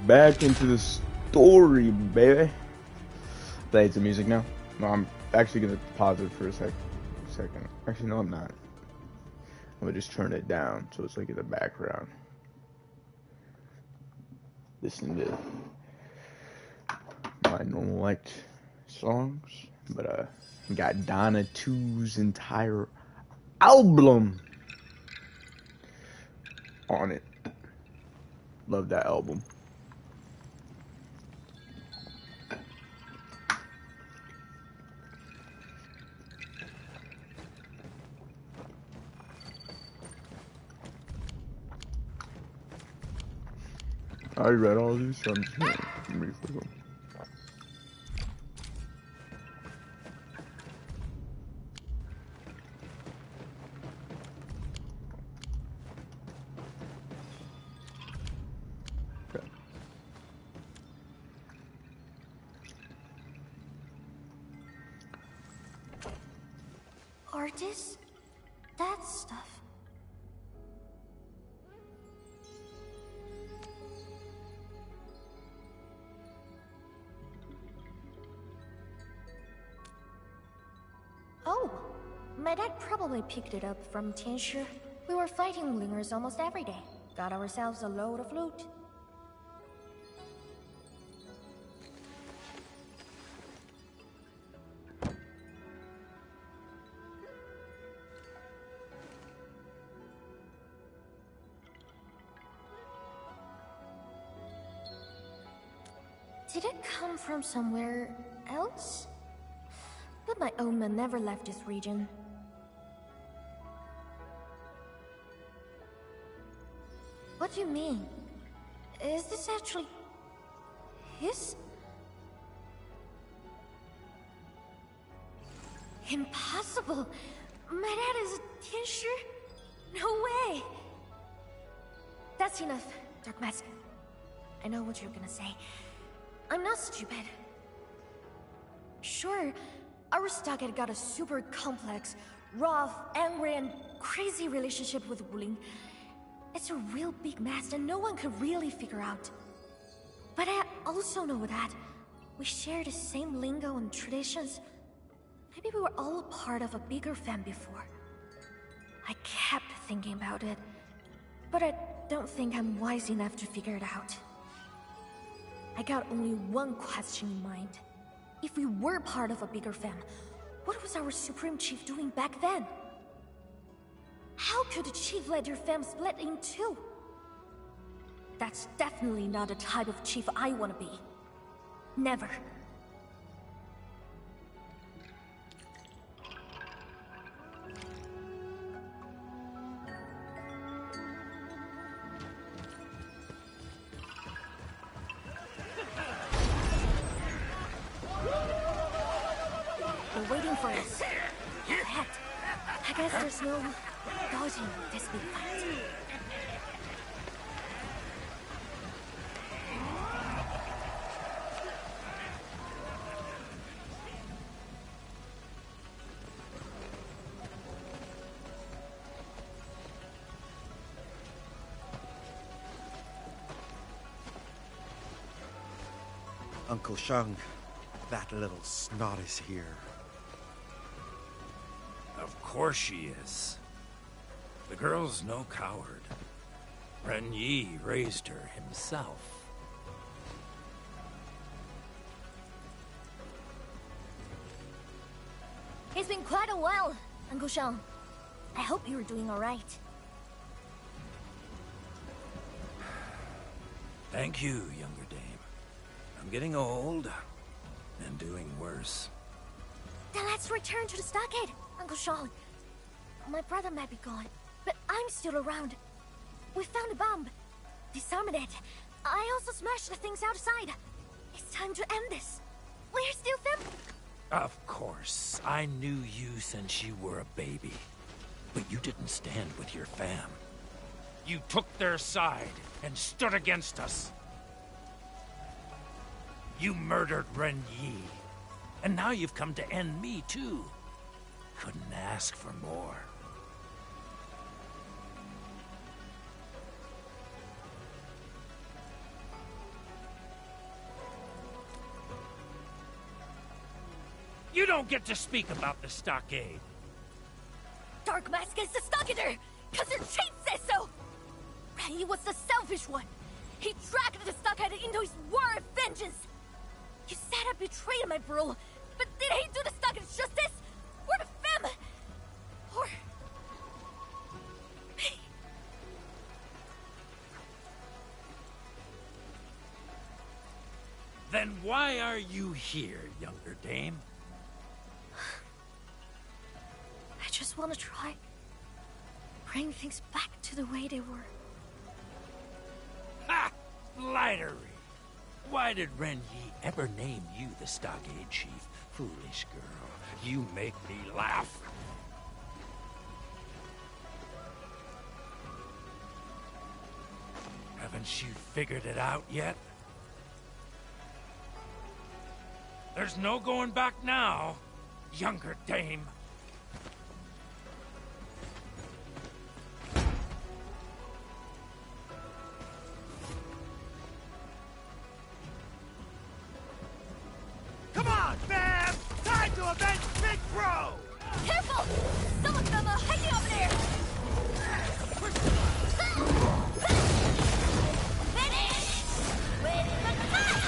back into the story, baby. Play the music now. No, I'm actually gonna pause it for a second. Actually, no, I'm not. I'm gonna just turn it down so it's like in the background. Listen to my normal liked songs, but got Donna 2's entire album on it. Love that album. I already read all of these, so I'm just gonna read for them. Okay. Artists? That stuff. Oh, my dad probably picked it up from Tianshi. We were fighting lingers almost every day. Got ourselves a load of loot. Did it come from somewhere else? But my own man never left this region. What do you mean? Is this actually his? Impossible! My dad is a Tianshi? No way! That's enough, Dark Mask. I know what you're gonna say. I'm not stupid. Sure, our stockade got a super complex, rough, angry, and crazy relationship with Wuling. It's a real big mess and no one could really figure out. But I also know that we share the same lingo and traditions. Maybe we were all a part of a bigger fam before. I kept thinking about it, but I don't think I'm wise enough to figure it out. I got only one question in mind. If we were part of a bigger fam, what was our Supreme Chief doing back then? How could the Chief let your fam split in two? That's definitely not the type of chief I want to be. Never. They're waiting for us. Heck, I guess there's no dodging this big fight. Uncle Shang, that little snot is here. Of course she is. The girl's no coward. Ren Yi raised her himself. It's been quite a while, Uncle Shang. I hope you're doing all right. Thank you, younger dame. I'm getting old and doing worse. Then let's return to the stockade, Uncle Shang. My brother might be gone, but I'm still around. We found a bomb. Disarmed it. I also smashed the things outside. It's time to end this. We're still fam. Of course. I knew you since you were a baby. But you didn't stand with your fam. You took their side and stood against us. You murdered Ren Yi. And now you've come to end me, too. Couldn't ask for more. You don't get to speak about the stockade. Dark Mask is the stockader, cause your chief says so! He was the selfish one. He dragged the stockade into his war of vengeance. You said I betrayed my bro, but did he do the stockade justice? Or the fam? Or... me? Then why are you here, younger dame? I just want to try. Bring things back to the way they were. Ha! Flattery! Why did Ren Yi ever name you the stockade chief? Foolish girl, you make me laugh. Haven't you figured it out yet? There's no going back now, younger dame. Come on, fam! Time to avenge Big Bro! Careful! Some of them are hiding over there! Finish! With the time!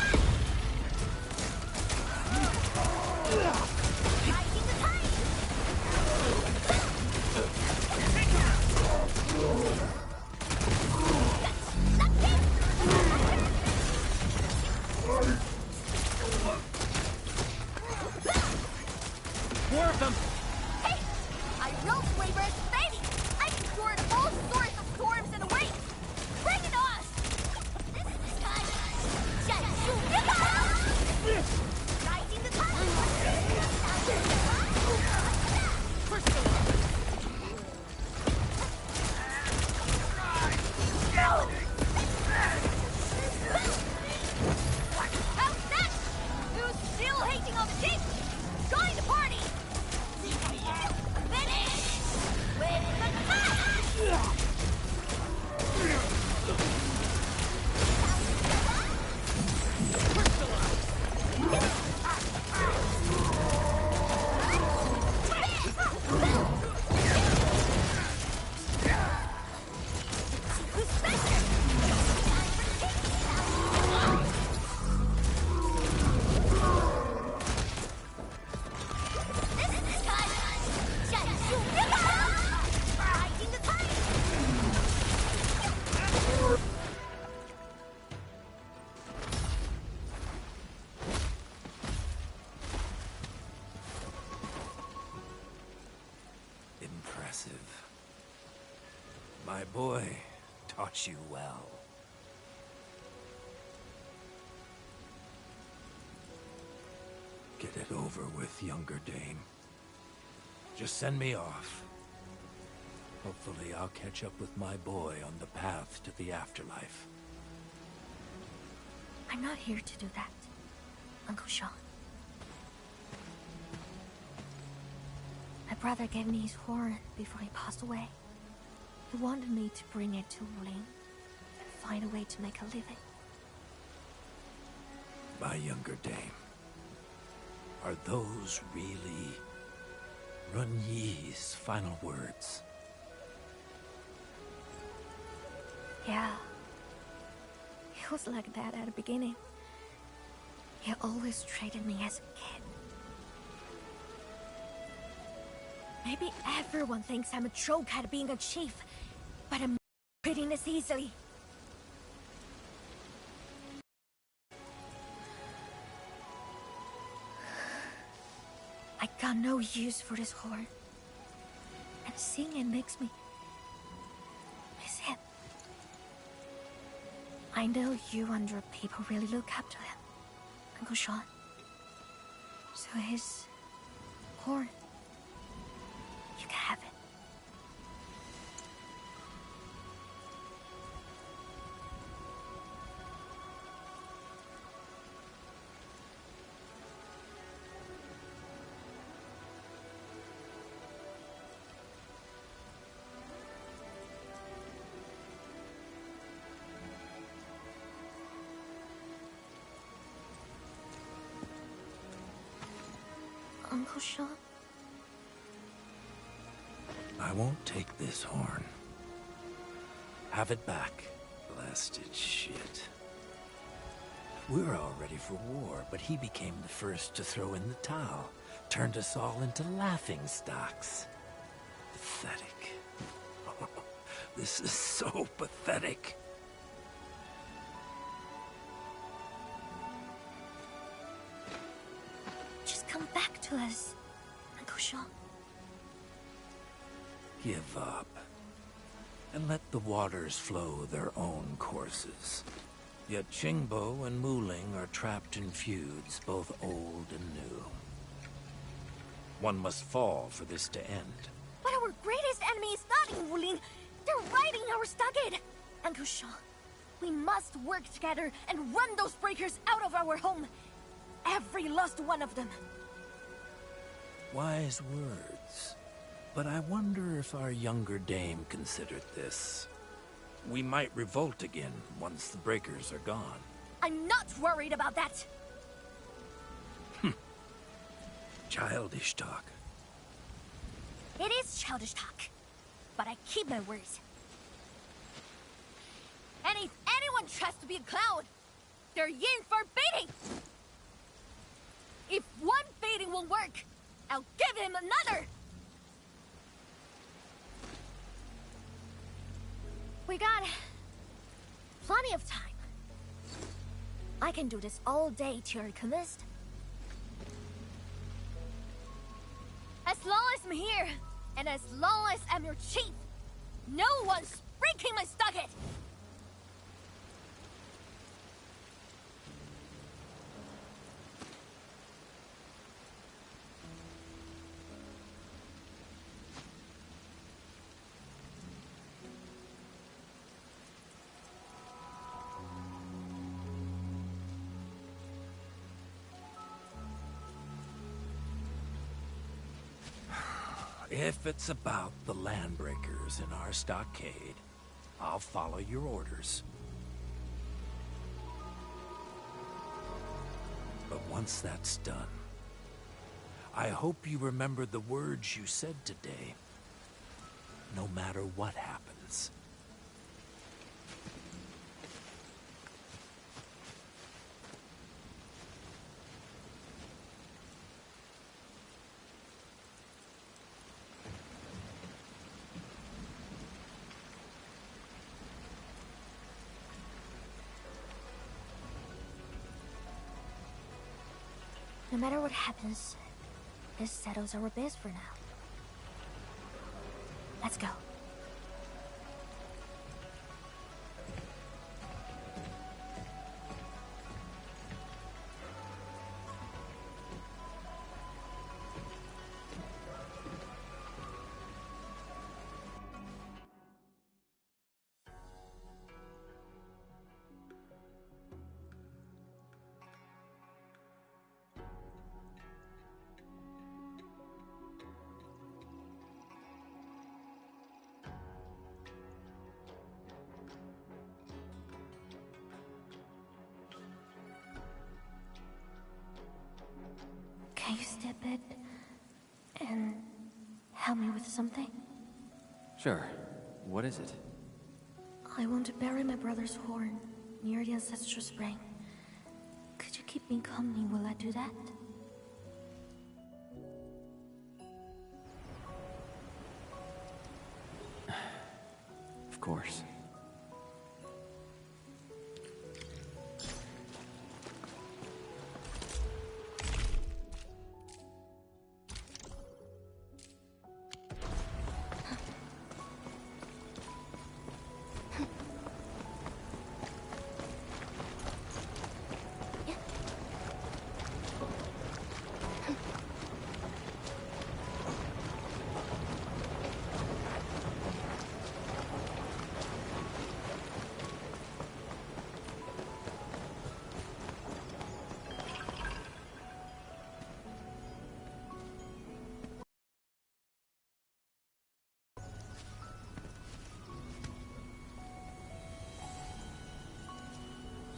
Riding the tide! More of them! Hey! I rope flavors, baby! I endured all sorts of storms and waves! Bring it on! This time, riding the How's that? Who's still hating on the king? Join the party! Finish! With the Impressive. My boy taught you well. Get it over with, younger dame. Just send me off. Hopefully I'll catch up with my boy on the path to the afterlife. I'm not here to do that, Uncle Sean. My brother gave me his horn before he passed away. He wanted me to bring it to Wuling and find a way to make a living. My younger dame. Are those really Run Yi's final words? Yeah. He was like that at the beginning. He always treated me as a kid. Maybe everyone thinks I'm a joke at being a chief, but I'm not quitting this easily. I got no use for this horn. And seeing it makes me miss him. I know you and your people really look up to him, Uncle Sean. So his horn, you can have it. Uncle Sean? I won't take this horn. Have it back, blasted shit. We're all ready for war, but he became the first to throw in the towel. Turned us all into laughingstocks. Pathetic. This is so pathetic. Just come back to us, Uncle Sean. Give up. And let the waters flow their own courses. Yet Qingbo and Muling are trapped in feuds, both old and new. One must fall for this to end. But our greatest enemy is not in Wuling. They're riding our stockade. Uncle Sean, we must work together and run those breakers out of our home. Every last one of them. Wise words. But I wonder if our younger dame considered this. We might revolt again once the breakers are gone. I'm not worried about that. Childish talk. It is childish talk, but I keep my words. And if anyone tries to be a clown, they're in for baiting. If one baiting won't work, I'll give him another. We got plenty of time. I can do this all day till you're convinced. As long as I'm here, and as long as I'm your chief, no one's breaking my stockade! If it's about the landbreakers in our stockade, I'll follow your orders. But once that's done, I hope you remember the words you said today, no matter what happens. No matter what happens, this settles our base for now. Let's go. Can you step it and help me with something? Sure. What is it? I want to bury my brother's horn near the ancestral spring. Could you keep me company while I do that? Of course.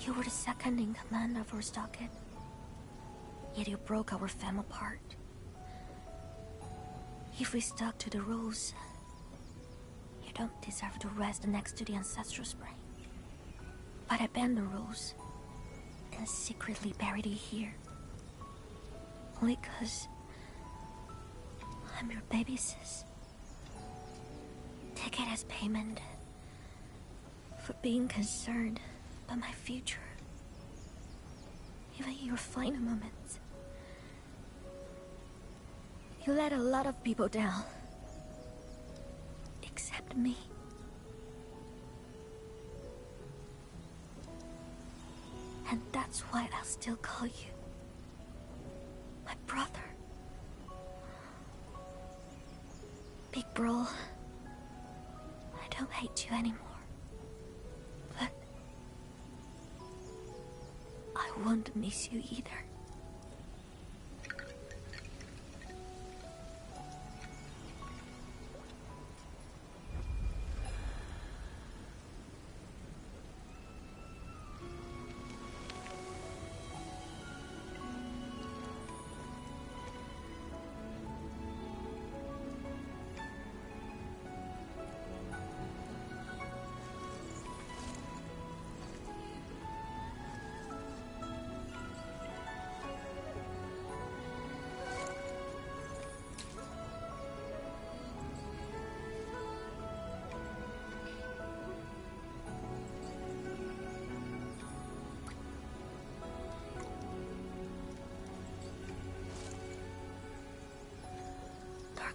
You were the second in command of our stockade. Yet you broke our fam apart. If we stuck to the rules, you don't deserve to rest next to the ancestral spring. But I bend the rules and secretly buried it here. Only 'cause I'm your baby sis. Take it as payment for being concerned about my future. Even in your final moments. You let a lot of people down. Except me. And that's why I'll still call you my brother. Big bro, I don't hate you anymore. But I won't miss you either.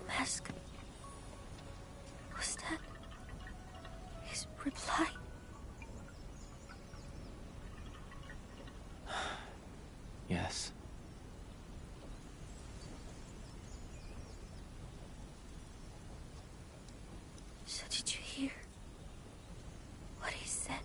Mask. Was that his reply? Yes. So did you hear what he said?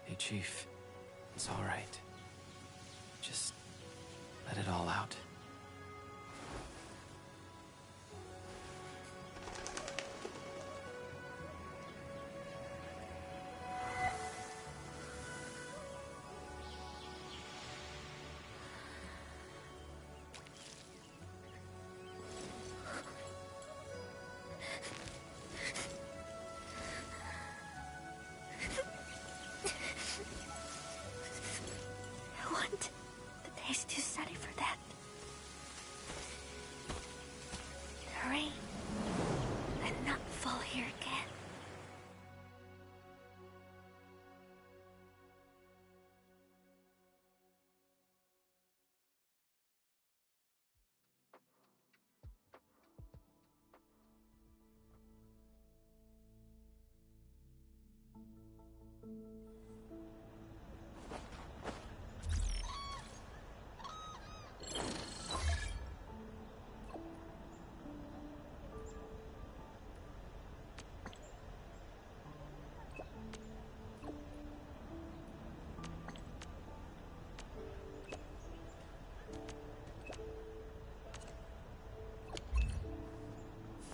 Hey, Chief. It's all right. Just let it all out. I want the days to study for that. The rain and not fall here again.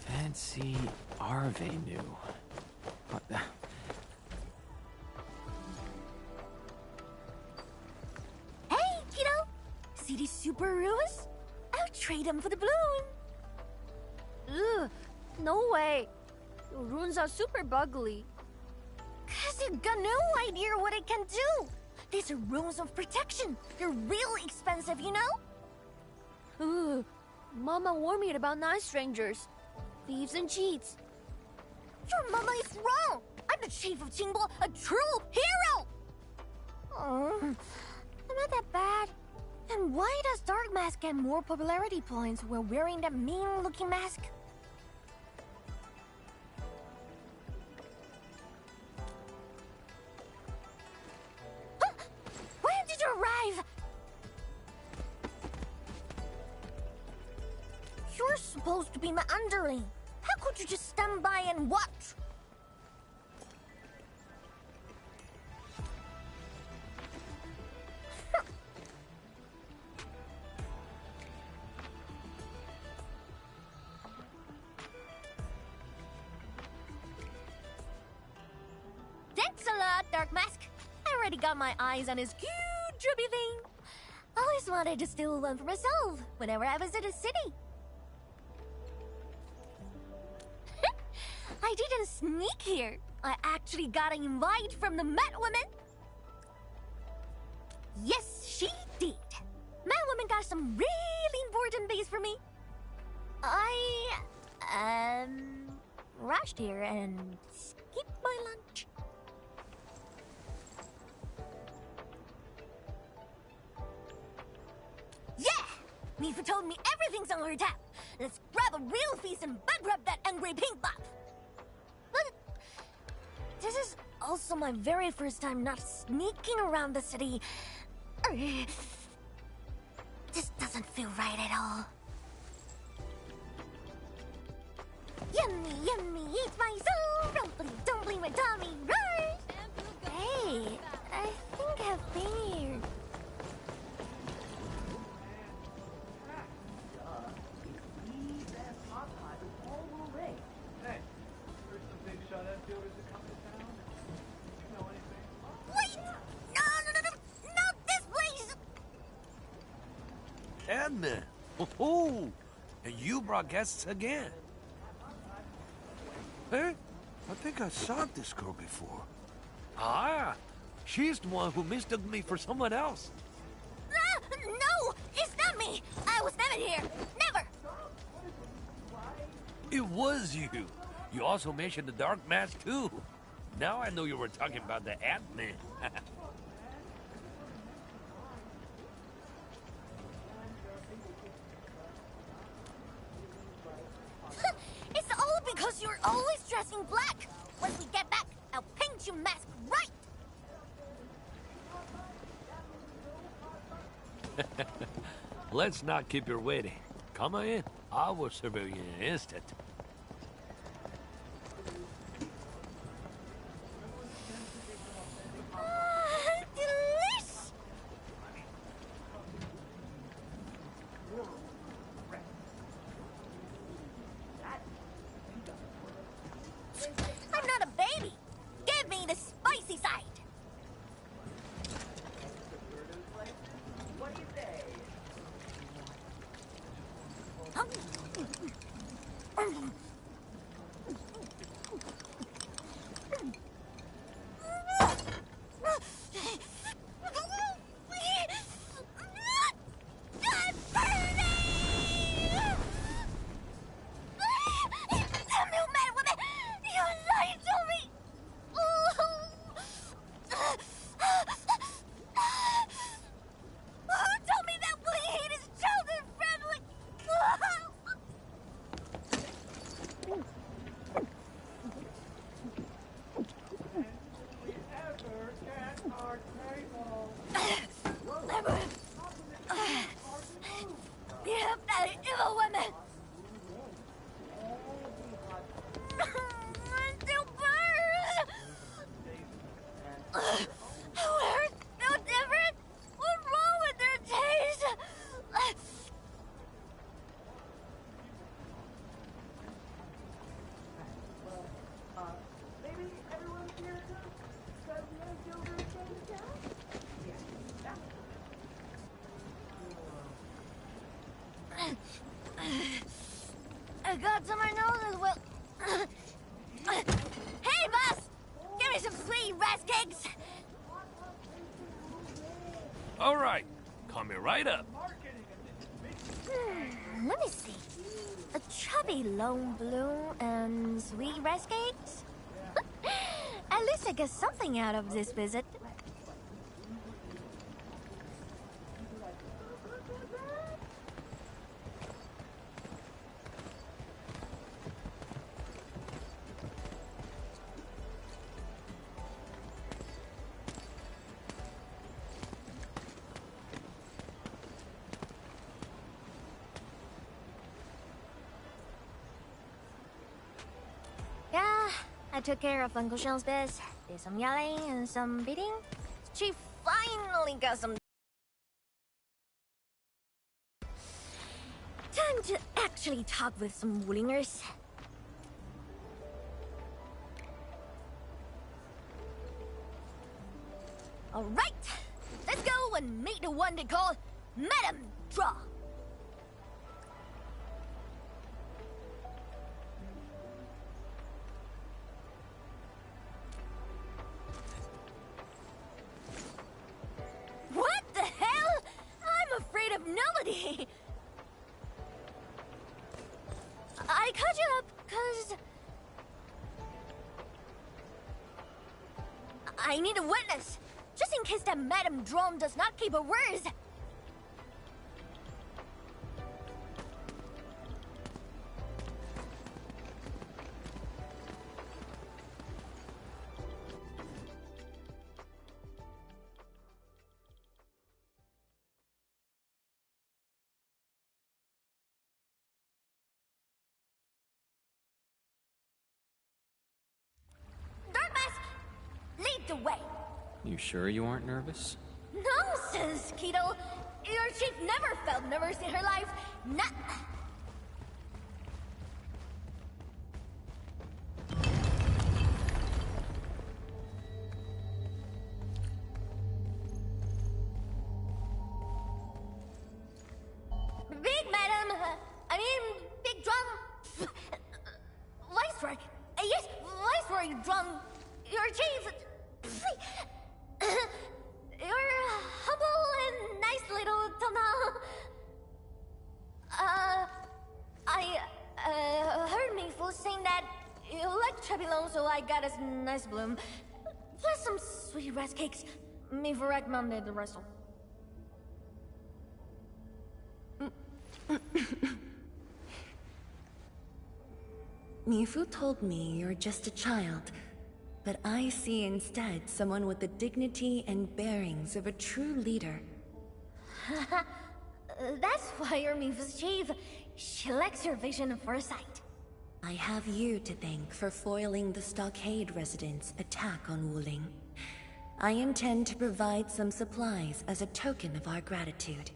Fancy Arvenu. What the? Hey, kiddo! See these super ruins? I'll trade them for the balloon. Ugh, no way. The runes are super bugly. 'Cause you got no idea what it can do. These are runes of protection. They're real expensive, you know? Ugh, Mama warned me about night strangers, thieves and cheats. Your mama is wrong. I'm the chief of Qingbo, a true hero. Oh, I'm not that bad. And why does Dark Mask get more popularity points while wearing that mean-looking mask? Huh? When did you arrive? You're supposed to be my underling. How could you just stand by and watch? already got my eyes on his cute chubby thing. Always wanted to steal one for myself whenever I visit a city. I didn't sneak here. I actually got an invite from the Met Woman. Yes, she did. Met Woman got some really important things for me. I, rushed here and skipped my lunch. Yeah! Mifu told me everything's on her tap. Let's grab a real feast and bankrupt that angry pink buff. But this is also my very first time not sneaking around the city. This doesn't feel right at all. Yummy, yummy, eat my soul. Don't blame my tummy, right? Hey, I think I've been here. Wait! No, not this place! Edna! Oh, and you brought guests again. Hey, I think I saw this girl before. Ah, she's the one who mistook me for someone else. No, it's not me. I was never here. Never. It was you. You also mentioned the dark mask too. Now I know you were talking about the admin. It's all because you're always dressing black. Once we get back, I'll paint your mask right. Let's not keep her waiting. Come on in. I will serve you in an instant. Delish! I'm not a baby. Give me the spicy side. I got to my nose as well. Hey, boss! Give me some sweet rice cakes! All right. Coming right up. Let me see. A chubby lone bloom and sweet rice cakes? At least I get something out of this visit. Yeah, I took care of Uncle Sean's biz. Did some yelling and some beating. She finally got some... Time to actually talk with some Wulingers. Alright, let's go and meet the one they call Madame Draw. What the hell? I'm afraid of nobody. I called you up because I need a witness, just in case that Madame Drone does not keep her words. Lead the way. You sure you aren't nervous? Nonsense, Keto. Your chief never felt nervous in her life. Not. Big madam. I mean, big drum. Viceroy. Yes, Viceroy drum. Your chief. You're humble and nice little Tana. I heard Mingfu saying that you like Trebulon, so I got us nice bloom. Plus some sweet rice cakes. Mingfu recommended the rest. Mifu told me you're just a child, but I see instead someone with the dignity and bearings of a true leader. That's why you're Mifu's chief. She likes your vision and foresight. I have you to thank for foiling the Stockade residents' attack on Wuling. I intend to provide some supplies as a token of our gratitude.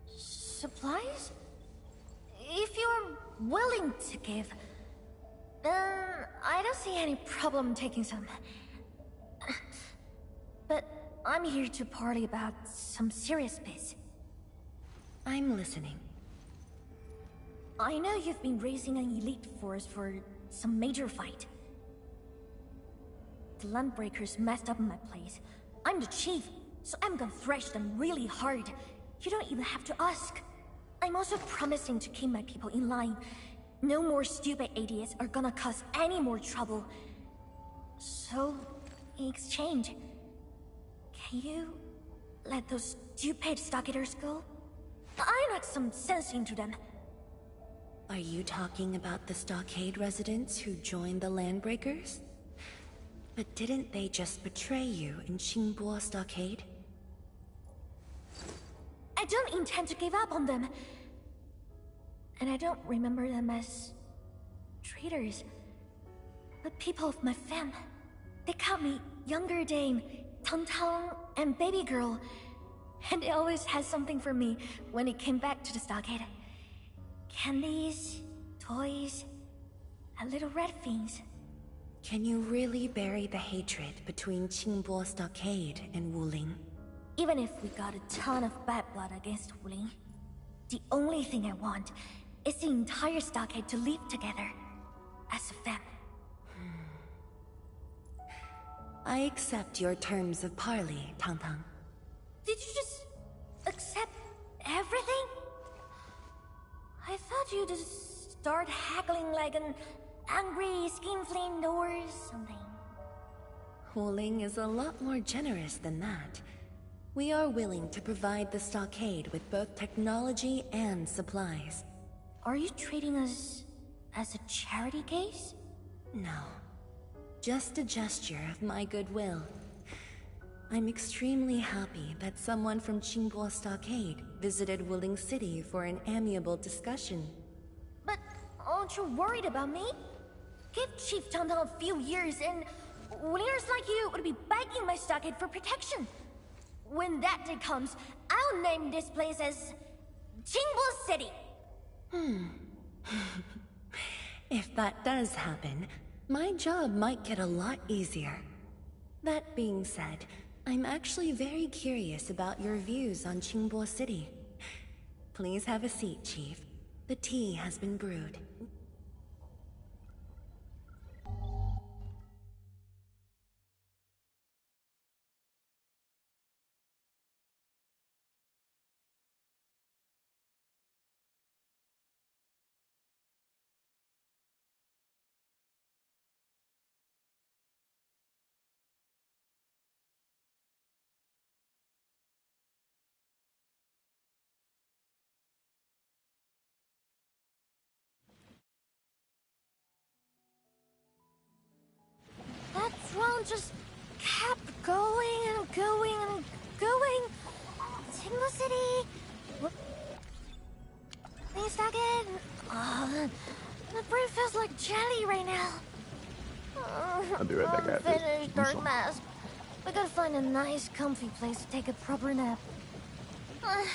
Supplies? If you're willing to give, then I don't see any problem taking some. But I'm here to party about some serious biz. I'm listening. I know you've been raising an elite force for some major fight. The Landbreakers messed up my place. I'm the chief, so I'm gonna thrash them really hard. You don't even have to ask. I'm also promising to keep my people in line. No more stupid idiots are gonna cause any more trouble. So, in exchange, can you let those stupid stockaders go? I knocked some sense into them. Are you talking about the Stockade residents who joined the Landbreakers? But didn't they just betray you in Qingbo Stockade? I don't intend to give up on them. And I don't remember them as traitors, but people of my fam. They called me Younger Dame, Tang Tang, and Baby Girl. And they always had something for me when it came back to the stockade. Candies, toys, and little red things. Can you really bury the hatred between Qingbo Stockade and Wuling? Even if we got a ton of bad blood against Wuling, the only thing I want is the entire stockade to live together as a family. I accept your terms of parley, Tang Tang. Did you just accept everything? I thought you'd just start haggling like an angry skinflint or something. Wuling is a lot more generous than that. We are willing to provide the stockade with both technology and supplies. Are you treating us as a charity case? No. Just a gesture of my goodwill. I'm extremely happy that someone from Qingbo Stockade visited Wuling City for an amiable discussion. But aren't you worried about me? Give Chief Tang Tang a few years and Wulingers like you would be begging my stockade for protection. When that day comes, I'll name this place as Qingbo City. If that does happen, my job might get a lot easier. That being said, I'm actually very curious about your views on Qingbo City. Please have a seat, Chief. The tea has been brewed. That drone just kept going and going and going. Single City. Can you stack it? My brain feels like jelly right now. I'll be right back after this. Finished, Dark Mask. We gotta find a nice, comfy place to take a proper nap. I'm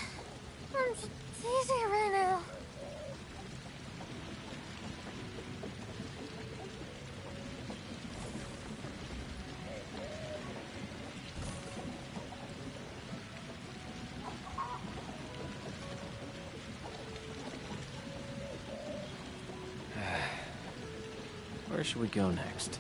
just dizzy right now. Where should we go next?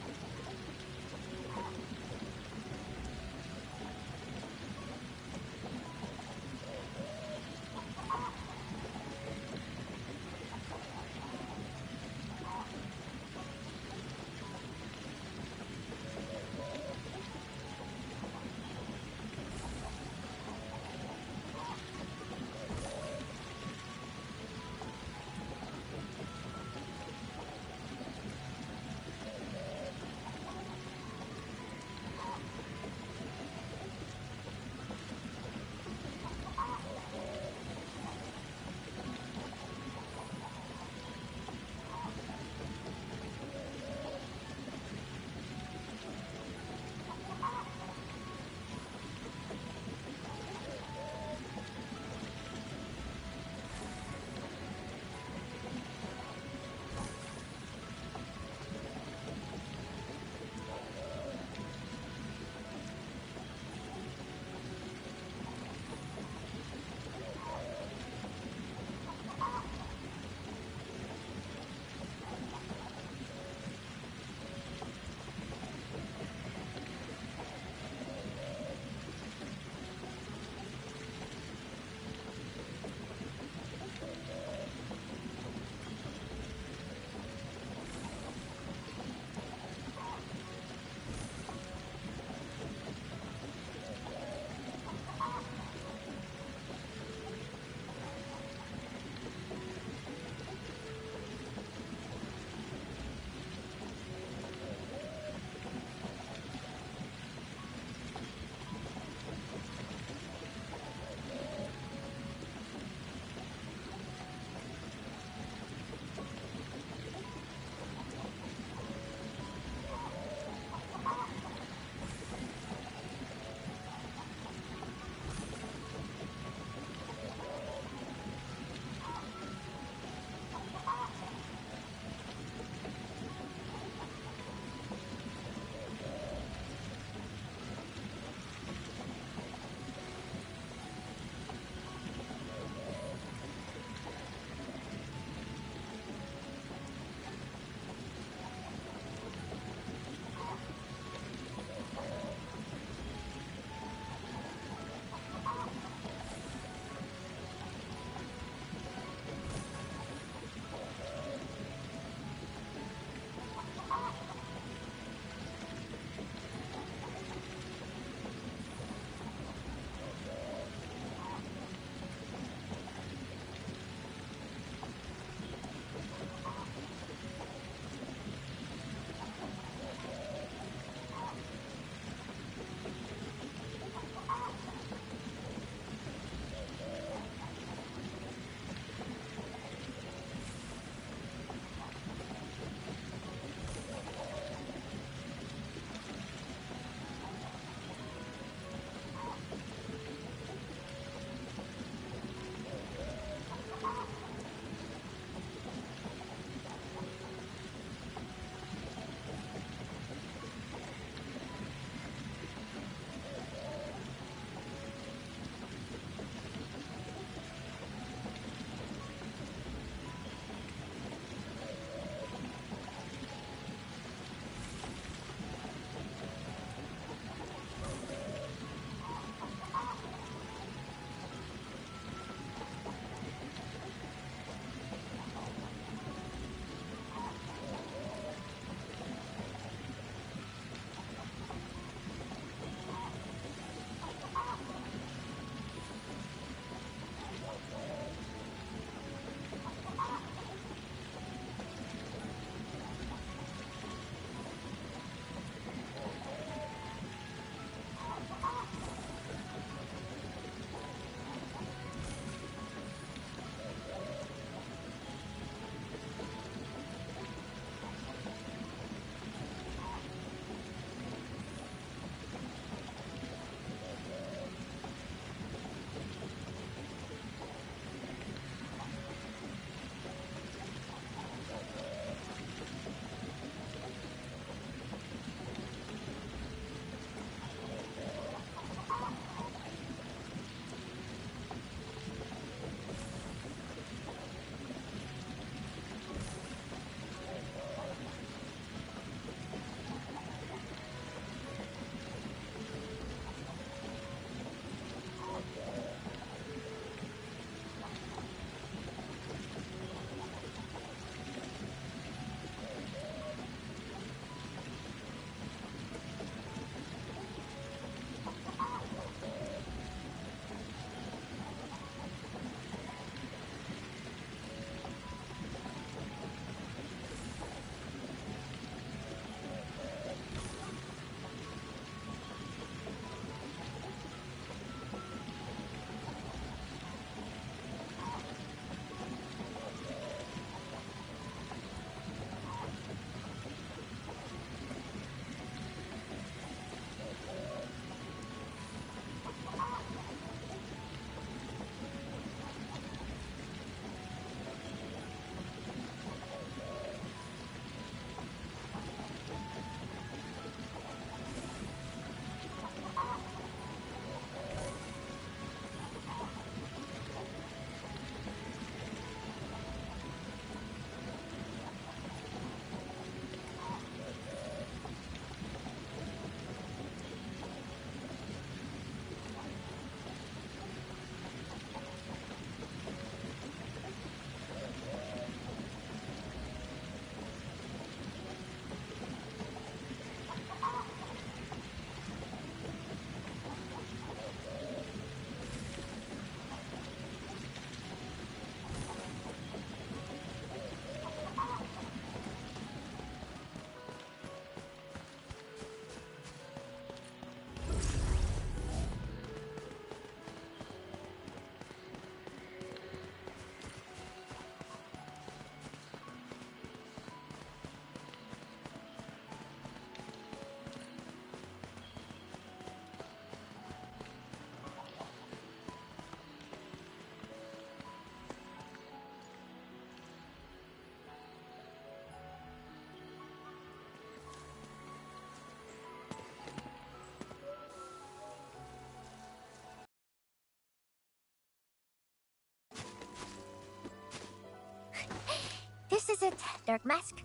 it, Dark Mask?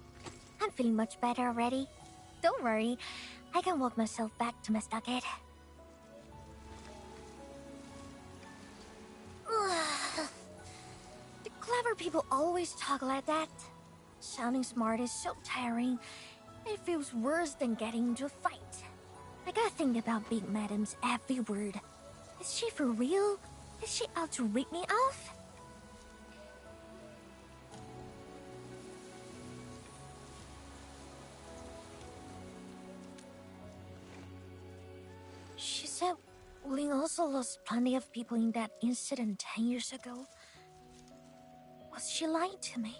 I'm feeling much better already. Don't worry, I can walk myself back to my stockade. The clever people always talk like that. Sounding smart is so tiring. It feels worse than getting into a fight. I gotta think about Big Madam's every word. Is she for real? Is she out to rip me off? She said Wuling also lost plenty of people in that incident 10 years ago. Was she lying to me?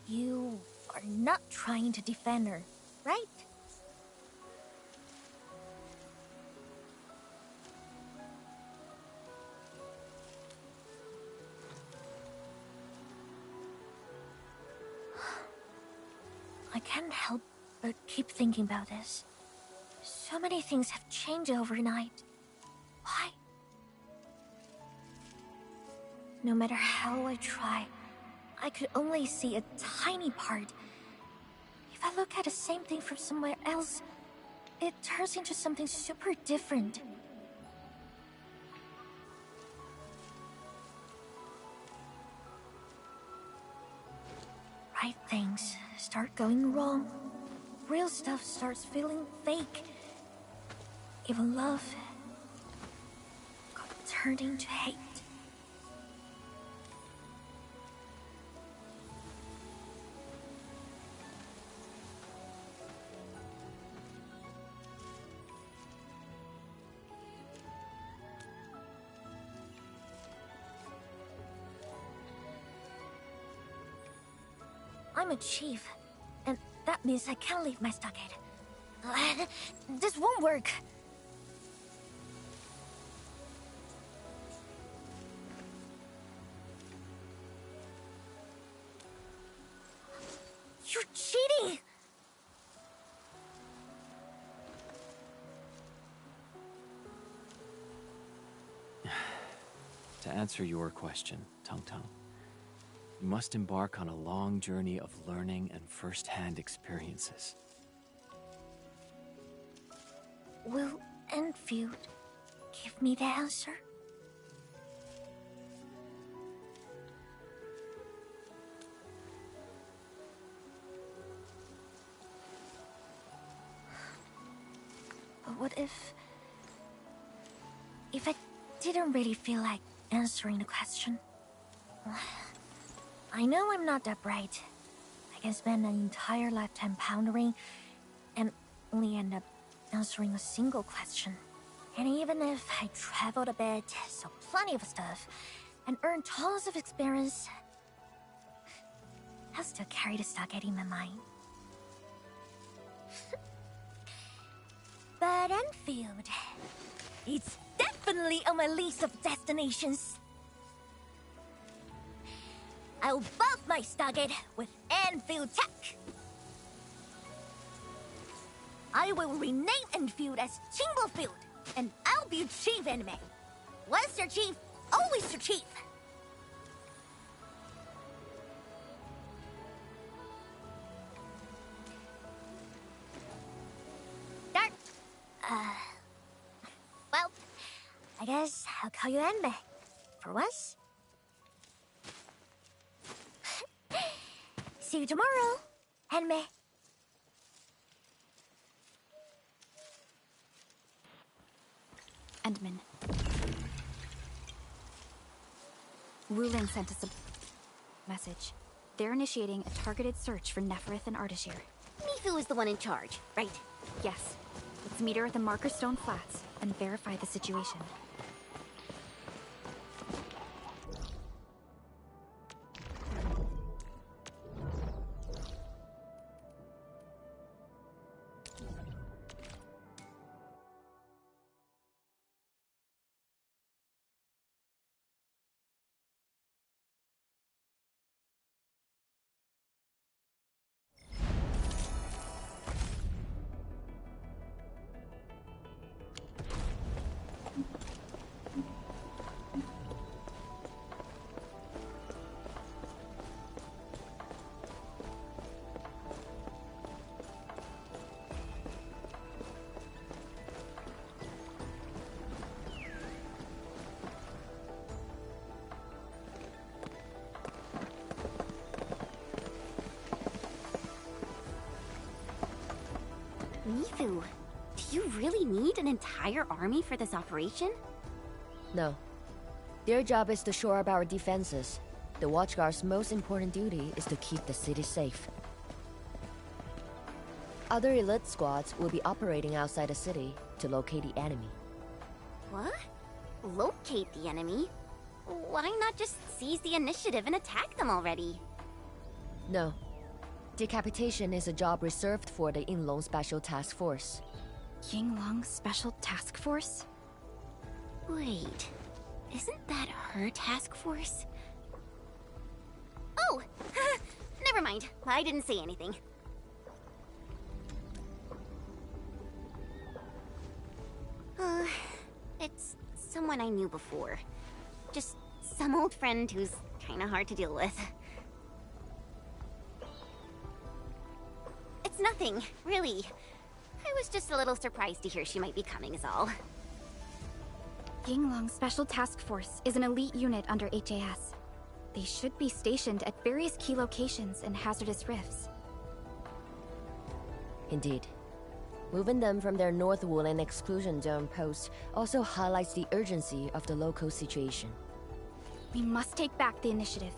You are not trying to defend her, right? I can't help but keep thinking about this. So many things have changed overnight. Why? No matter how I try, I could only see a tiny part. If I look at the same thing from somewhere else, it turns into something super different. Right things start going wrong. Real stuff starts feeling fake. Even love got turned into hate. I'm a chief, and that means I can't leave my stockade. This won't work. You're cheating! To answer your question, Tung Tung, you must embark on a long journey of learning and first-hand experiences. Will Endfield give me the answer? But what if I didn't really feel like answering the question? I know I'm not that bright. I can spend an entire lifetime pondering and only end up answering a single question. And even if I traveled a bit, saw plenty of stuff, and earned tons of experience, I'll still carry the stockade in my mind. But Enfield, it's definitely on my list of destinations. I'll buff my stockade with Enfield tech. I will rename Enfield as Chimblefield, and I'll be chief anime. Once your chief, always your chief. Dark. Well, I guess I'll call you Anime. For once. See you tomorrow, Anime. Endman. Wuling sent us a message. They're initiating a targeted search for Neferith and Ardashir. Mifu is the one in charge, right? Yes. Let's meet her at the Marker Stone Flats and verify the situation. Waifu, do you really need an entire army for this operation? No. Their job is to shore up our defenses. The Watchguard's most important duty is to keep the city safe. Other elite squads will be operating outside the city to locate the enemy. What? Locate the enemy? Why not just seize the initiative and attack them already? No. Decapitation is a job reserved for the Yinglong Special Task Force. Yinglong Special Task Force? Wait, isn't that her task force? Oh! Never mind, I didn't say anything. It's someone I knew before. Just some old friend who's kinda hard to deal with. It's nothing, really. I was just a little surprised to hear she might be coming is all. Yinglong Special Task Force is an elite unit under HAS. They should be stationed at various key locations in hazardous rifts. Indeed. Moving them from their North Woolen exclusion zone post also highlights the urgency of the local situation. We must take back the initiative.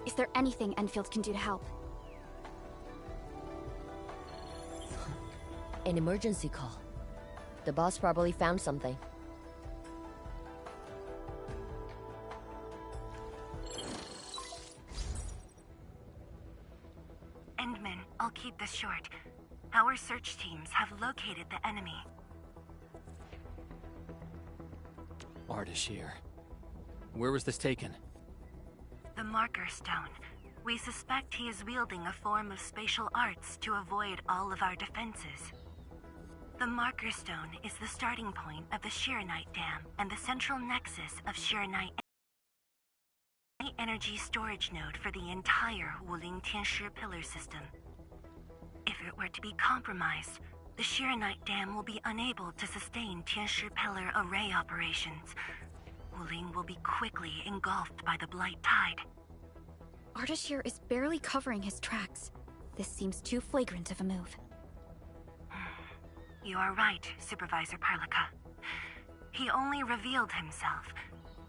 Is there anything Endfield can do to help? An emergency call. The boss probably found something. Endman, I'll keep this short. Our search teams have located the enemy. Ardashir. Where was this taken? The Marker Stone. We suspect he is wielding a form of spatial arts to avoid all of our defenses. The Marker Stone is the starting point of the Shiranite Dam and the central nexus of Shiranite energy storage node for the entire Wuling Tianshi pillar system. If it were to be compromised, the Shiranite Dam will be unable to sustain Tianshi pillar array operations. Wuling will be quickly engulfed by the Blight Tide. Ardashir is barely covering his tracks. This seems too flagrant of a move. You are right, Supervisor Parlica. He only revealed himself.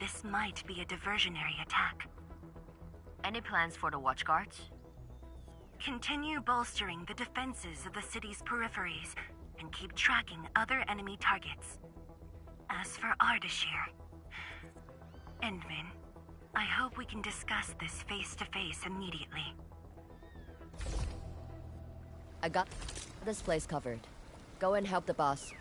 This might be a diversionary attack. Any plans for the Watchguards? Continue bolstering the defenses of the city's peripheries and keep tracking other enemy targets. As for Ardashir, Endman, I hope we can discuss this face-to-face immediately. I got this place covered. Go and help the boss.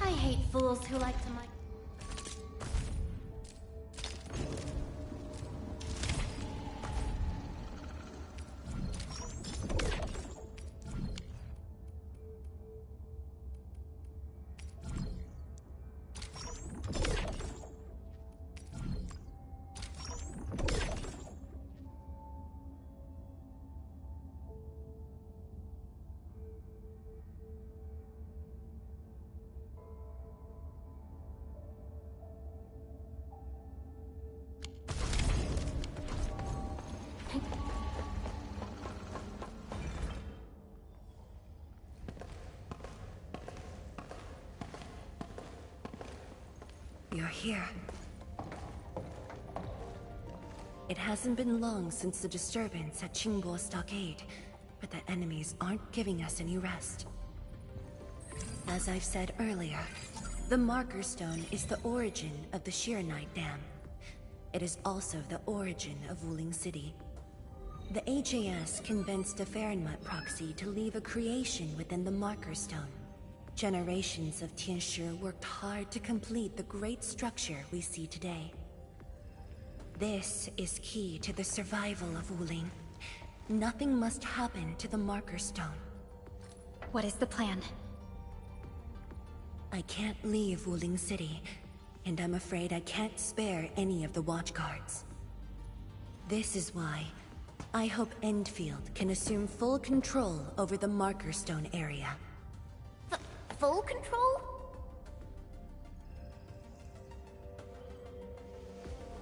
I hate fools who like to You're here. It hasn't been long since the disturbance at Qingbo Stockade, but the enemies aren't giving us any rest. As I've said earlier, the Marker Stone is the origin of the Shirenite Dam. It is also the origin of Wuling City. The HAS convinced a Fahrenheit proxy to leave a creation within the Marker Stone. Generations of Tianshi worked hard to complete the great structure we see today. This is key to the survival of Wuling. Nothing must happen to the Marker Stone. What is the plan? I can't leave Wuling City, and I'm afraid I can't spare any of the watchguards. This is why I hope Endfield can assume full control over the Marker Stone area. Full control?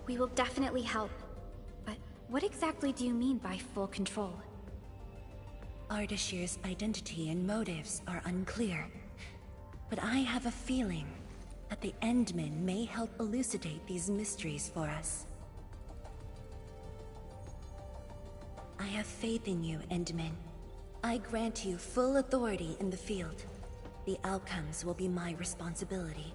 We will definitely help. But what exactly do you mean by full control? Ardashir's identity and motives are unclear, but I have a feeling that the Endmen may help elucidate these mysteries for us. I have faith in you, Endmen. I grant you full authority in the field. The outcomes will be my responsibility.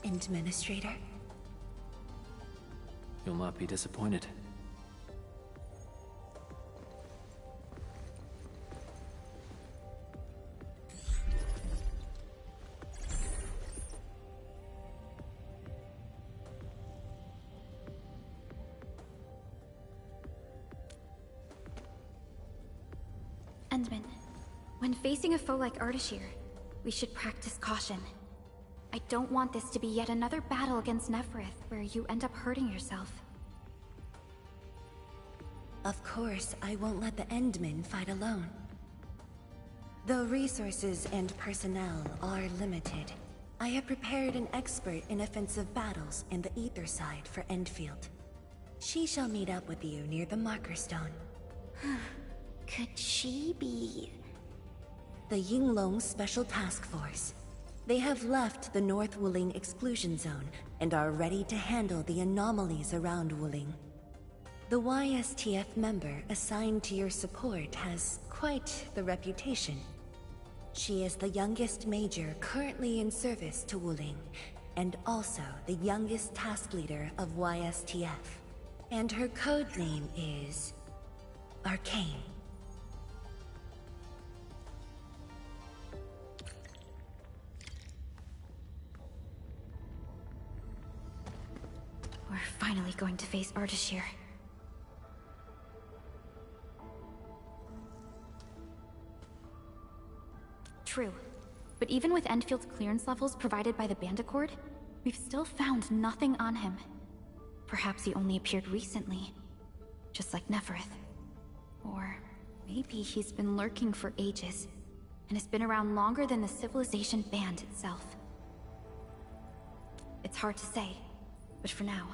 Administrator? You'll not be disappointed. Endman, when facing a foe like Ardashir, we should practice caution. I don't want this to be yet another battle against Nefereth where you end up hurting yourself. Of course, I won't let the Endmen fight alone. Though resources and personnel are limited, I have prepared an expert in offensive battles in the Ether side for Endfield. She shall meet up with you near the Marker Stone. Could she be... The Yinglong Special Task Force. They have left the North Wuling exclusion zone and are ready to handle the anomalies around Wuling. The YSTF member assigned to your support has quite the reputation. She is the youngest major currently in service to Wuling, and also the youngest task leader of YSTF. And her code name is... Arcane. We're finally going to face Ardashir. True, but even with Enfield's clearance levels provided by the Bandicord, we've still found nothing on him. Perhaps he only appeared recently, just like Nefereth. Or maybe he's been lurking for ages, and has been around longer than the Civilization Band itself. It's hard to say, but for now,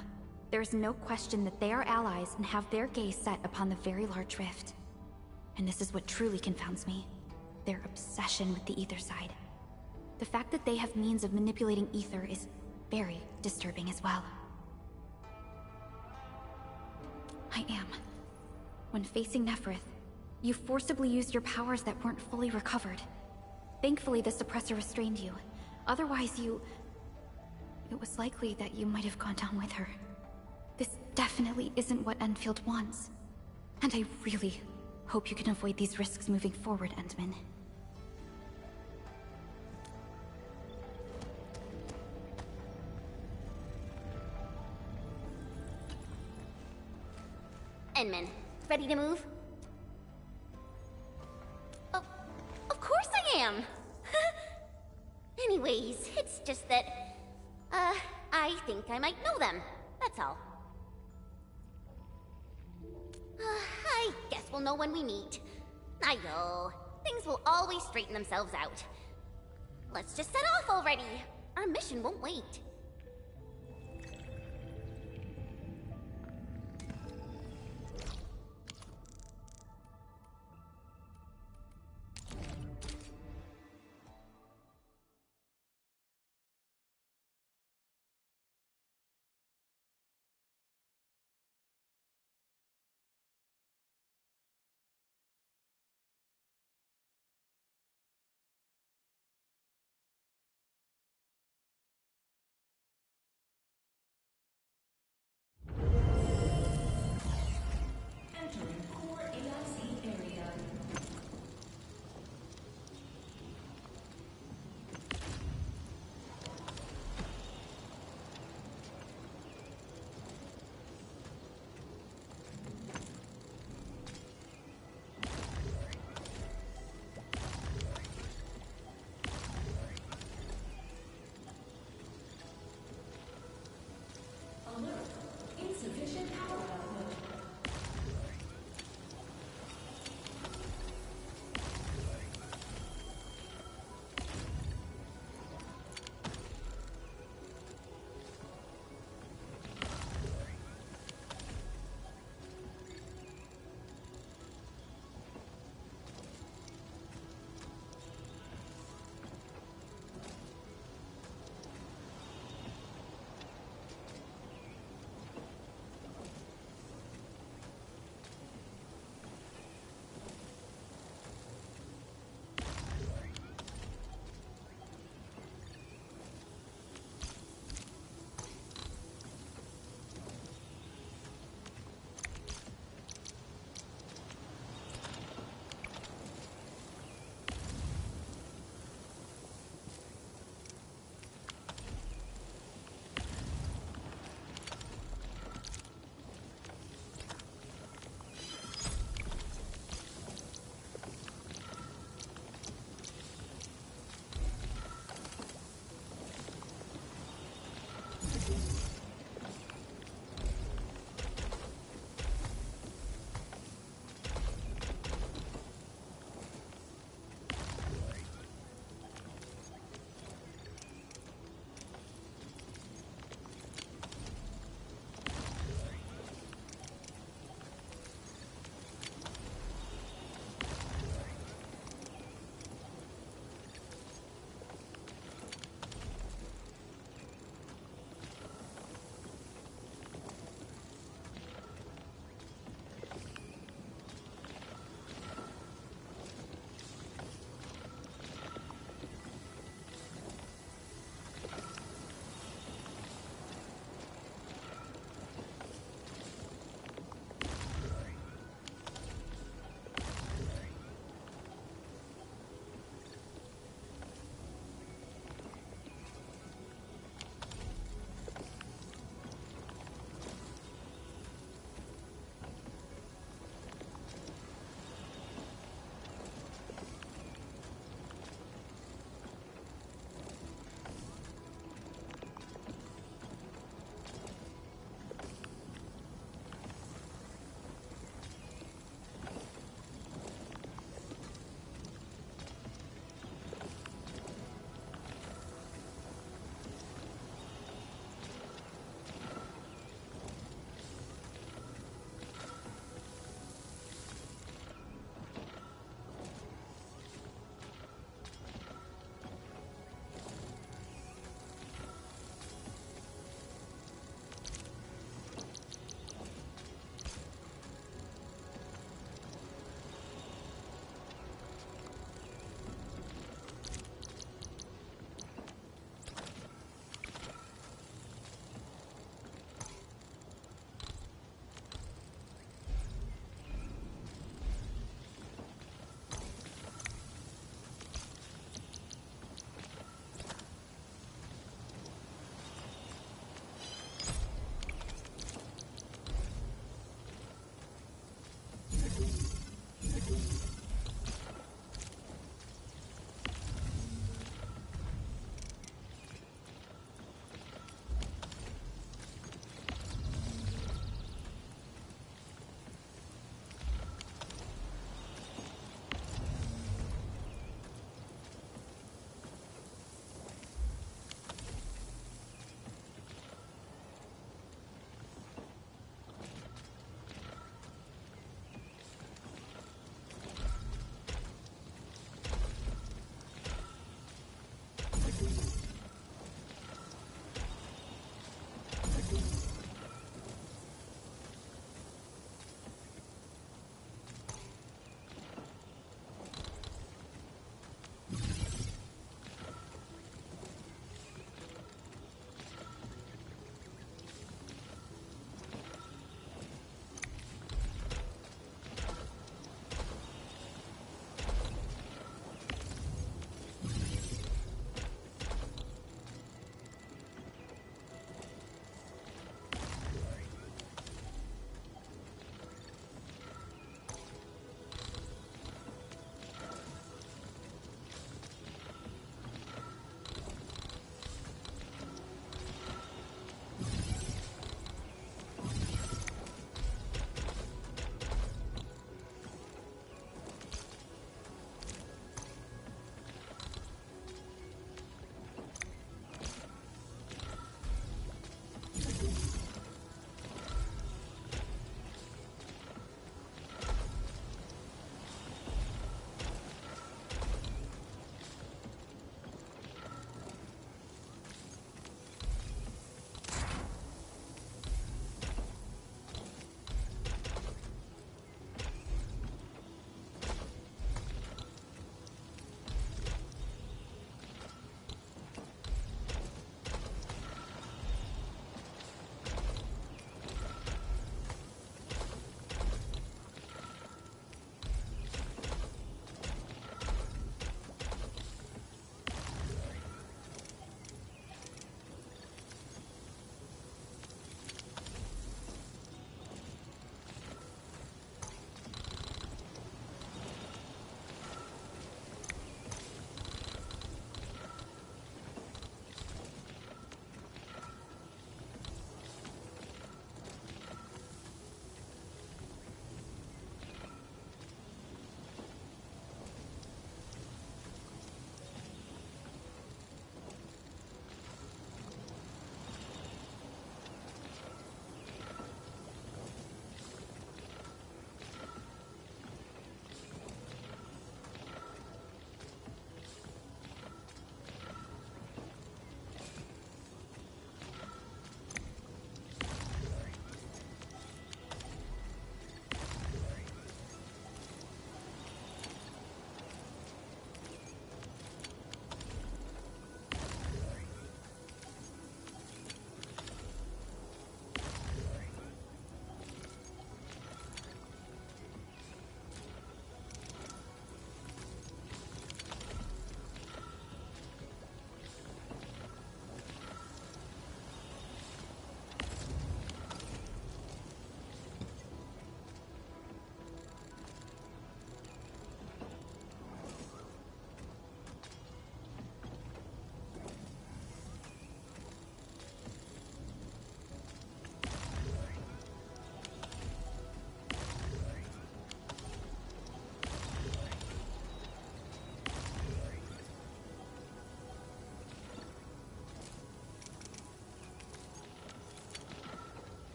there is no question that they are allies and have their gaze set upon the very large rift. And this is what truly confounds me. Their obsession with the Ether side. The fact that they have means of manipulating Ether is very disturbing as well. I am. When facing Nefereth, you forcibly used your powers that weren't fully recovered. Thankfully, the suppressor restrained you. Otherwise, it was likely that you might have gone down with her. This definitely isn't what Enfield wants. And I really hope you can avoid these risks moving forward, Endman. Endman, ready to move? Of course I am! Anyways, it's just that... I think I might know them. That's all. I guess we'll know when we meet. I know. Things will always straighten themselves out. Let's just set off already. Our mission won't wait.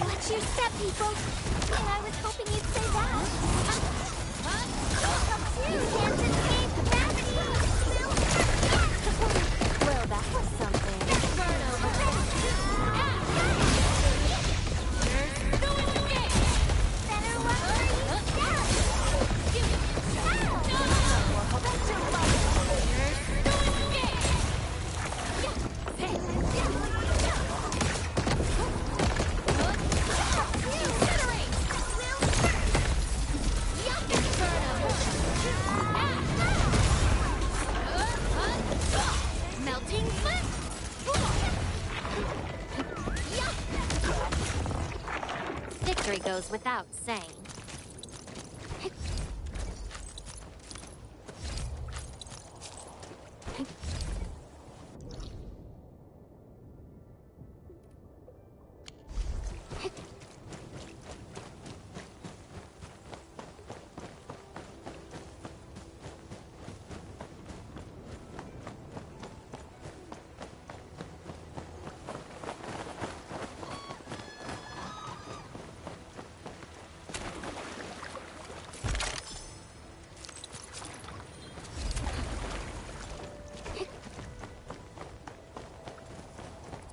Watch your step, people! And I was hoping you'd say that. Come too, can't escape the gravity! Well, that was something. Burn over there! Better run for you down! Melting flip! Victory goes without saying.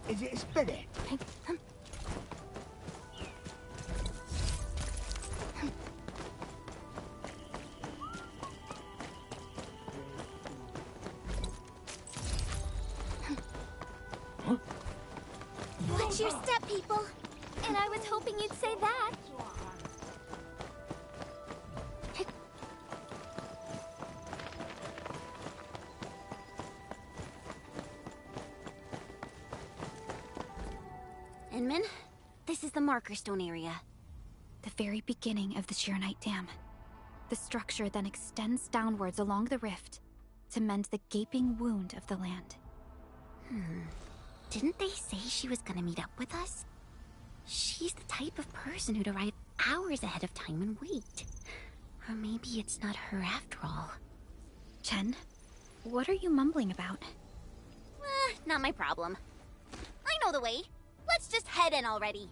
Is it a spirit? Watch your step, people! And I was hoping you'd say that. Inman, this is the marker stone area. The very beginning of the Sheernite Dam. The structure then extends downwards along the rift to mend the gaping wound of the land. Didn't they say she was gonna meet up with us? She's the type of person who'd arrive hours ahead of time and wait. Or maybe it's not her after all. Chen, what are you mumbling about? Not my problem. I know the way. Let's just head in already.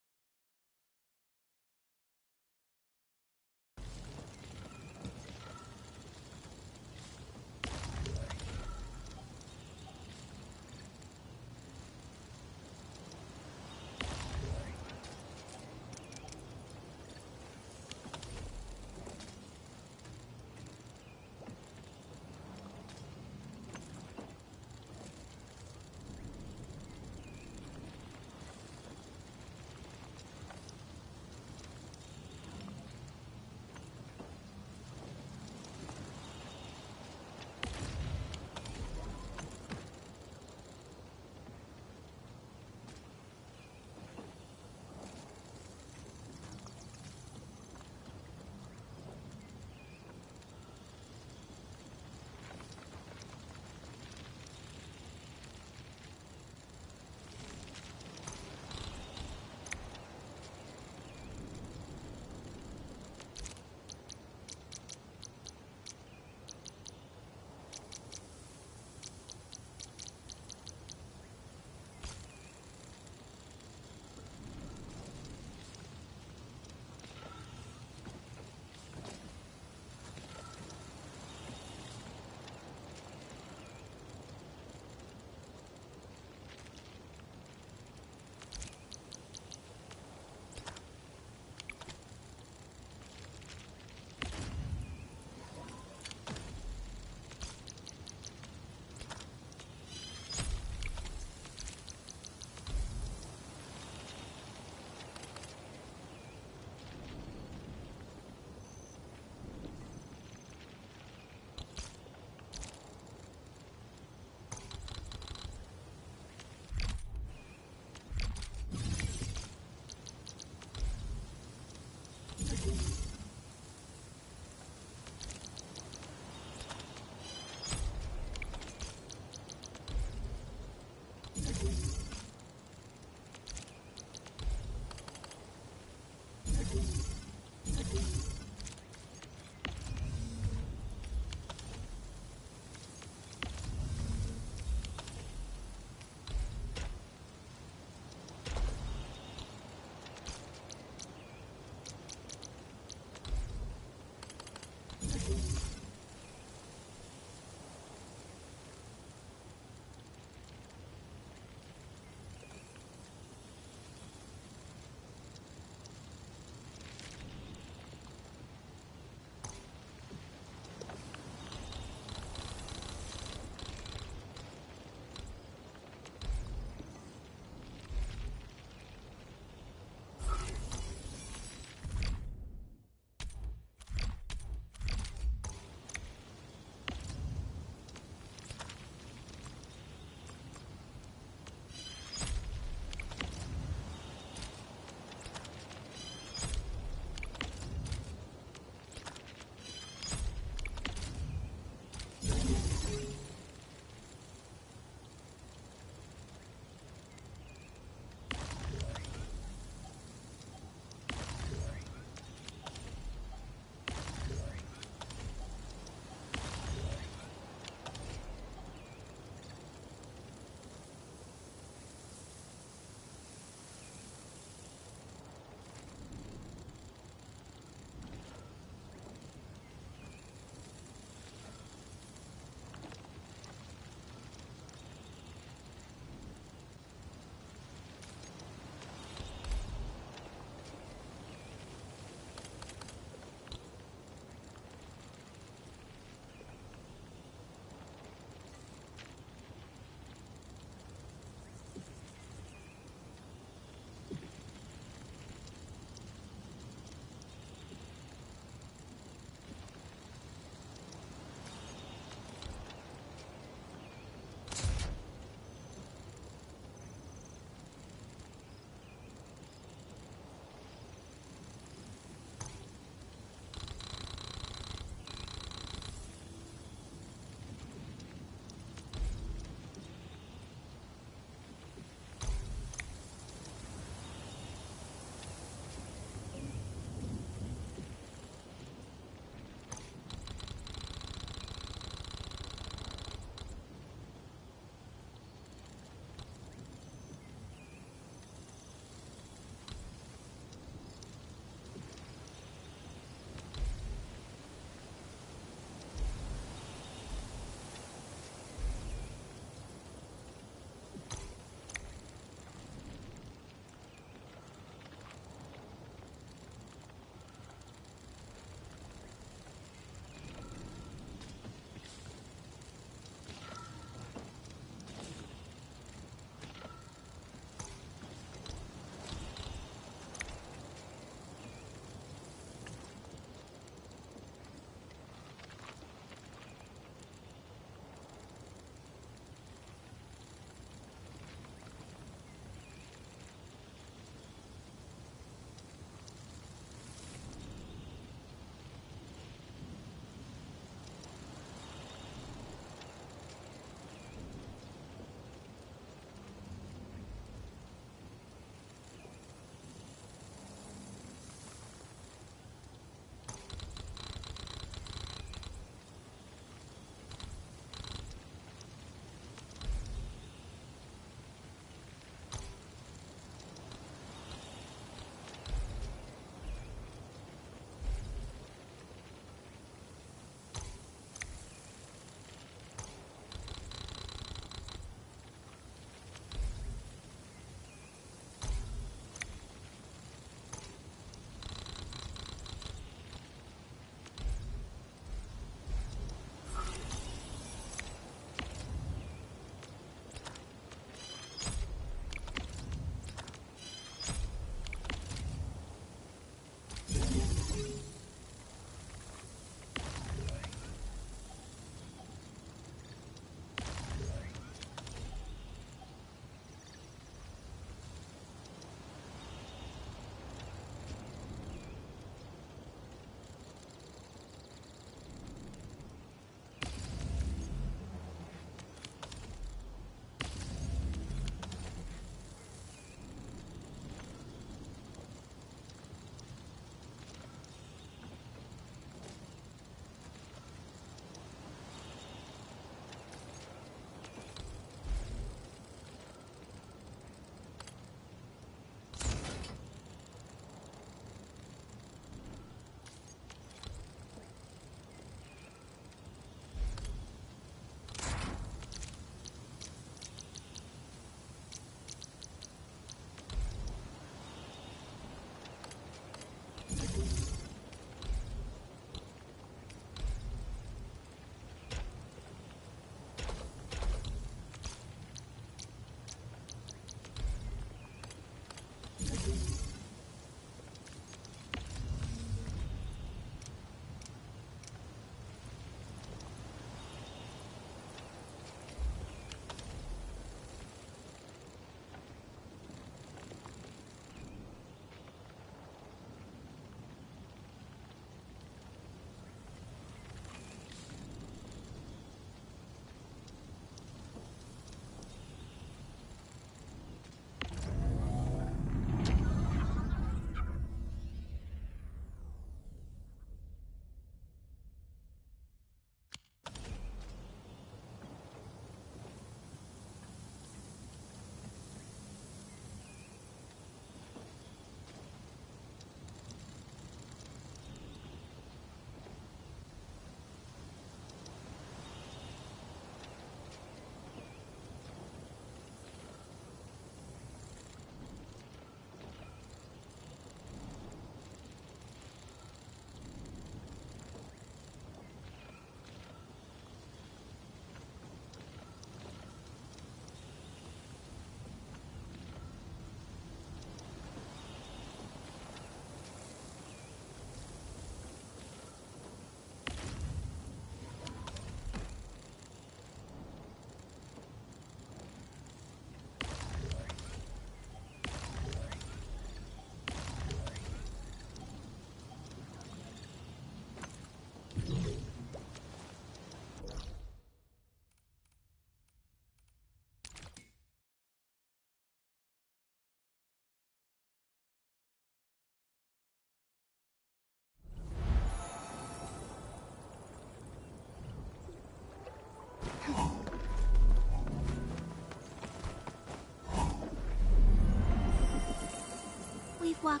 walk.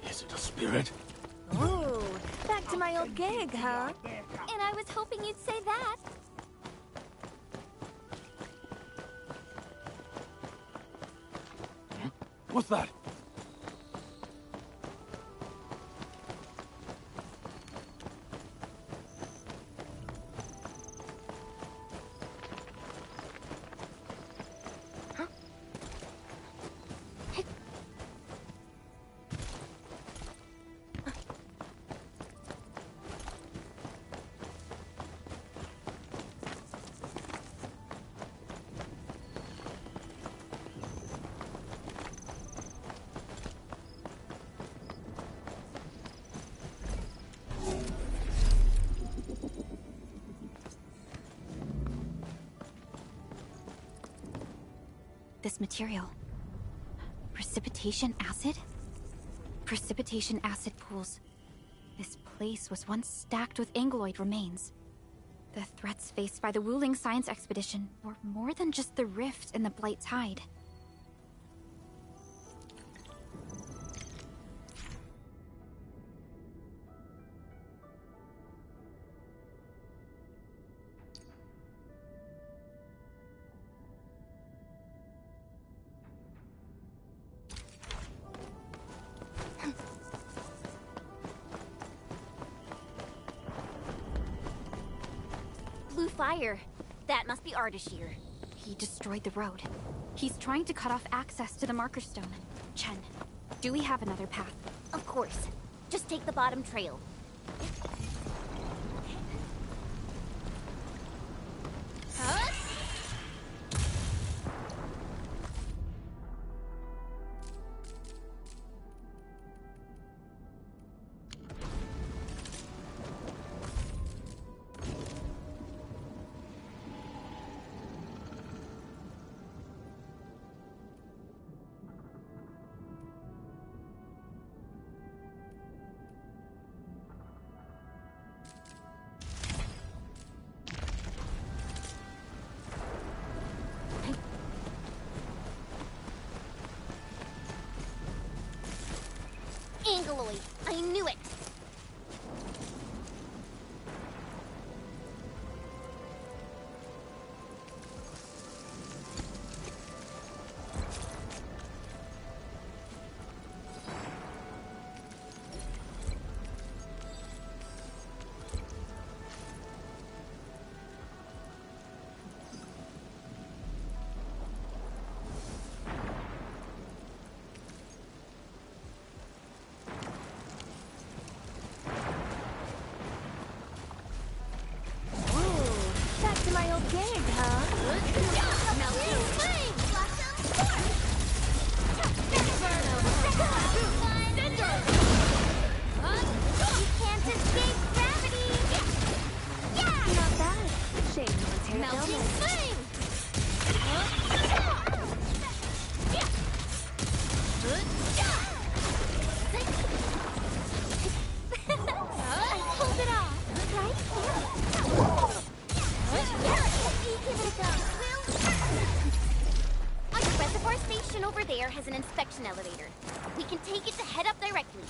Is it a spirit? Oh, back to my old gig, huh? And I was hoping you'd say that. What's that? This material. Precipitation acid? Precipitation acid pools. This place was once stacked with Angloid remains. The threats faced by the Wuling Science Expedition were more than just the rift in the Blight Tide. Blue fire. That must be Ardashir. He destroyed the road. He's trying to cut off access to the Marker Stone. Chen, do we have another path? Of course. Just take the bottom trail. Angloid. I knew it. Has an inspection elevator. We can take it to head up directly.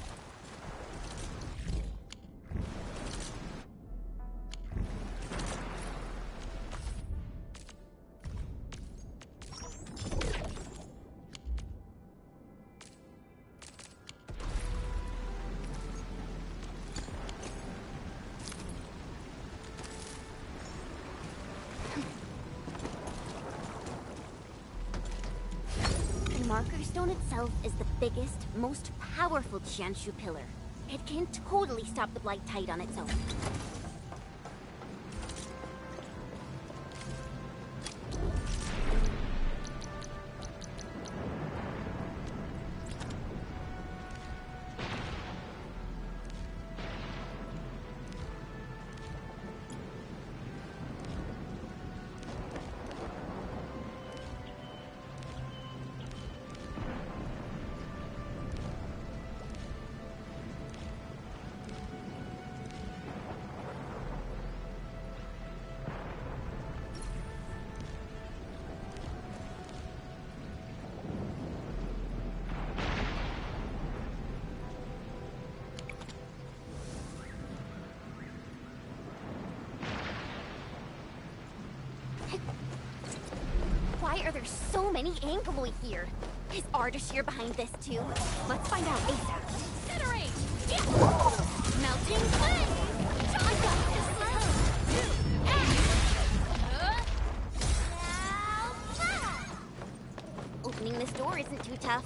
The Marker Stone itself is the biggest, most powerful Jianshu pillar. It can totally stop the Blight Tide on its own. swear there's so many Angloid here. Is Ardashir behind this too? Let's find out ASAP. Incinerate! Yeah. Melting flame! I got this! Opening this door isn't too tough.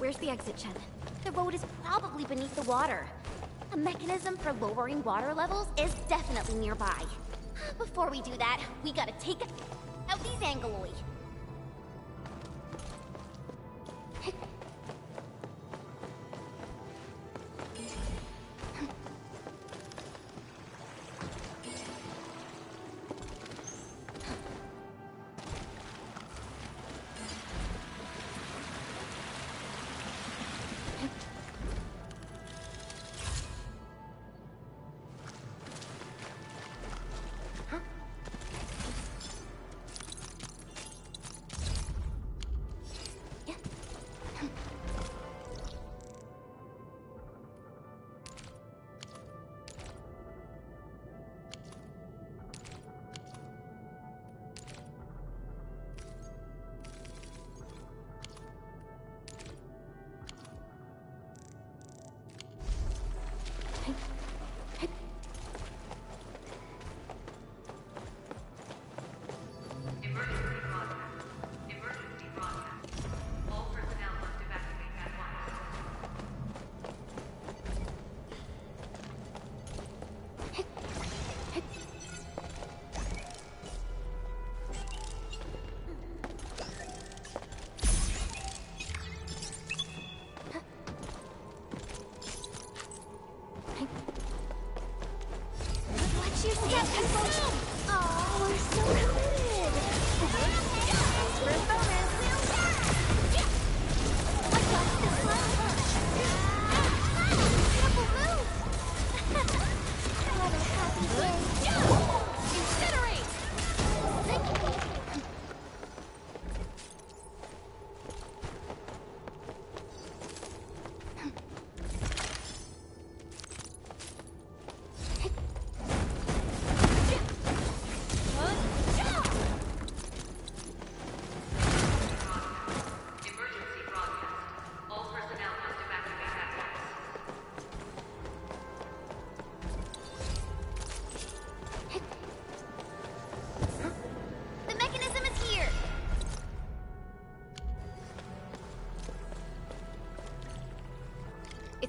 Where's the exit, Chen? The road is probably beneath the water. A mechanism for lowering water levels is definitely nearby. Before we do that, we gotta take out these Angloid.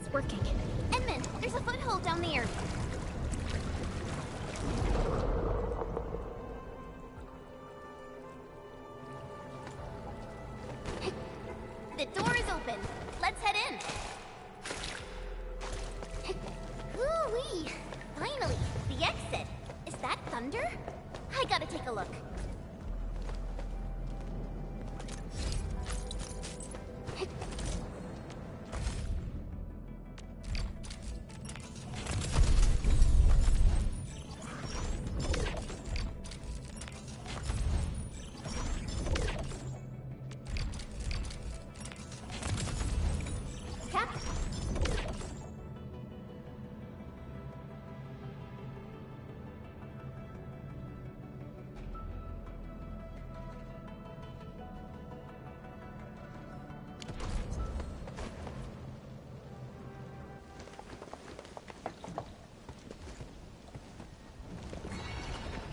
It's working. Edmund, there's a foothold down there. The door is open. Let's head in. Ooh-wee. Finally, the exit. Is that thunder? I gotta take a look.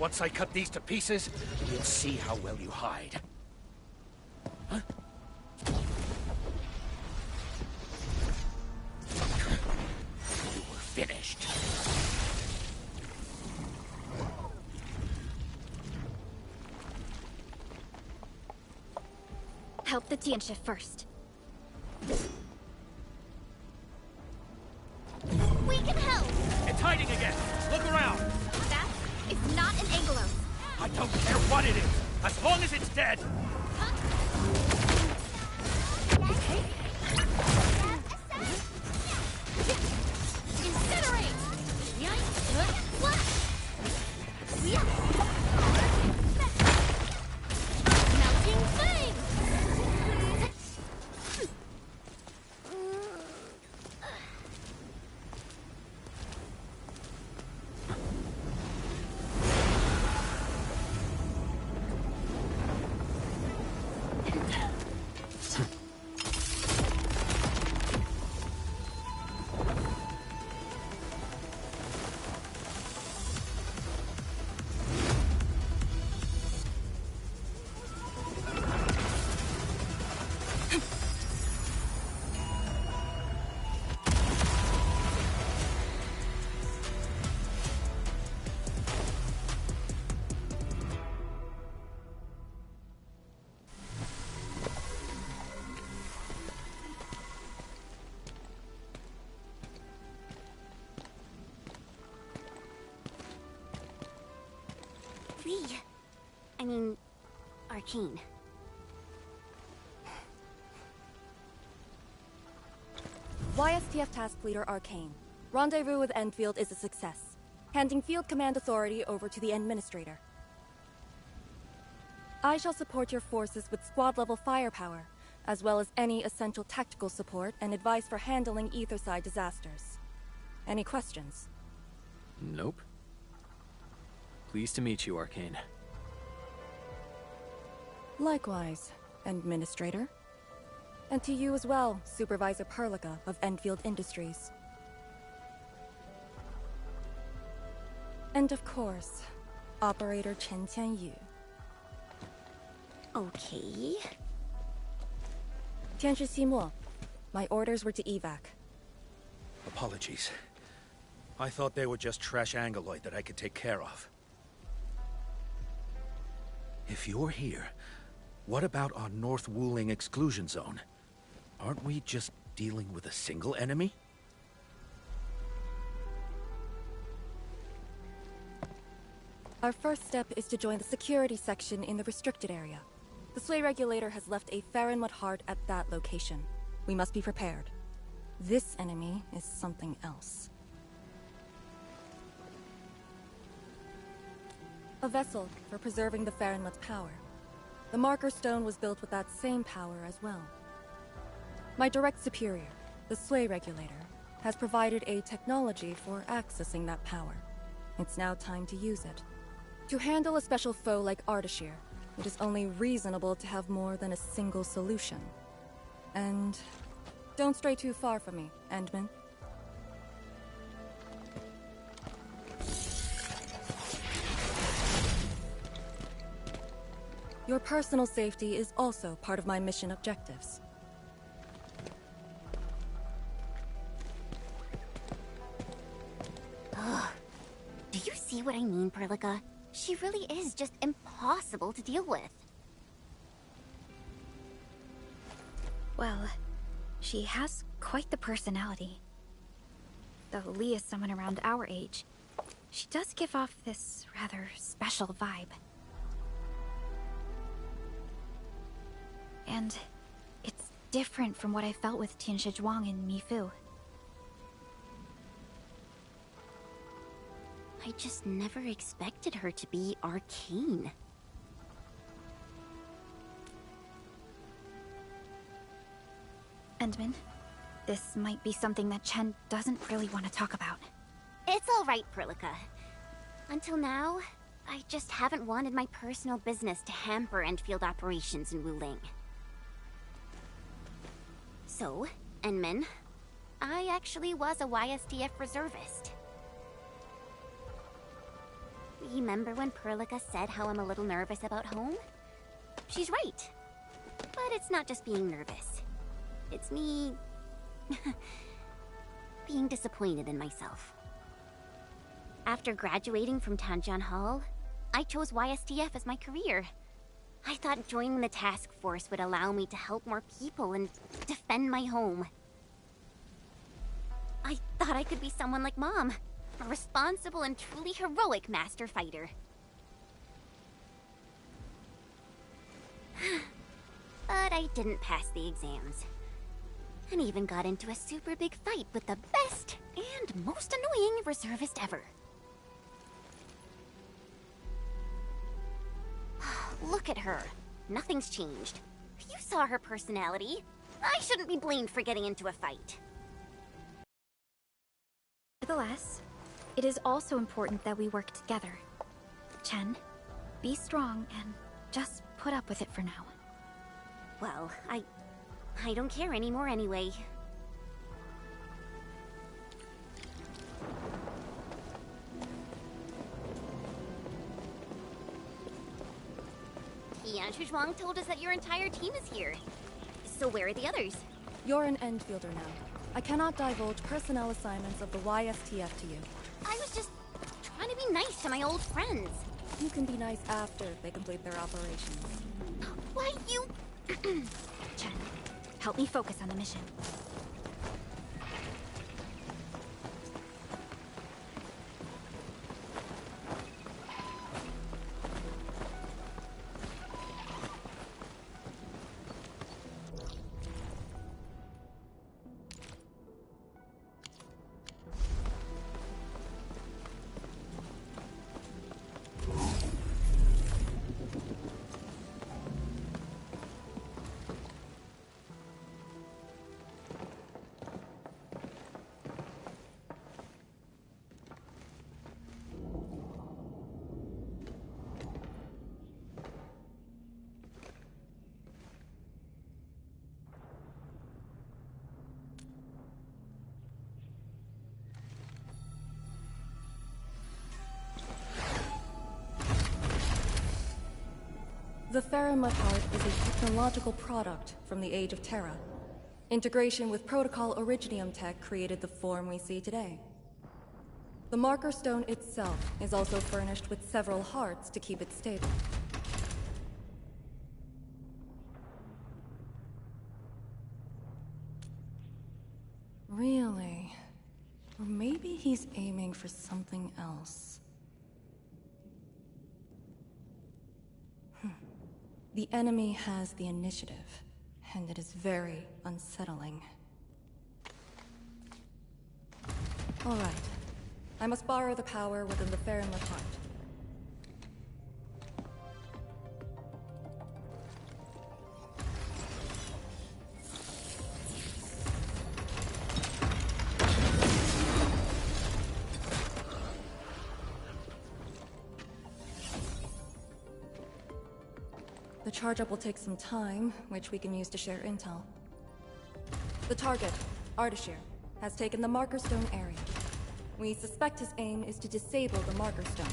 Once I cut these to pieces, you'll see how well you hide. Huh? You were finished. Help the Tian shift first. We can help! It's hiding again! Look around! It's not an Angelos. I don't care what it is, as long as it's dead! Incinerate! What? Melting flame! I mean, Arcane. YSTF Task Leader Arcane. Rendezvous with Endfield is a success. Handing field command authority over to the Administrator. I shall support your forces with squad-level firepower, as well as any essential tactical support and advice for handling Etherside disasters. Any questions? Nope. Pleased to meet you, Arcane. Likewise, Administrator. And to you as well, Supervisor Perlica of Endfield Industries. And of course, Operator Chen Tianyu. Okay. Tianshi Simo, my orders were to evac. Apologies. I thought they were just trash Angoloid that I could take care of. If you're here, what about our North Wuling exclusion zone? Aren't we just dealing with a single enemy? Our first step is to join the security section in the restricted area. The Sway Regulator has left a Farinmut heart at that location. We must be prepared. This enemy is something else. A vessel for preserving the Farinmut's power. The marker stone was built with that same power as well. My direct superior, the Sway Regulator, has provided a technology for accessing that power. It's now time to use it. To handle a special foe like Ardashir, it is only reasonable to have more than a single solution. And don't stray too far from me, Endman. Your personal safety is also part of my mission objectives. what I mean, Perlica. She really is just impossible to deal with. Well, she has quite the personality. Though Lee is someone around our age, she does give off this rather special vibe. And it's different from what I felt with Tianshi Zhuang and Mi Fu. I just never expected her to be arcane. Endman, this might be something that Chen doesn't really want to talk about. It's all right, Perlica. Until now, I just haven't wanted my personal business to hamper Endfield operations in Wuling. So, Enmin, I actually was a YSTF reservist. Remember when Perlica said how I'm a little nervous about home? She's right. But it's not just being nervous. It's me... being disappointed in myself. After graduating from Tanjian Hall, I chose YSTF as my career. I thought joining the task force would allow me to help more people and defend my home. I thought I could be someone like Mom, a responsible and truly heroic master fighter. But I didn't pass the exams. And even got into a super big fight with the best and most annoying reservist ever. Look at her. Nothing's changed. You saw her personality. I shouldn't be blamed for getting into a fight. Nevertheless, it is also important that we work together. Chen, be strong and just put up with it for now. Well, I don't care anymore anyway. Tianshi Zhuang told us that your entire team is here. So where are the others? You're an Endfielder now. I cannot divulge personnel assignments of the YSTF to you. I was just trying to be nice to my old friends. You can be nice after they complete their operations. Why you... Chen, help me focus on the mission. The Theramud Heart is a technological product from the Age of Terra. Integration with Protocol Originium tech created the form we see today. The Marker Stone itself is also furnished with several hearts to keep it stable. Really? Or maybe he's aiming for something else. The enemy has the initiative, and it is very unsettling. All right. I must borrow the power within the Theramud Heart. The charge-up will take some time, which we can use to share intel. The target, Ardashir, has taken the Marker Stone area. We suspect his aim is to disable the Marker Stone.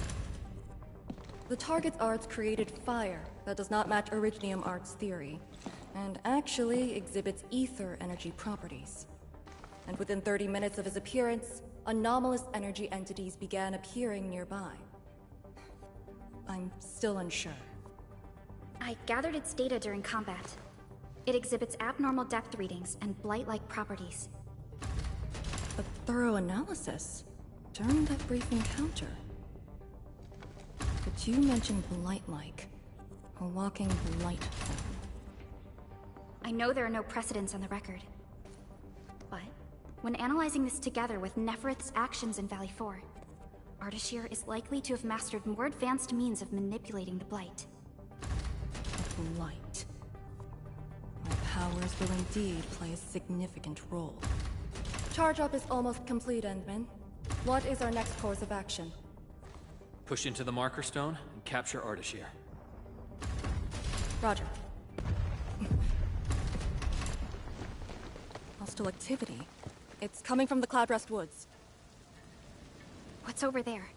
The target's arts created fire that does not match Originium Art's theory, and actually exhibits ether energy properties. And within 30 minutes of his appearance, anomalous energy entities began appearing nearby, I'm still unsure. I gathered its data during combat. It exhibits abnormal depth readings and blight-like properties. A thorough analysis? During that brief encounter? But you mentioned blight-like. A walking blight form. I know there are no precedents on the record. But when analyzing this together with Neferith's actions in Valley 4, Ardashir is likely to have mastered more advanced means of manipulating the blight. Blight. My powers will indeed play a significant role. Charge up is almost complete, Endman. What is our next course of action? Push into the Marker Stone and capture Ardashir. Roger. Hostile activity. It's coming from the Cloudrest Woods. What's over there?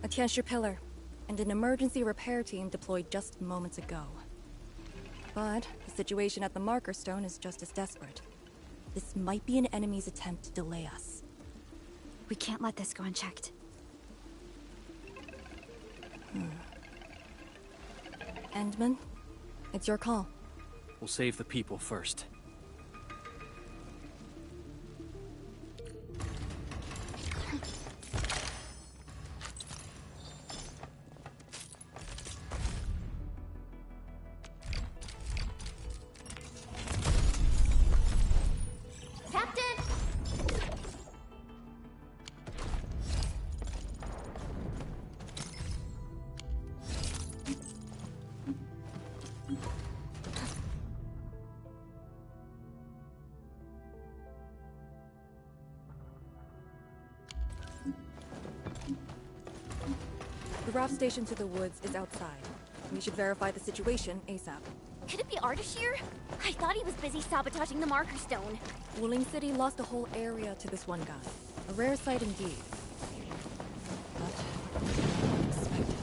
A Tianshi pillar, and an emergency repair team deployed just moments ago. But the situation at the Marker Stone is just as desperate. This might be an enemy's attempt to delay us. We can't let this go unchecked. Endman, it's your call. We'll save the people first. The raft station to the woods is outside. We should verify the situation ASAP. Could it be Ardashir? I thought he was busy sabotaging the Marker Stone. Wuling City lost a whole area to this one guy. A rare sight indeed. But unexpected.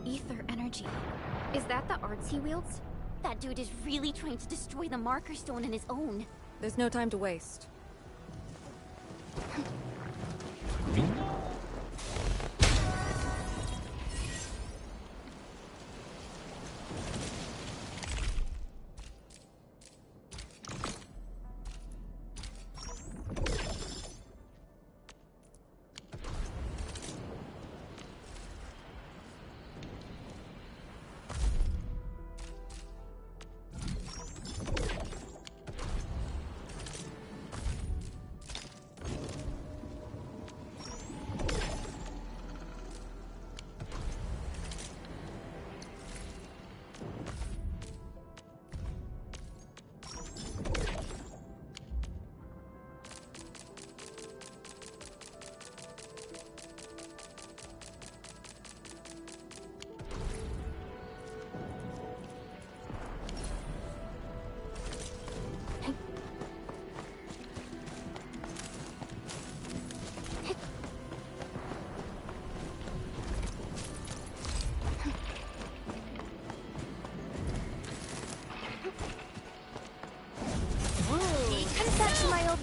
Ether energy. Is that the arts he wields? That dude is really trying to destroy the Marker Stone on his own. There's no time to waste.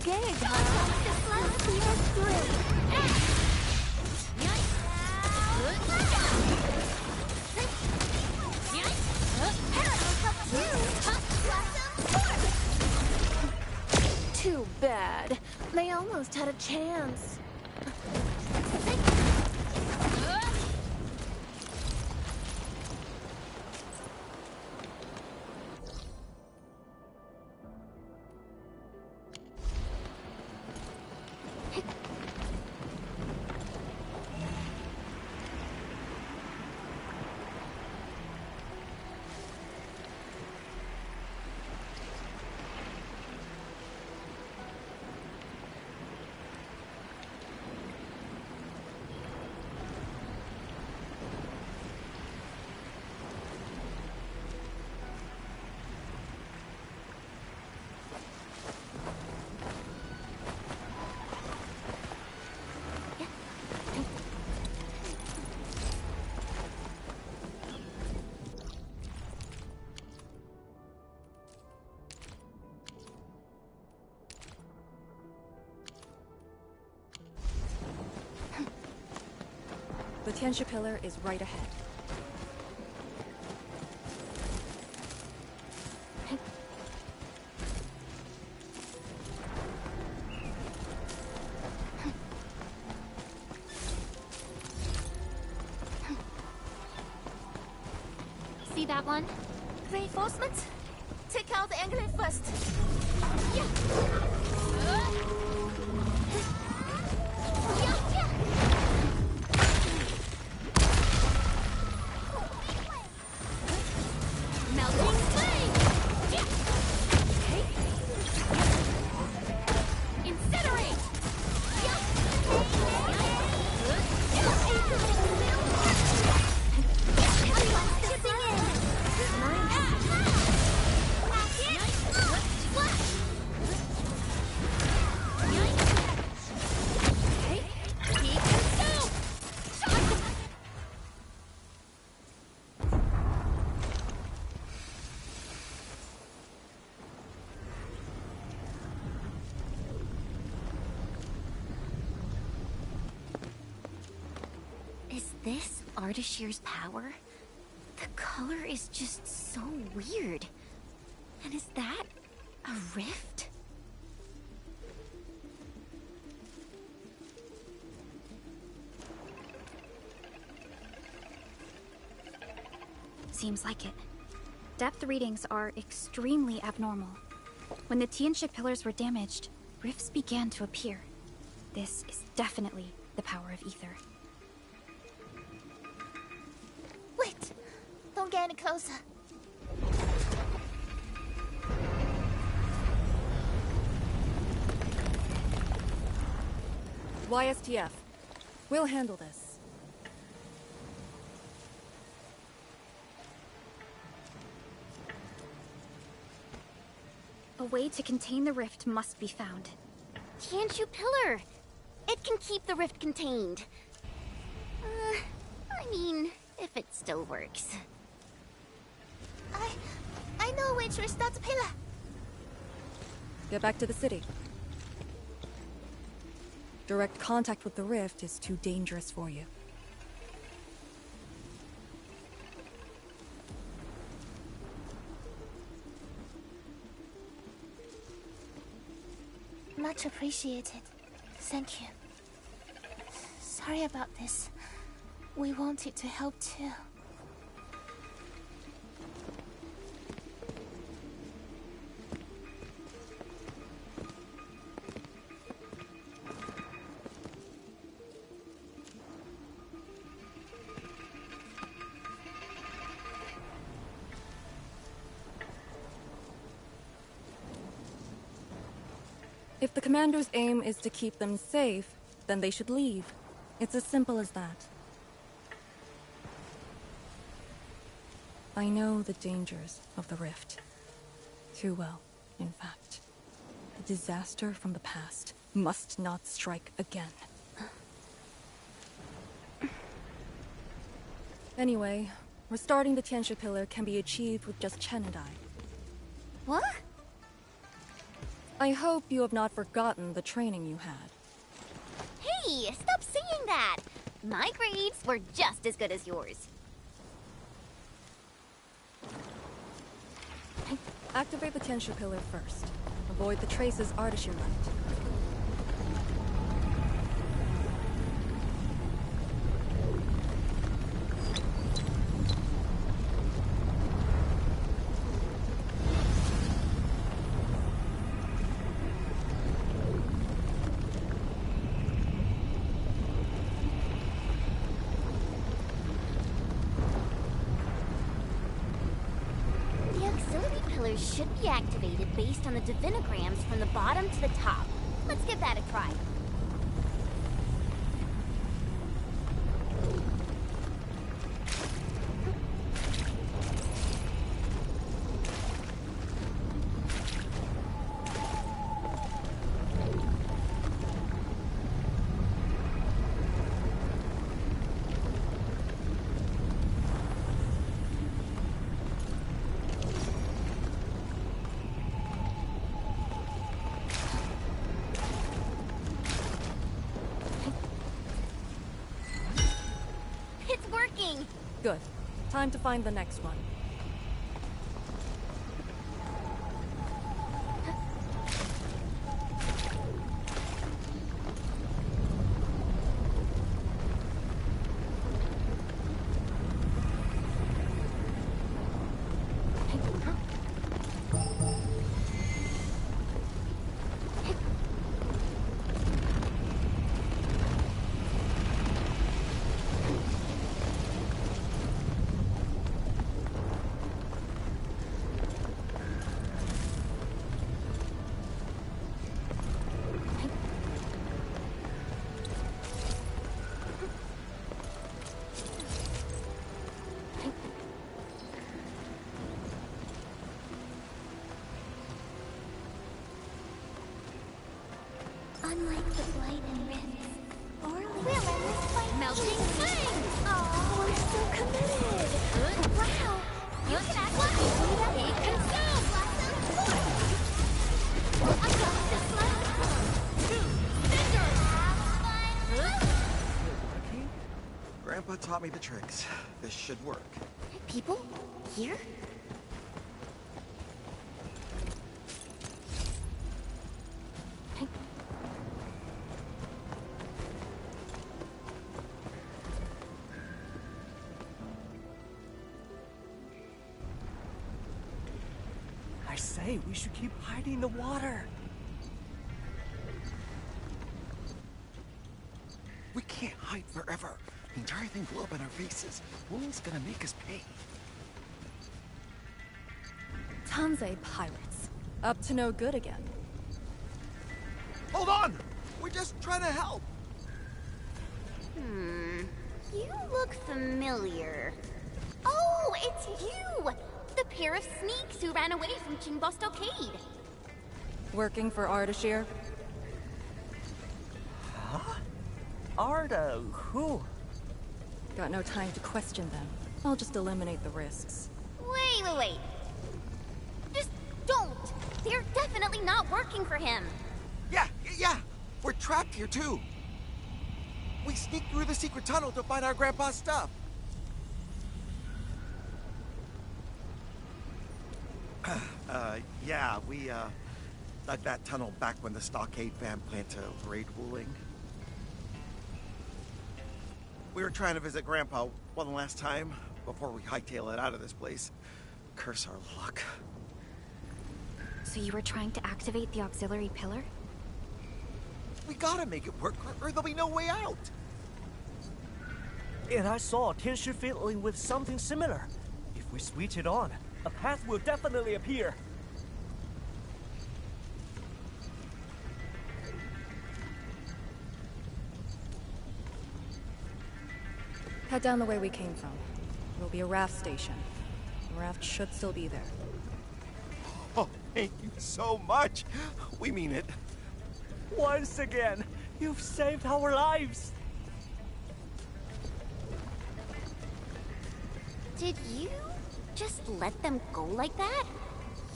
Gig, huh? Let's see us through. Too bad. They almost had a chance. The Tianxia Pillar is right ahead. See that one? Reinforcements? Take out the angler first. Melting flame! Incinerate! Is this Ardashir's power? The color is just so weird. And is that a rift? Seems like it. Depth readings are extremely abnormal. When the Tianxia pillars were damaged, rifts began to appear. This is definitely the power of ether. Wait! Don't get any closer. YSTF. We'll handle this. A way to contain the rift must be found. Tianxia Pillar! It can keep the rift contained. I mean, if it still works. I know which restart the pillar. Get back to the city. Direct contact with the rift is too dangerous for you. Much appreciated. Thank you. Sorry about this. We wanted to help too. If the commando's aim is to keep them safe, then they should leave. It's as simple as that. I know the dangers of the rift. Too well, in fact. The disaster from the past must not strike again. Anyway, restarting the Tianxia Pillar can be achieved with just Chen and I. What? I hope you have not forgotten the training you had. Hey, stop saying that! My grades were just as good as yours. Activate the Tianxia Pillar first. Avoid the traces Ardashir left. Should be activated based on the divinograms from the bottom to the top. Let's give that a try. Good. Time to find the next one. Unlike the blight and rifts, or will end this fight melting flame. Oh, I'm so committed. Wow. You can act like he consumed. I got this Working? Grandpa taught me the tricks. This should work. People? Here? I say, we should keep hiding in the water. We can't hide forever. The entire thing blew up in our faces. Wuling's gonna make us pay. Tanzai pirates. Up to no good again. Hold on! We're just trying to help! You look familiar. Oh, it's you! The pair of sneaks who ran away from Qingbo Stockade. Working for Ardashir? Huh? Arda, who? Got no time to question them. I'll just eliminate the risks. Wait. Just don't! They're definitely not working for him. Yeah! We're trapped here too! We sneaked through the secret tunnel to find our grandpa's stuff! Yeah, we, dug that tunnel back when the Stockade fam planned to raid Wuling. We were trying to visit Grandpa one last time before we hightail it out of this place. Curse our luck. So you were trying to activate the auxiliary pillar? We gotta make it work, or there'll be no way out! And I saw Tianshi fiddling with something similar. If we switch it on, a path will definitely appear. Head down the way we came from. There'll be a raft station. The raft should still be there. Oh, thank you so much! We mean it. Once again, you've saved our lives! Did you just let them go like that?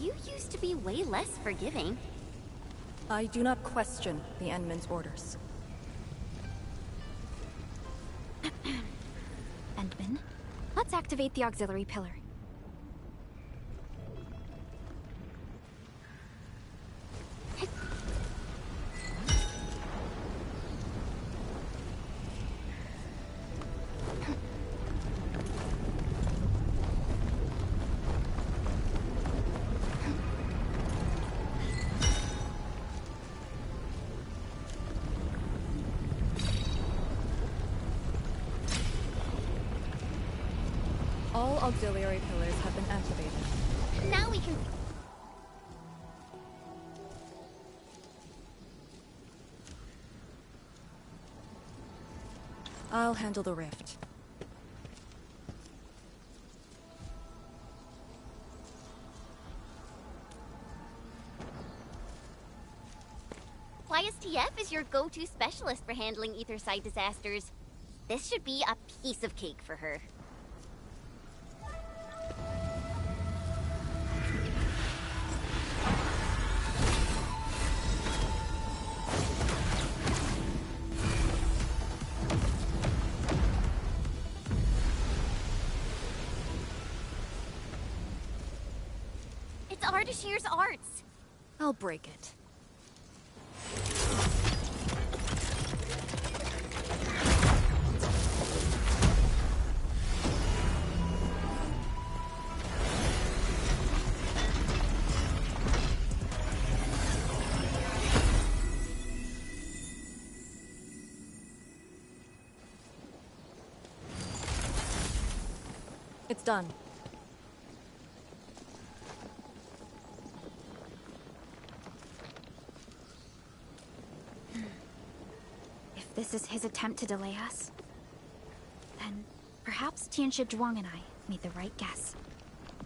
You used to be way less forgiving. I do not question the Endman's orders. Endman, let's activate the auxiliary pillar. All auxiliary pillars have been activated. Now we can... I'll handle the rift. YSTF is your go-to specialist for handling Etherside disasters. This should be a piece of cake for her. Ardashir's arts. I'll break it. It's done. If this is his attempt to delay us, then perhaps Tianshi Zhuang and I made the right guess.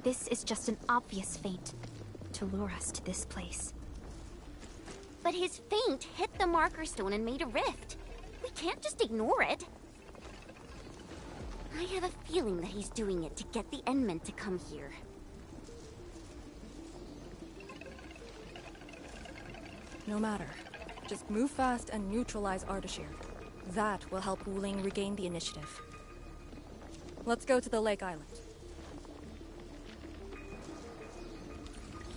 This is just an obvious feint to lure us to this place. But his feint hit the marker stone and made a rift. We can't just ignore it. I have a feeling that he's doing it to get the Endmen to come here. No matter. Just move fast and neutralize Ardashir. That will help Wuling regain the initiative. Let's go to the Lake Island.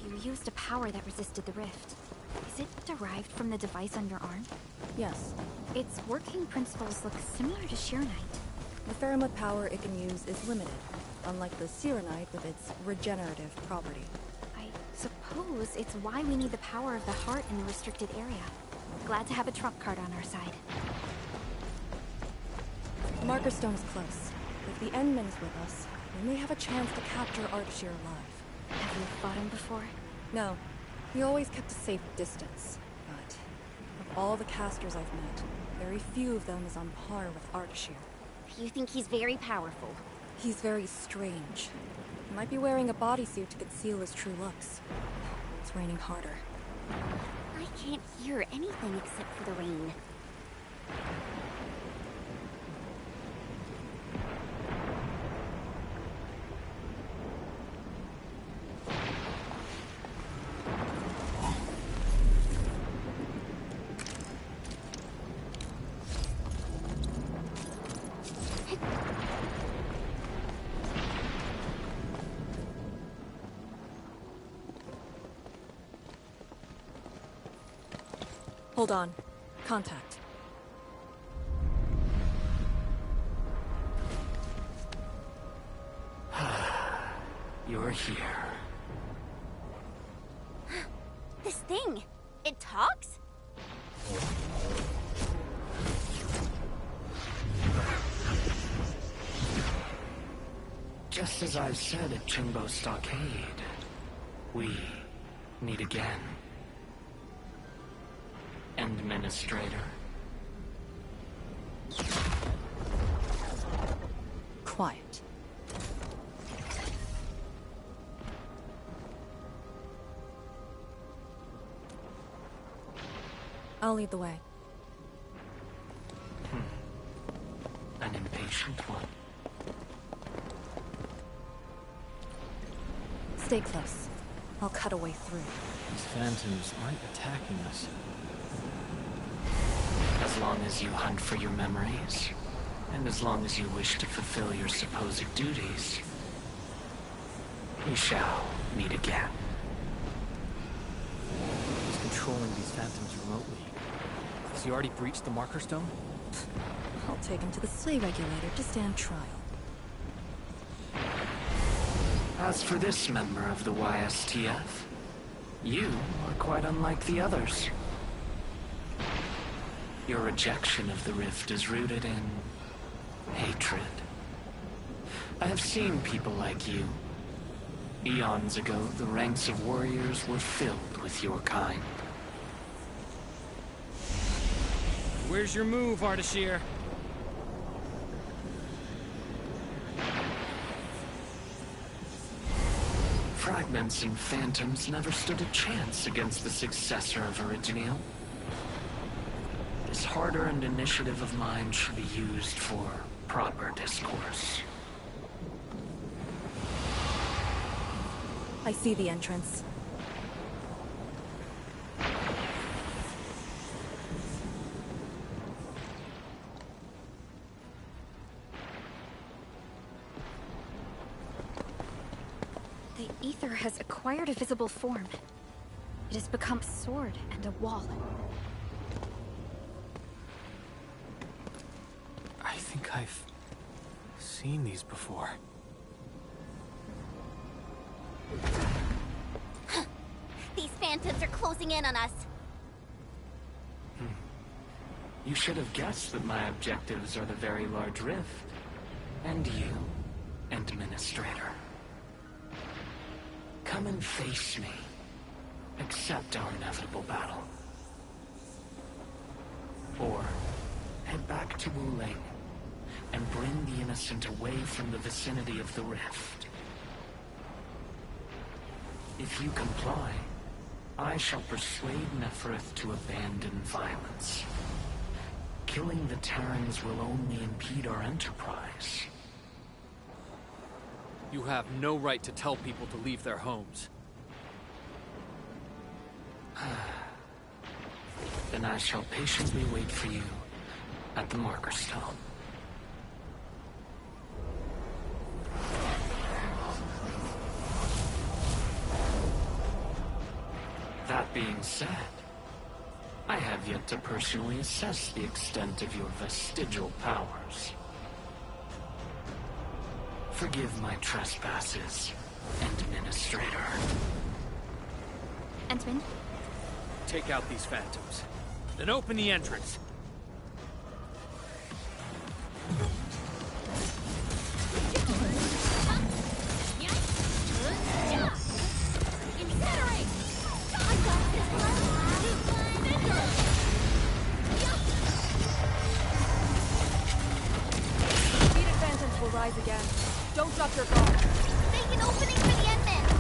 You used a power that resisted the rift. Is it derived from the device on your arm? Yes. Its working principles look similar to Sheernite. The Faramud power it can use is limited, unlike the Serenite with its regenerative property. I suppose it's why we need the power of the heart in the restricted area. Glad to have a trump card on our side. The marker stone is close. If the Endman is with us, we may have a chance to capture Ardashir alive. Have you fought him before? No. He always kept a safe distance. But of all the casters I've met, very few of them is on par with Ardashir. You think he's very powerful? He's very strange. He might be wearing a bodysuit to conceal his true looks. It's raining harder. I can't hear anything except for the rain. Hold on. Contact. You're here. This thing, it talks? Just as I said at Chingbo Stockade, we meet again. Administrator. Quiet. I'll lead the way. An impatient one. Stay close. I'll cut a way through. These phantoms aren't attacking us. As long as you hunt for your memories, and as long as you wish to fulfill your supposed duties, we shall meet again. He's controlling these phantoms remotely. Has he already breached the marker stone? I'll take him to the Slay Regulator to stand trial. As for this member of the YSTF, you are quite unlike the others. Your rejection of the rift is rooted in hatred. I have seen people like you. Eons ago, the ranks of warriors were filled with your kind. Where's your move, Ardashir? Fragments and phantoms never stood a chance against the successor of Original. This hard-earned initiative of mine should be used for proper discourse. I see the entrance. The ether has acquired a visible form. It has become a sword and a wall. I think I've seen these before. These phantoms are closing in on us. You should have guessed that my objectives are the Very Large Rift. And you, Administrator. Come and face me. Accept our inevitable battle. Or head back to Wuling and bring the innocent away from the vicinity of the rift. If you comply, I shall persuade Nefereth to abandon violence. Killing the Terrans will only impede our enterprise. You have no right to tell people to leave their homes. Then I shall patiently wait for you at the Marker Stone. That being said, I have yet to personally assess the extent of your vestigial powers. Forgive my trespasses, Administrator. Entman? Take out these phantoms. Then open the entrance. Defeated phantoms will rise again. Don't drop your guard. Make an opening for the Endman!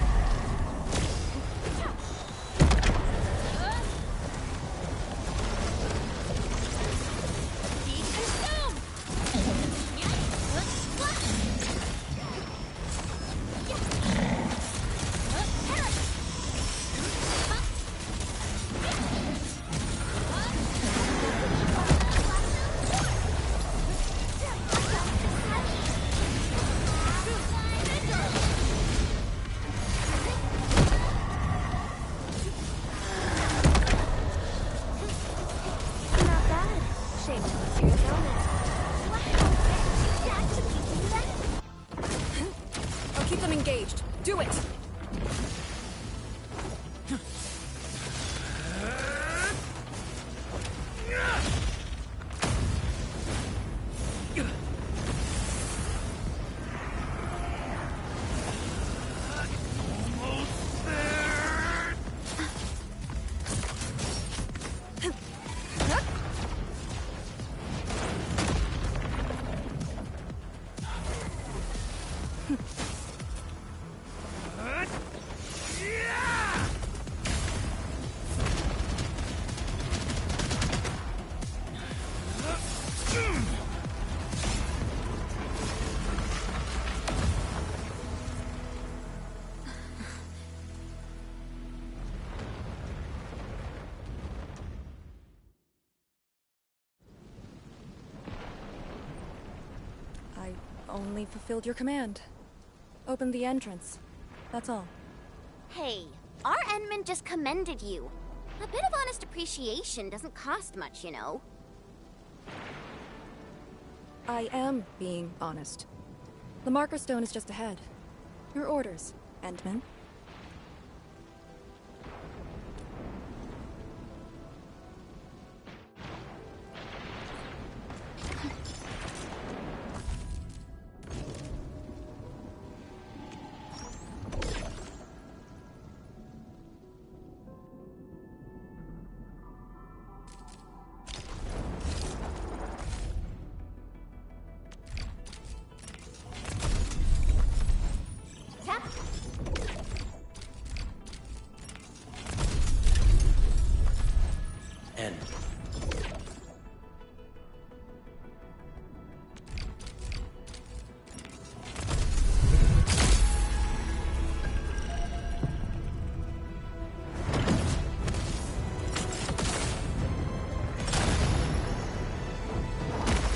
Do it! Only fulfilled your command. Opened the entrance. That's all. Hey, our Endman just commended you. A bit of honest appreciation doesn't cost much, you know. I am being honest. The Marker Stone is just ahead. Your orders, Endman.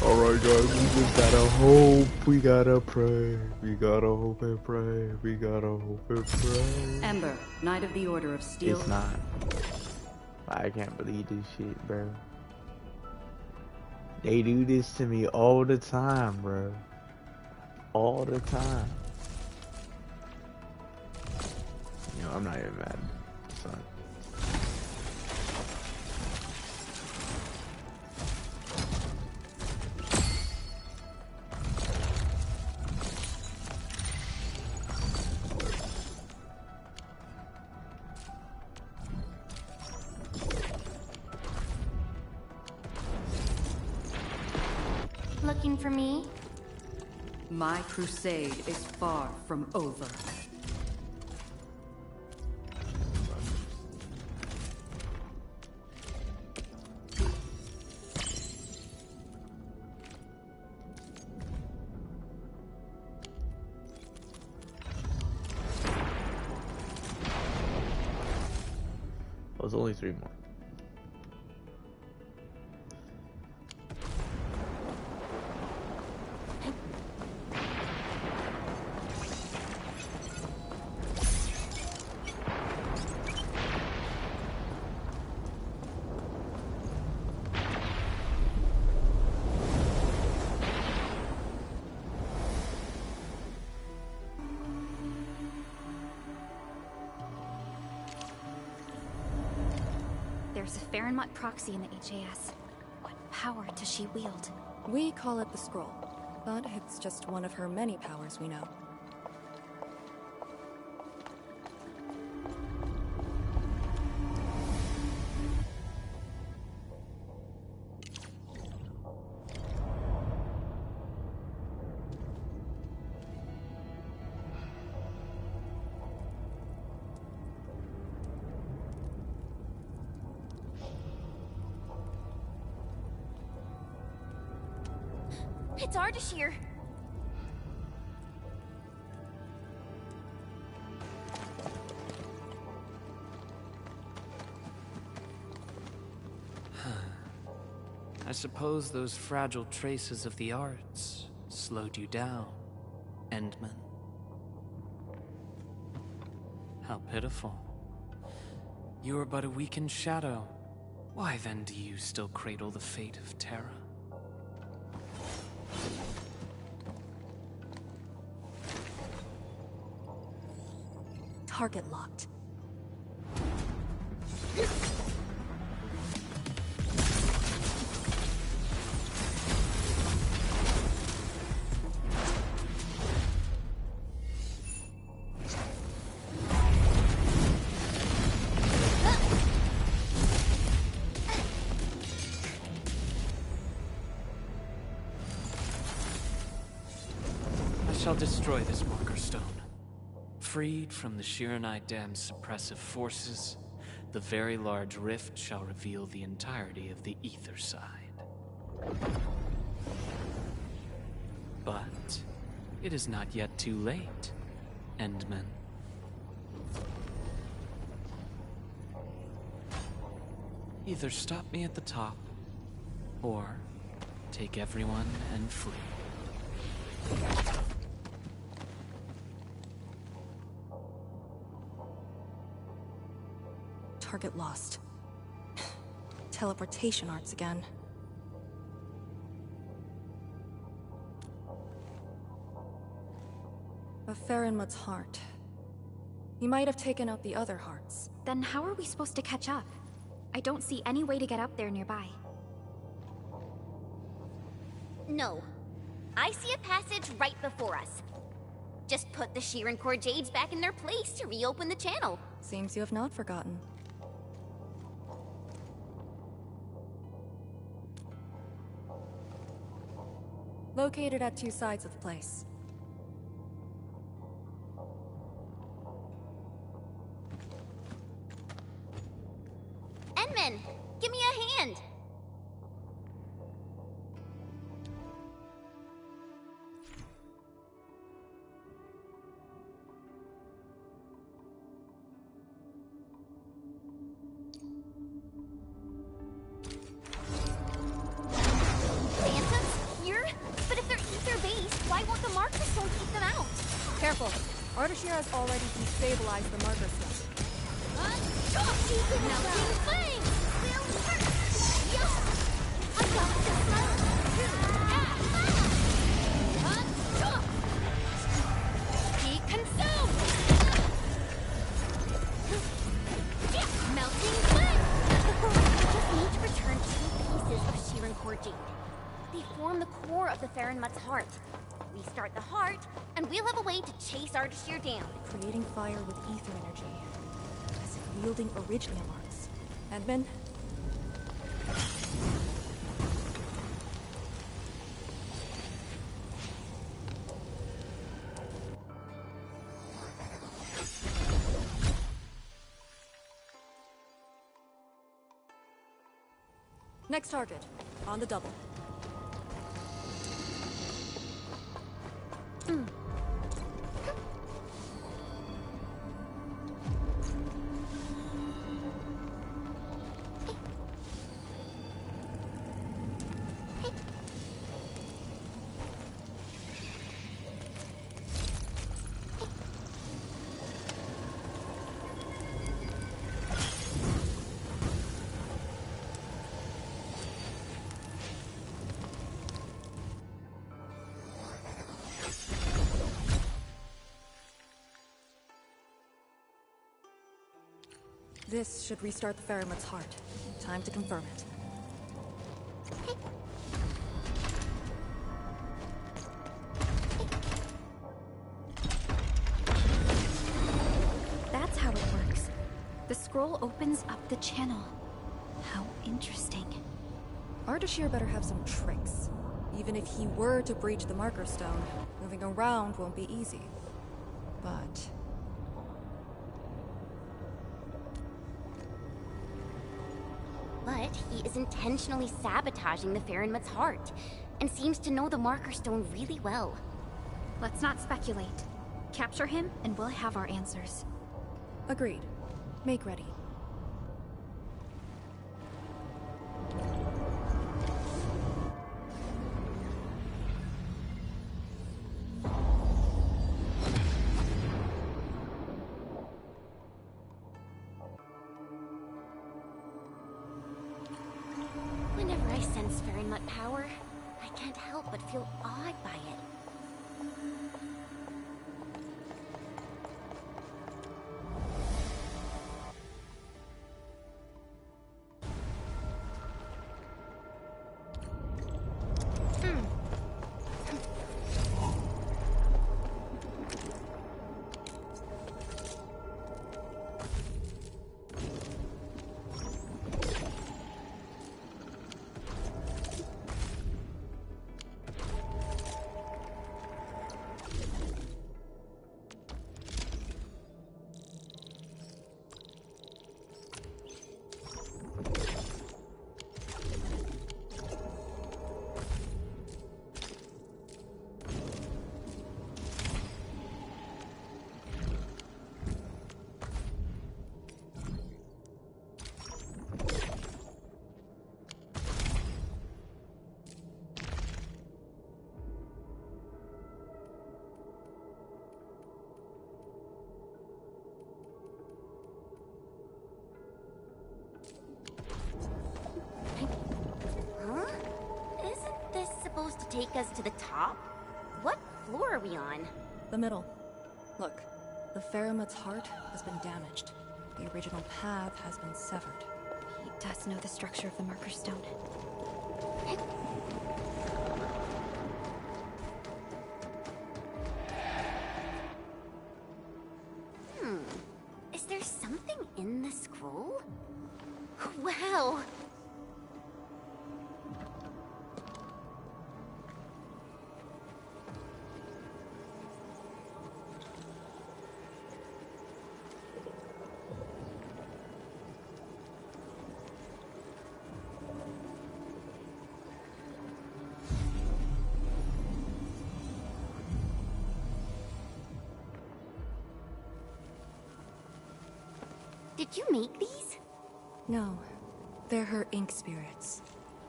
Alright guys, we just gotta hope, we gotta pray, we gotta hope and pray, we gotta hope and pray. Ember, Knight of the Order of Steel. It's not. I can't believe this shit, bro. They do this to me all the time, bro. All the time. You know, I'm not even mad, son. Looking for me? My crusade is far from over. Oh, there's only 3 more. There's a Farenmut proxy in the HAS. What power does she wield? We call it the Scroll, but it's just one of her many powers we know. It's Ardashir. I suppose those fragile traces of the arts slowed you down, Endman. How pitiful. You are but a weakened shadow. Why then do you still cradle the fate of Terra? Target locked. I shall destroy this marker stone. Freed from the Shiranite Dam's suppressive forces, the very large rift shall reveal the entirety of the ether side. But it is not yet too late, Endman. Either stop me at the top, or take everyone and flee. Target lost. Teleportation arts again. A Farenmut's heart. He might have taken out the other hearts. Then how are we supposed to catch up? I don't see any way to get up there nearby. No. I see a passage right before us. Just put the Shiran Core Jades back in their place to reopen the channel. Seems you have not forgotten. Located at 2 sides of the place. Endman, give me a hand. Phantoms, won't keep them out. Careful. Ardashir has already destabilized the marker stone. Melting flame! Will hurt! Yeah! Adopt the smell! Be consumed! Melting flame! We just need to return 2 pieces of Shirin Core Jade. They form the core of the Farinmut's heart. Restart the heart, and we'll have a way to chase Ardashir down. Creating fire with ether energy. As if wielding original arts. Admin? Next target. On the double. This should restart the Farinmut's heart. Time to confirm it. That's how it works. The scroll opens up the channel. How interesting. Ardashir better have some tricks. Even if he were to breach the marker stone, moving around won't be easy. But... But he is intentionally sabotaging the Farinmut's heart, and seems to know the marker stone really well. Let's not speculate. Capture him, and we'll have our answers. Agreed. Make ready. Whenever I sense Farinmut power, I can't help but feel awed by it. Supposed to take us to the top? What floor are we on? The middle. Look, the Farinmut's heart has been damaged. The original path has been severed. He does know the structure of the marker stone. Is there something in the scroll? Wow! Did you make these? No. They're her ink spirits.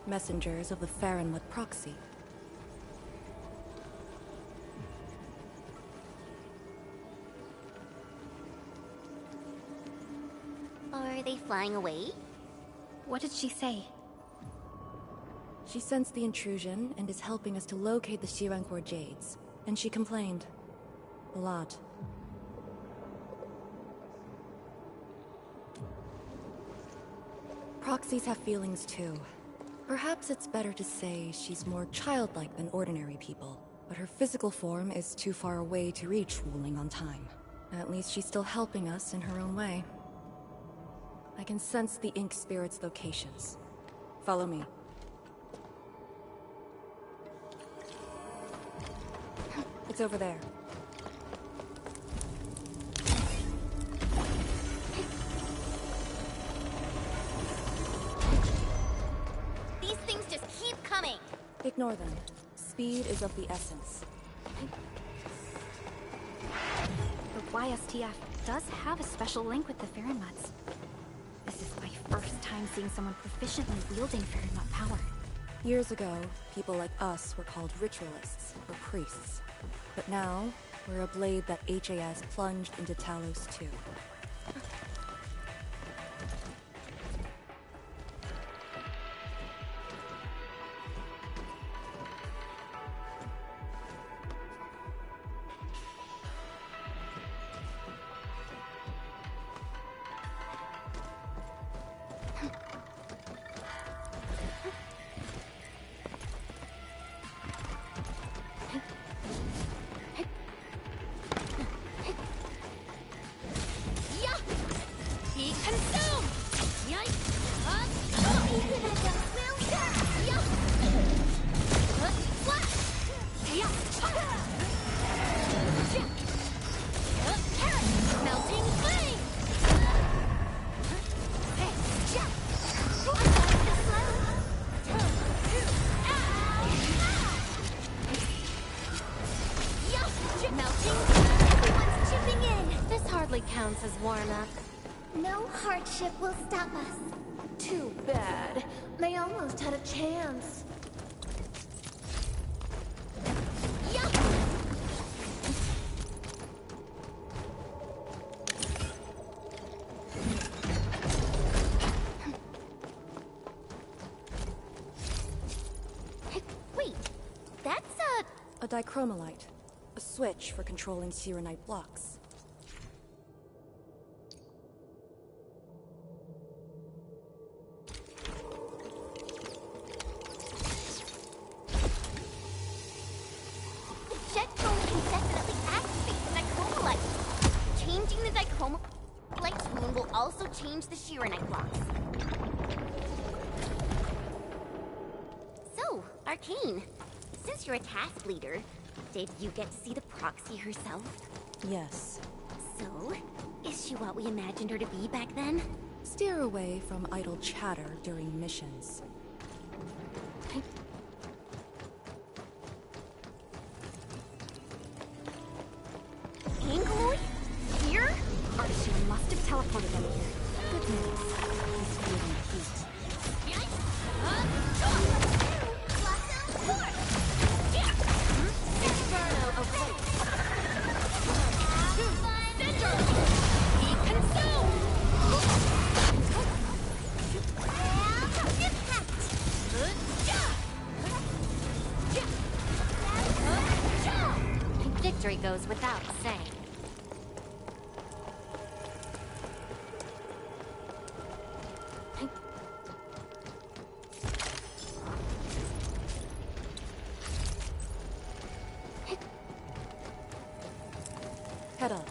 Messengers of the Farinmut proxy. they flying away? What did she say? She sensed the intrusion and is helping us to locate the Shirankor Jades. And she complained. A lot. Proxies have feelings too. Perhaps it's better to say she's more childlike than ordinary people, but her physical form is too far away to reach Wuling on time. At least she's still helping us in her own way. I can sense the Ink Spirit's locations. Follow me. It's over there. These things just keep coming! Ignore them. Speed is of the essence. The YSTF does have a special link with the Fahrenmuts. This is my first time seeing someone proficiently wielding Fahrenmut power. Years ago, people like us were called ritualists, or priests. But now, we're a blade that HAS plunged into Talos too. Counts as warm-up. No hardship will stop us. Too bad. They almost had a chance. Wait, that's a dichromalite. A switch for controlling Sirenite blocks. change the Shiranite blocks. So, Arcane, since you're a task leader, did you get to see the proxy herself? Yes. So, is she what we imagined her to be back then? Steer away from idle chatter during missions. Angloid? Here? Archie must have teleported them here. Good news. He's feeling the heat. Inferno, okay. Cinder! Be consumed! Impact! Victory goes without saying. Head up.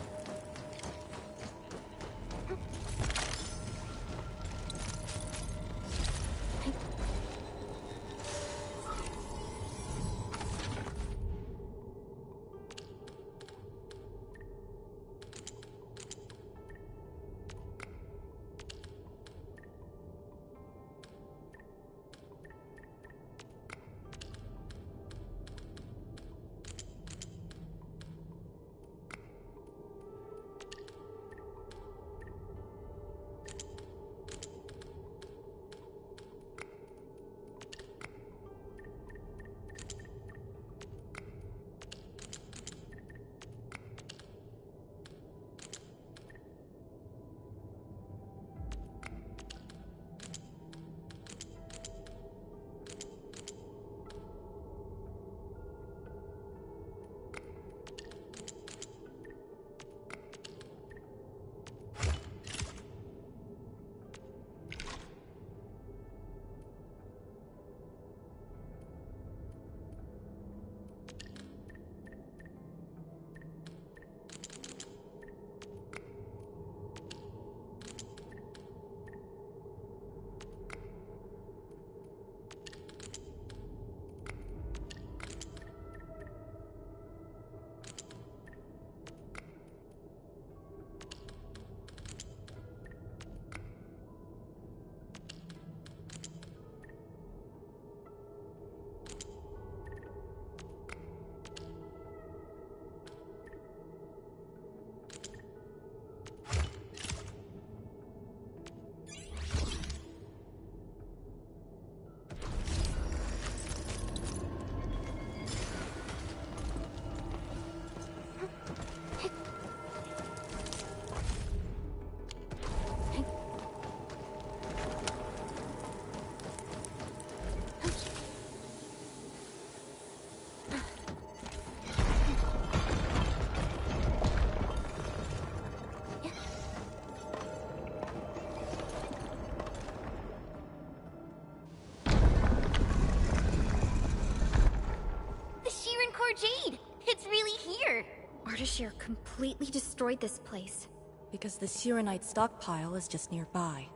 Jade! It's really here! Ardashir completely destroyed this place. Because the Sirenite stockpile is just nearby.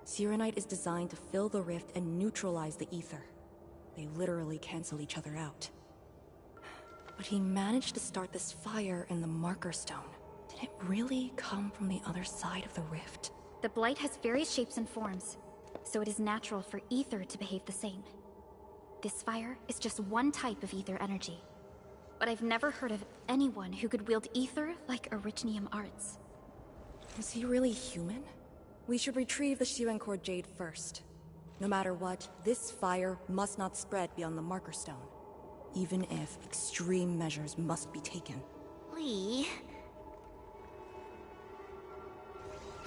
Sirenite is designed to fill the rift and neutralize the ether. They literally cancel each other out. But he managed to start this fire in the Marker Stone. Did it really come from the other side of the rift? The blight has various shapes and forms, so it is natural for ether to behave the same. This fire is just one type of ether energy. But I've never heard of anyone who could wield ether like Originium Arts. Is he really human? We should retrieve the Shirencore Jade first. No matter what, this fire must not spread beyond the Marker Stone. Even if extreme measures must be taken. Lee...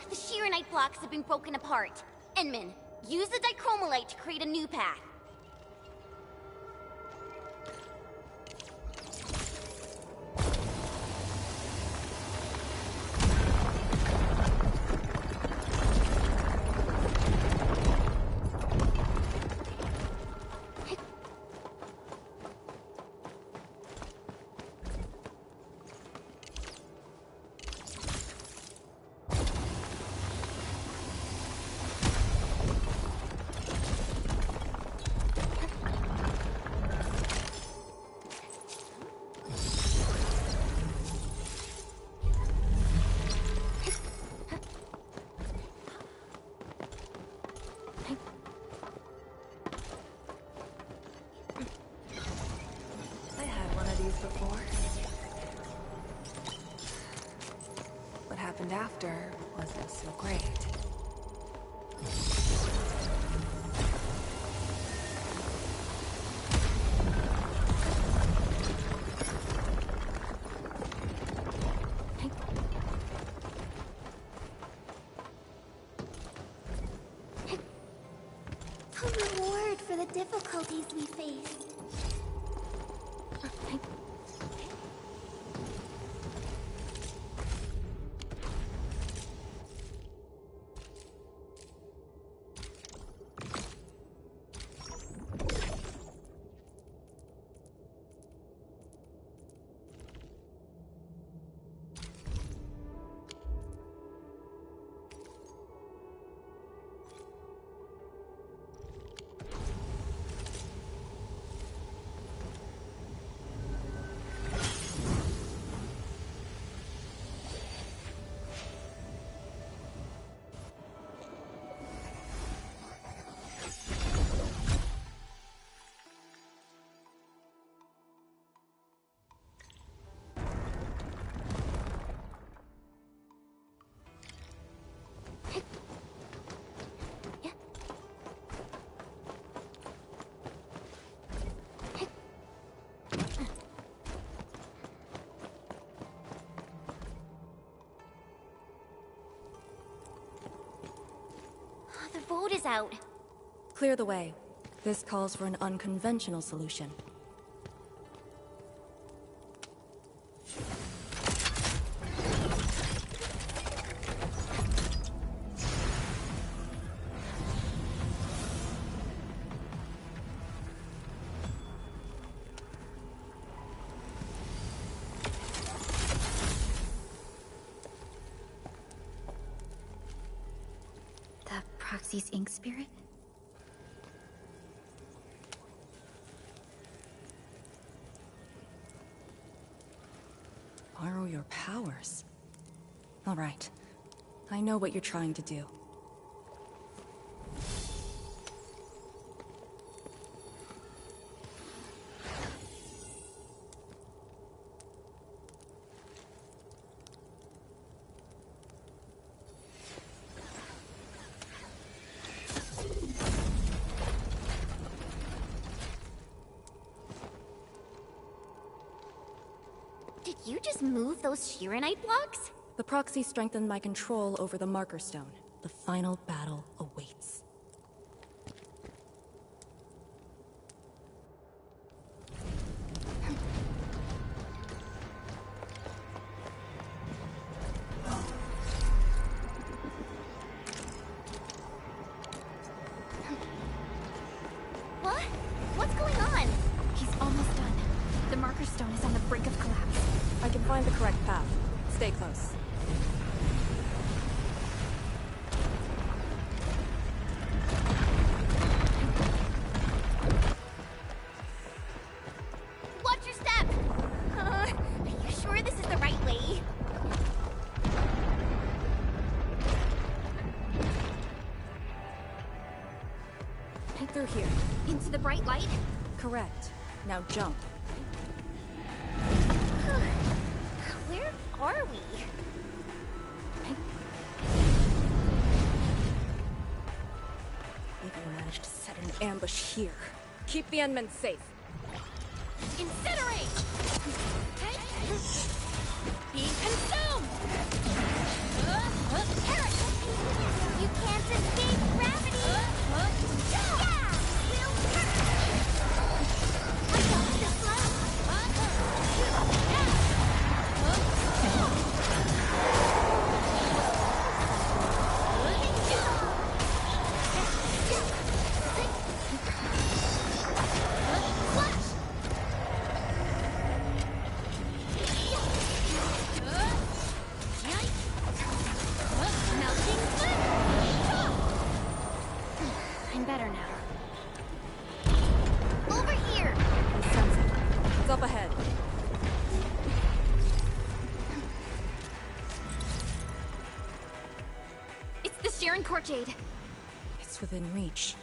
The Shirenite blocks have been broken apart. Enman, use the dichromolite to create a new path. After wasn't so great. A reward for the difficulties we faced. The vote is out. Clear the way. This calls for an unconventional solution. Proxy's ink spirit? Borrow your powers. All right. I know what you're trying to do. Did you just move those Shirenite blocks? The proxy strengthened my control over the Marker Stone. The final battle awaits. What? What's going on? He's almost done. find the correct path. Stay close. Watch your step! Are you sure this is the right way? Through here. Into the bright light? Correct. Now jump. Where are we? Even managed to set an ambush here. Keep the Endmen safe. Incinerate! Be consumed! Eric! You can't escape gravity! Yeah! We'll turn! I got this I'm better now. Over here! Sense it. It's up ahead. It's the Sharon Courtjade. It's within reach.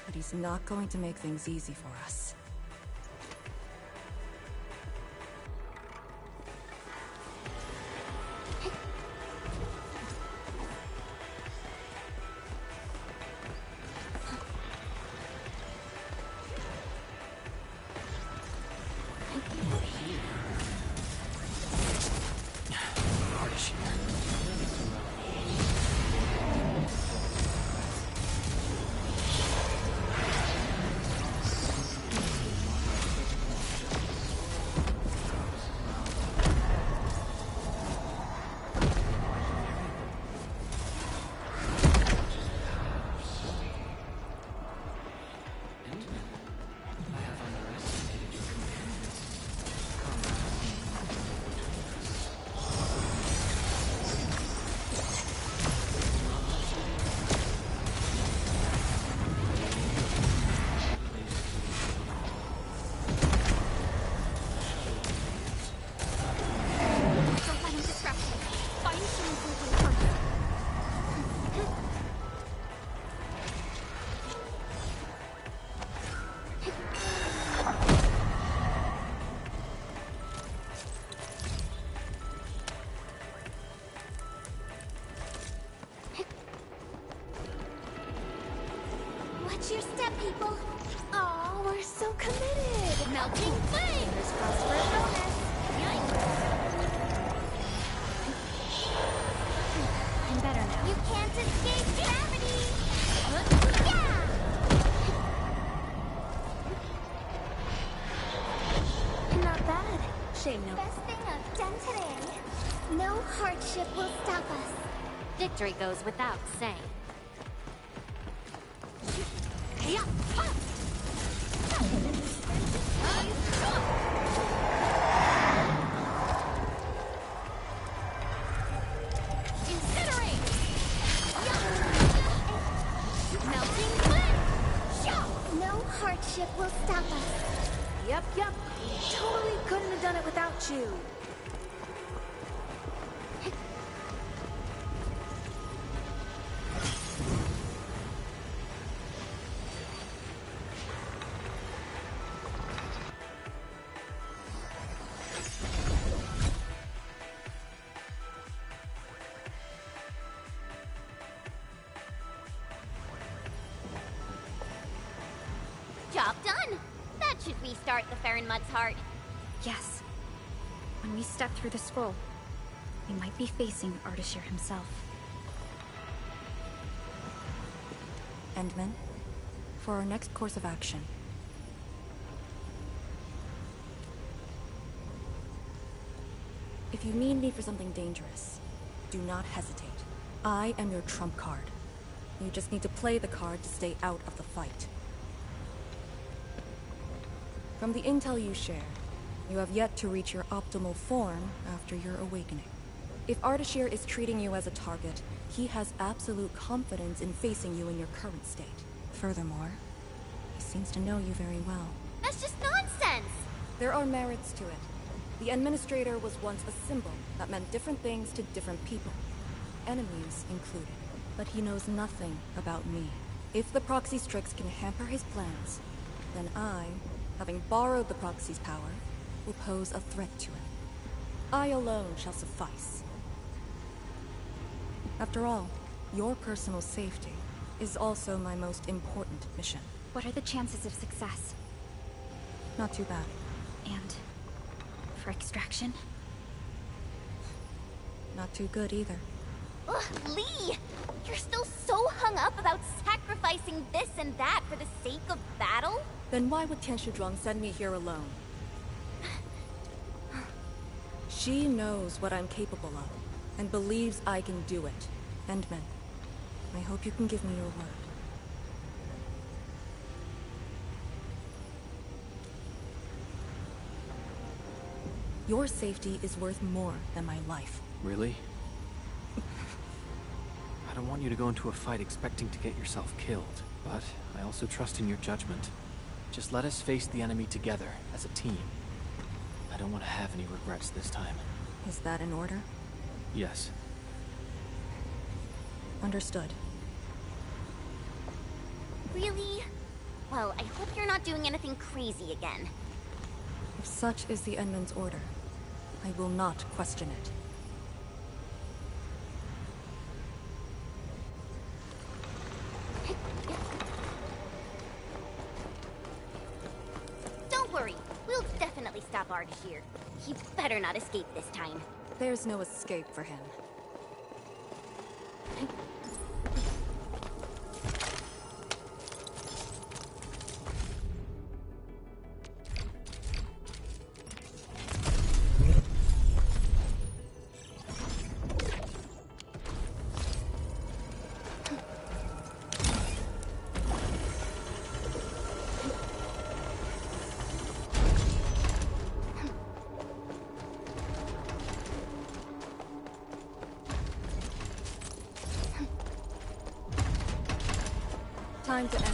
But he's not going to make things easy for us. Watch your step, people. Oh, we're so committed. Melting flame. Fingers crossed for a bonus. I'm better now. You can't escape gravity. Yeah. Not bad. Shame no. Best thing I've done today. No hardship will stop us. Victory goes without saying. No hardship will stop us. Yep. Totally couldn't have done it without you. Job done. That should restart the Farenmud's heart. Yes. When we step through the scroll, we might be facing Ardashir himself. Endman, for our next course of action. If you need me for something dangerous, do not hesitate. I am your trump card. You just need to play the card to stay out of the fight. From the intel you share, You have yet to reach your optimal form after your awakening. If Ardashir is treating you as a target, he has absolute confidence in facing you in your current state. Furthermore, he seems to know you very well. That's just nonsense! There are merits to it. The Administrator was once a symbol that meant different things to different people, enemies included. But he knows nothing about me. If the Proxy's tricks can hamper his plans, then I, having borrowed the Proxy's power, will pose a threat to him. I alone shall suffice. After all, your personal safety is also my most important mission. What are the chances of success? Not too bad. And for extraction? Not too good either. Ugh, Lee! You're still so hung up about sacrificing this and that for the sake of battle? Then why would Tian Shizhuang send me here alone? She knows what I'm capable of, and believes I can do it. Endman, I hope you can give me your word. Your safety is worth more than my life. Really? I don't want you to go into a fight expecting to get yourself killed, but I also trust in your judgment. Just let us face the enemy together, as a team. I don't want to have any regrets this time. Is that in order? Yes. Understood. Really? Well, I hope you're not doing anything crazy again. If such is the Endman's order, I will not question it. Don't worry, we'll definitely stop Ardashir. He better not escape this time. There's no escape for him. Time to end.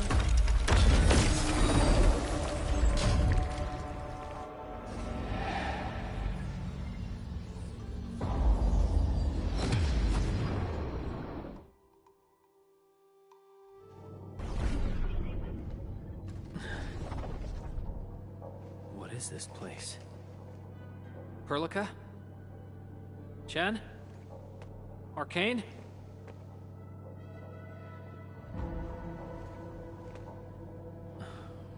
What is this place? Perlica? Chen? Arcane?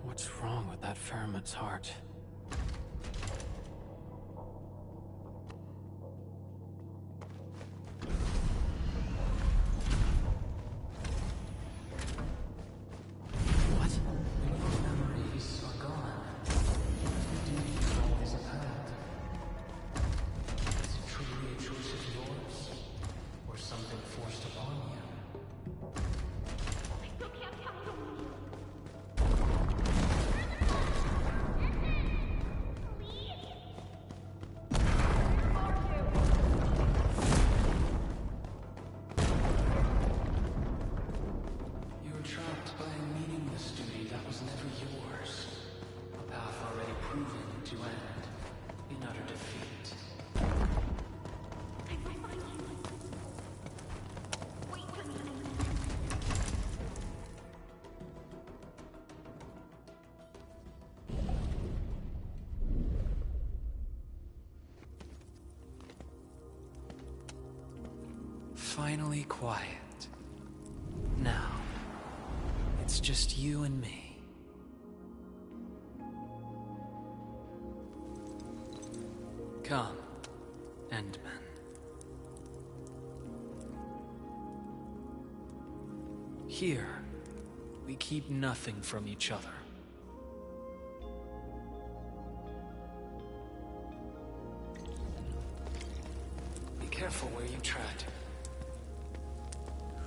What's wrong with that Pheromone's heart? What? Memories are gone. Duty is always upheld. Is it truly a choice of yours? Or something forced upon you? Finally quiet. Now, it's just you and me. Come, Endman. Here, we keep nothing from each other. Be careful where you tread.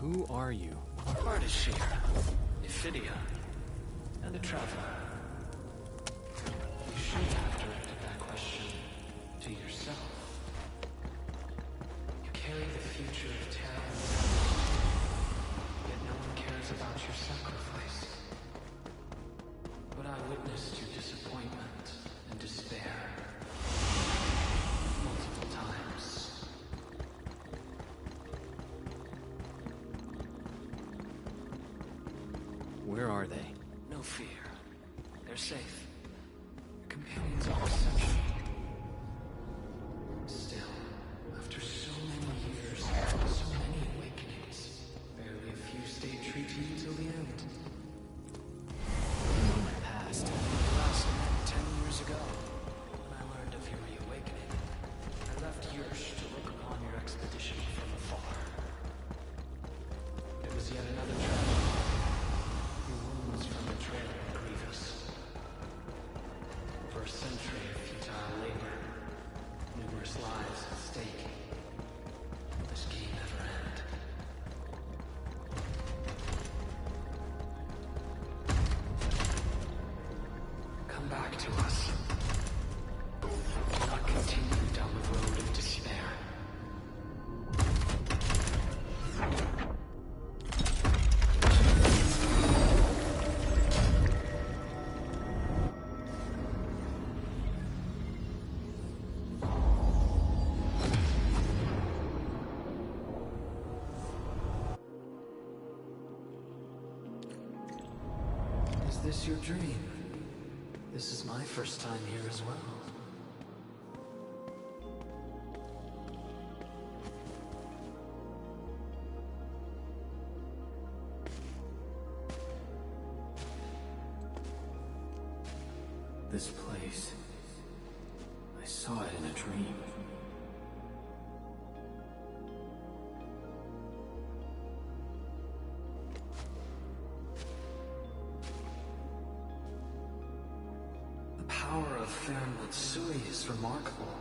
Who are you? Ardashir, Iphidia, and the Traveler. You should have directed that question safe. Your companions are essential. Still, after so many years, so many awakenings, barely a few stayed true to you till the end. You know my past. Last met 10 years ago, when I learned of your reawakening. I left Yursh to look upon your expedition from afar. It was yet another tragedy. Your wounds from betrayal were grievous. For a century of futile labor, numerous lives at stake. Will this game never end? Come back to us. Do not continue down the road of despair. Is this your dream? This is my first time here as well. This place, I saw it in a dream. The power of Fernwood Sui is remarkable.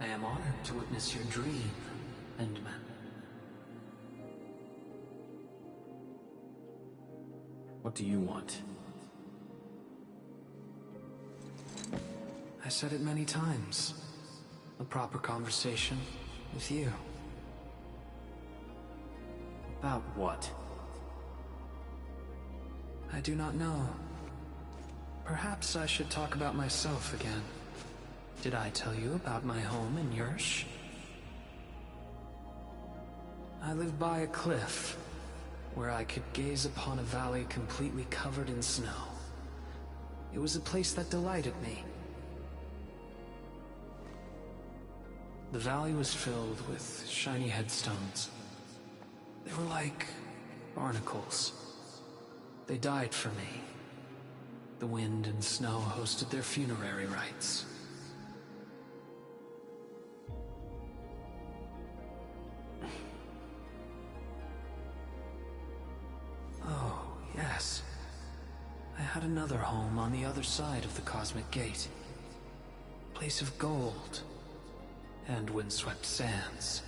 I am honored to witness your dream, Endman. What do you want? I said it many times. A proper conversation with you. About what? I do not know. Perhaps I should talk about myself again. Did I tell you about my home in Yursh? I lived by a cliff, where I could gaze upon a valley completely covered in snow. It was a place that delighted me. The valley was filled with shiny headstones. They were like barnacles. They died for me. The wind and snow hosted their funerary rites. Oh, yes. I had another home on the other side of the Cosmic Gate. A place of gold and windswept sands.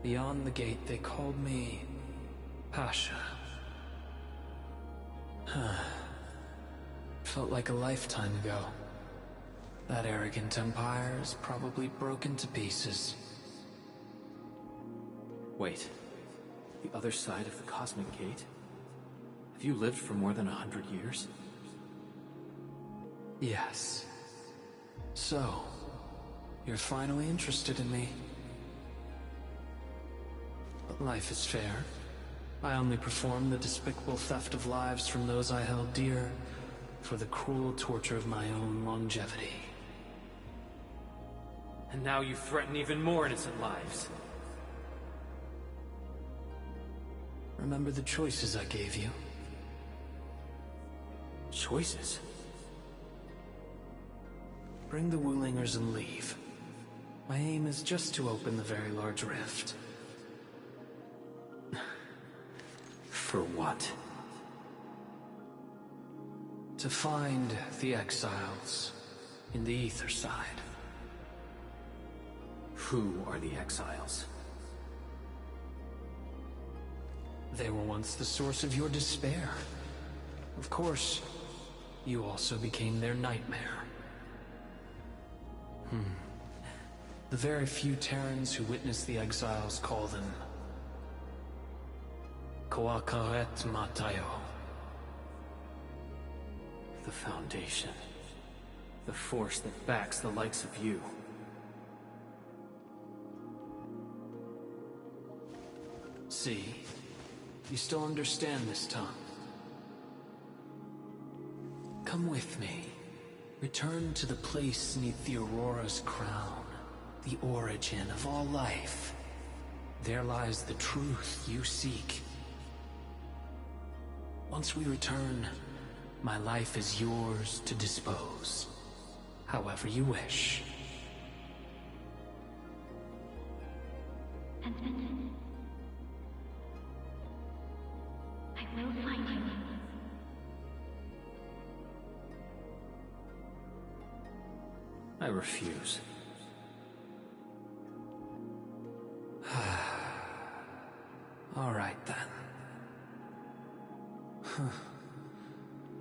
Beyond the gate, they called me Pasha. Felt like a lifetime ago. That arrogant empire is probably broken to pieces. Wait. The other side of the Cosmic Gate? Have you lived for more than 100 years? Yes. So, you're finally interested in me. But life is fair. I only perform the despicable theft of lives from those I held dear for the cruel torture of my own longevity. And now you threaten even more innocent lives. Remember the choices I gave you? Choices? Bring the Wulingers and leave. My aim is just to open the very large rift. For what? To find the exiles in the Ether side. Who are the exiles? They were once the source of your despair. Of course, you also became their nightmare. The very few Terrans who witnessed the exiles call them Koakaret Matayo. The Foundation. The force that backs the likes of you. See? You still understand this tongue. come with me. Return to the place neath the Aurora's crown, the origin of all life. There lies the truth you seek. Once we return, my life is yours to dispose, however you wish. And then I will find you. I refuse. All right then.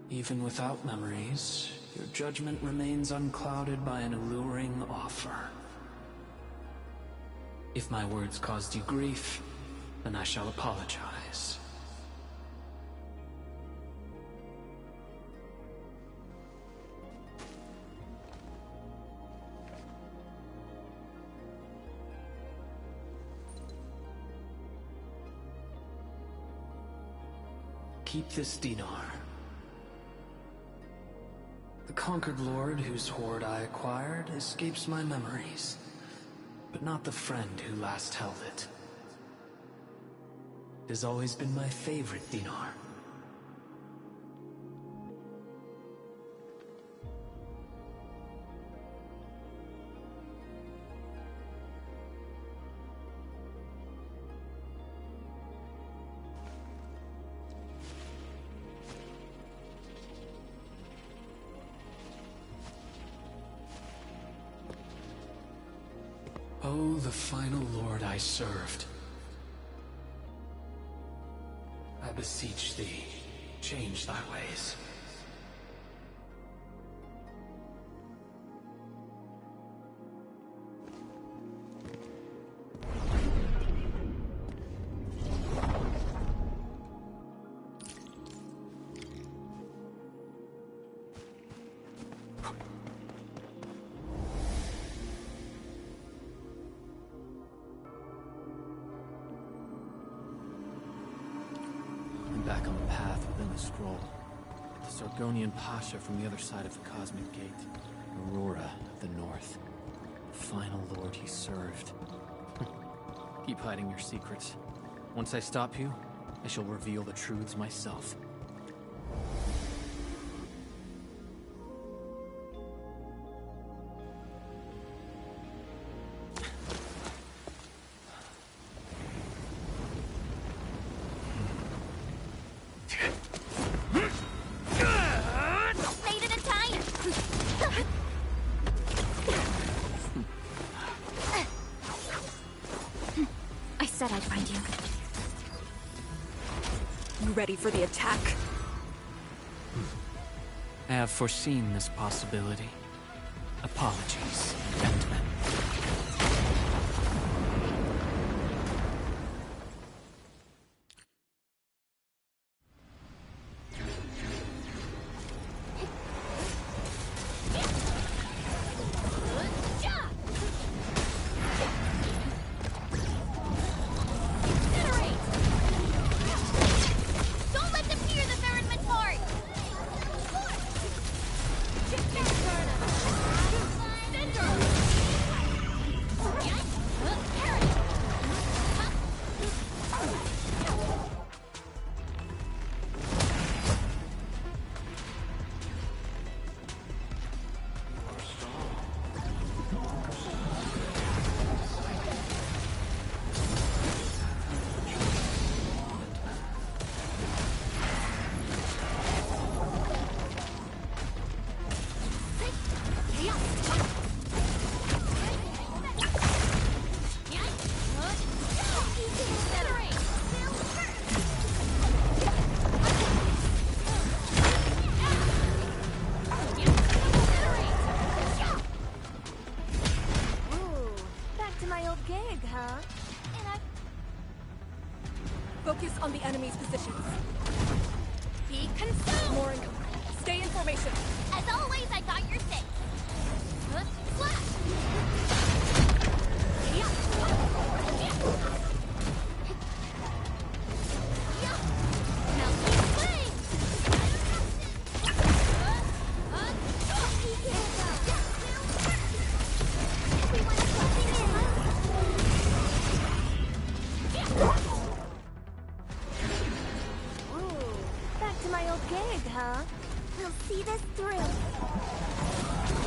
Even without memories, your judgment remains unclouded by an alluring offer. If my words caused you grief, then I shall apologize. Keep this dinar. The conquered lord whose hoard I acquired escapes my memories, but not the friend who last held it. It has always been my favorite dinar. Oh, the final lord I served. I beseech thee, change thy ways. Back on the path within the scroll. The Sargonian Pasha from the other side of the Cosmic Gate. Aurora of the North. The final lord he served. Keep hiding your secrets. Once I stop you, I shall reveal the truths myself. I'd find you. You ready for the attack? I have foreseen this possibility. Apologies, gentlemen. Focus on the enemy's positions. Be consumed! More incoming. Stay in formation. As always, I got your six. Flash! Melting flame! this through. End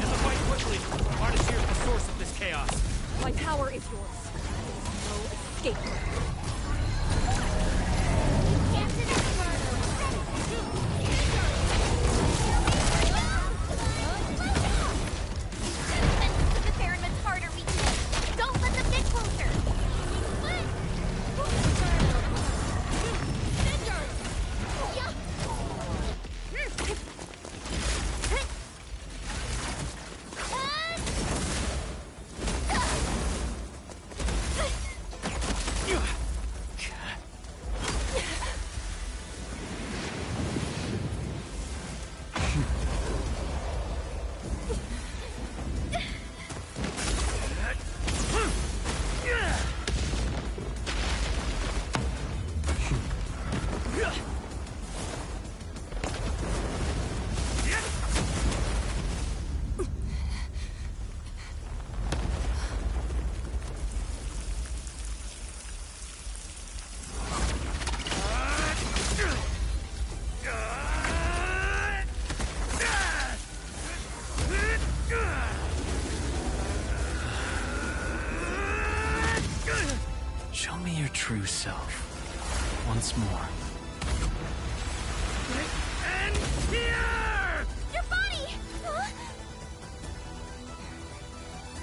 the fight quickly. Artist here is the source of this chaos. My power is yours. No escape. Show me your true self. Once more. And here! Your body! Huh?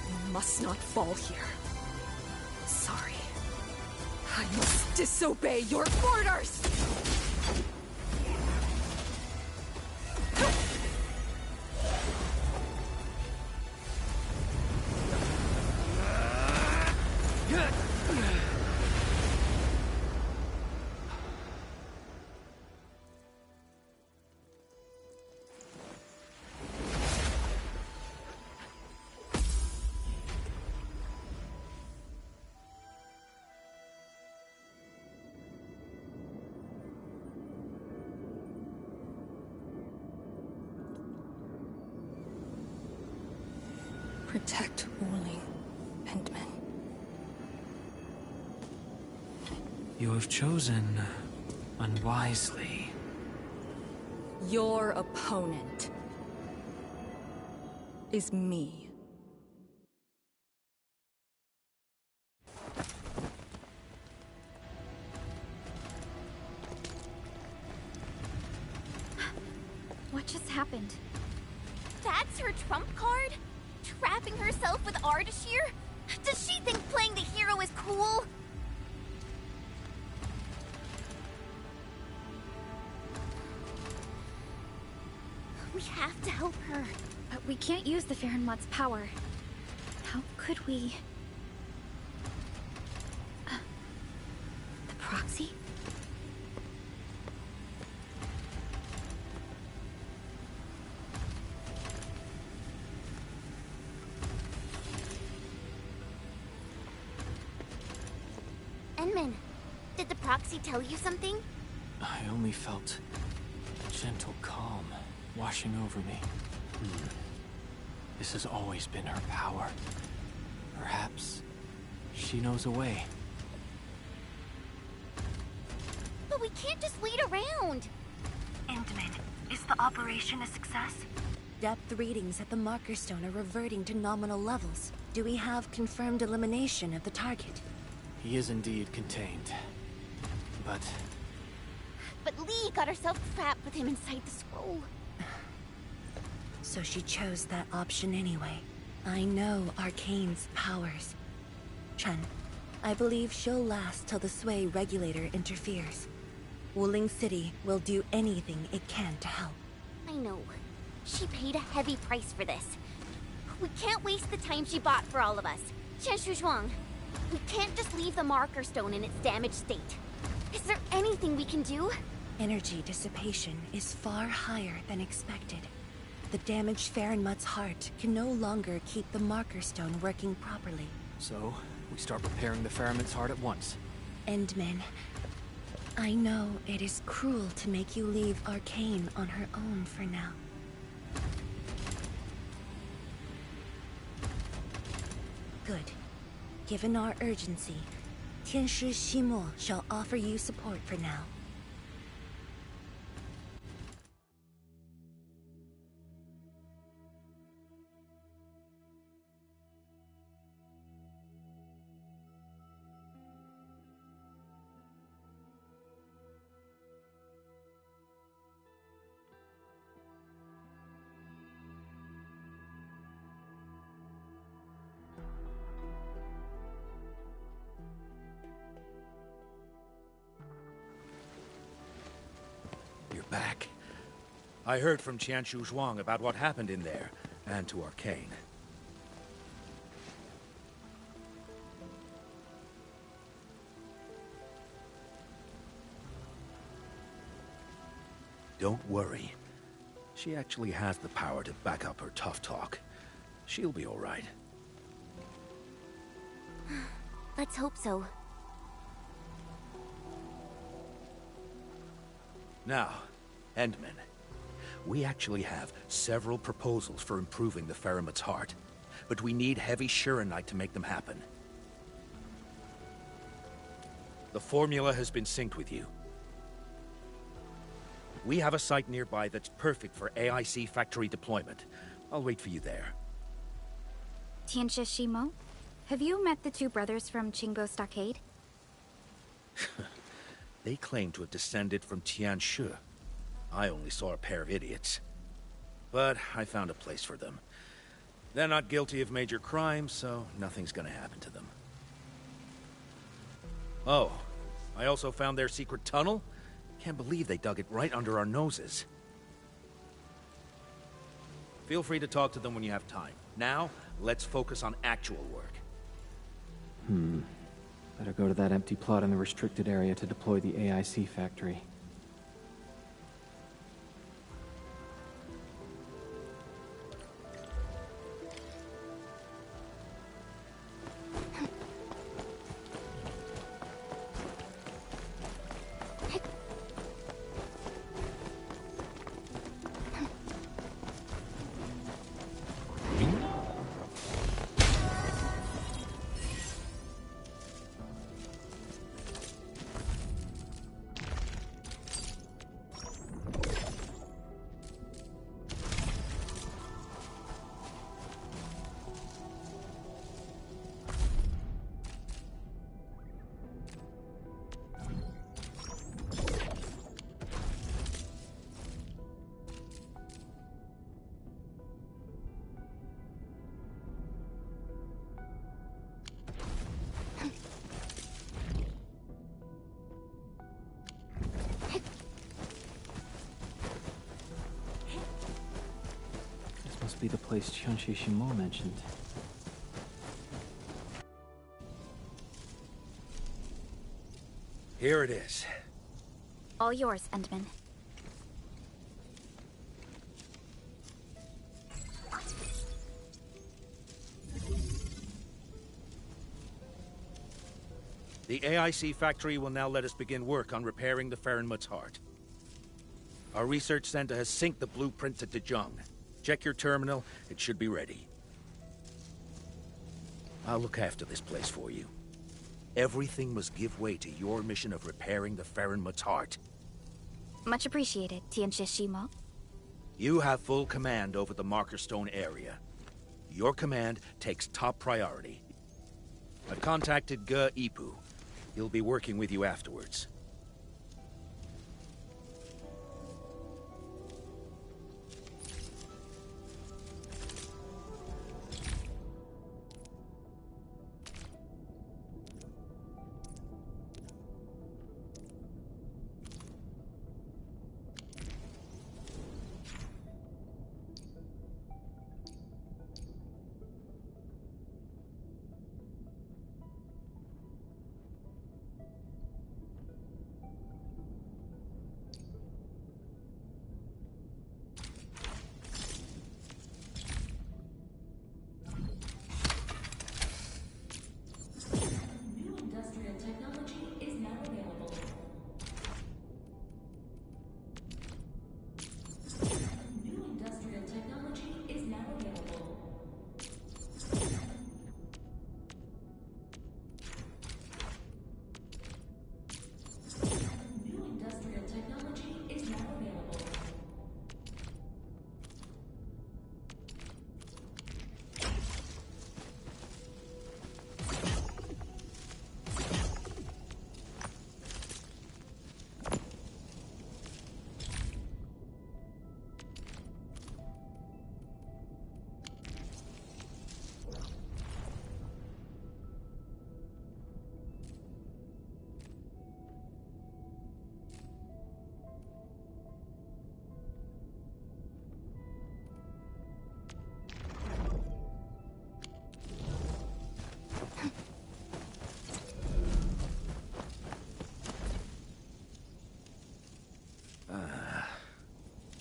You must not fall here. Sorry. I must disobey your orders! Protect Wuling, Endman. You have chosen unwisely. Your opponent is me. What just happened? That's her trump card? Trapping herself with Ardashir? Does she think playing the hero is cool? We have to help her. But we can't use the Farenmot's power. How could we... the proxy? Enman, did the proxy tell you something? I only felt a gentle calm washing over me. This has always been her power. Perhaps she knows a way. But we can't just wait around. Endman, is the operation a success? Depth readings at the marker stone are reverting to nominal levels. Do we have confirmed elimination of the target? He is indeed contained. But Lee got herself trapped with him inside the scroll. So she chose that option anyway. I know Arcane's powers. Chen, I believe she'll last till the Sway regulator interferes. Wuling City will do anything it can to help. I know. She paid a heavy price for this. We can't waste the time she bought for all of us. Chen Shuzhuang, we can't just leave the marker stone in its damaged state. Is there anything we can do? Energy dissipation is far higher than expected. The damaged Farenmut's heart can no longer keep the marker stone working properly. So, we start repairing the Farenmut's heart at once. Endman, I know it is cruel to make you leave Arcane on her own for now. Good. Given our urgency, Tianshi Ximo shall offer you support for now. I heard from Qianshu Zhuang about what happened in there, and to Arcane. Don't worry. She actually has the power to back up her tough talk. She'll be all right. Let's hope so. Now, Endman. We actually have several proposals for improving the Ferromet's heart, but we need heavy Shiranite to make them happen. The formula has been synced with you. We have a site nearby that's perfect for AIC factory deployment. I'll wait for you there. Tianxia Shimo? Have you met the two brothers from Qingbo Stockade? They claim to have descended from Tianshu. I only saw a pair of idiots. But I found a place for them. They're not guilty of major crimes, so nothing's gonna happen to them. Oh, I also found their secret tunnel. Can't believe they dug it right under our noses. Feel free to talk to them when you have time. Now, let's focus on actual work. Better go to that empty plot in the restricted area to deploy the AIC factory. Must be the place Qianxia Shimo mentioned. Here it is. All yours, Endman. The AIC factory will now let us begin work on repairing the Ferromet's heart. Our research center has synced the blueprints at Dejung. Check your terminal, it should be ready. I'll look after this place for you. Everything must give way to your mission of repairing the Ferromet's heart. Much appreciated, Tianxia Shimo. You have full command over the Marker Stone area. Your command takes top priority. I've contacted Ge Ipu. He'll be working with you afterwards.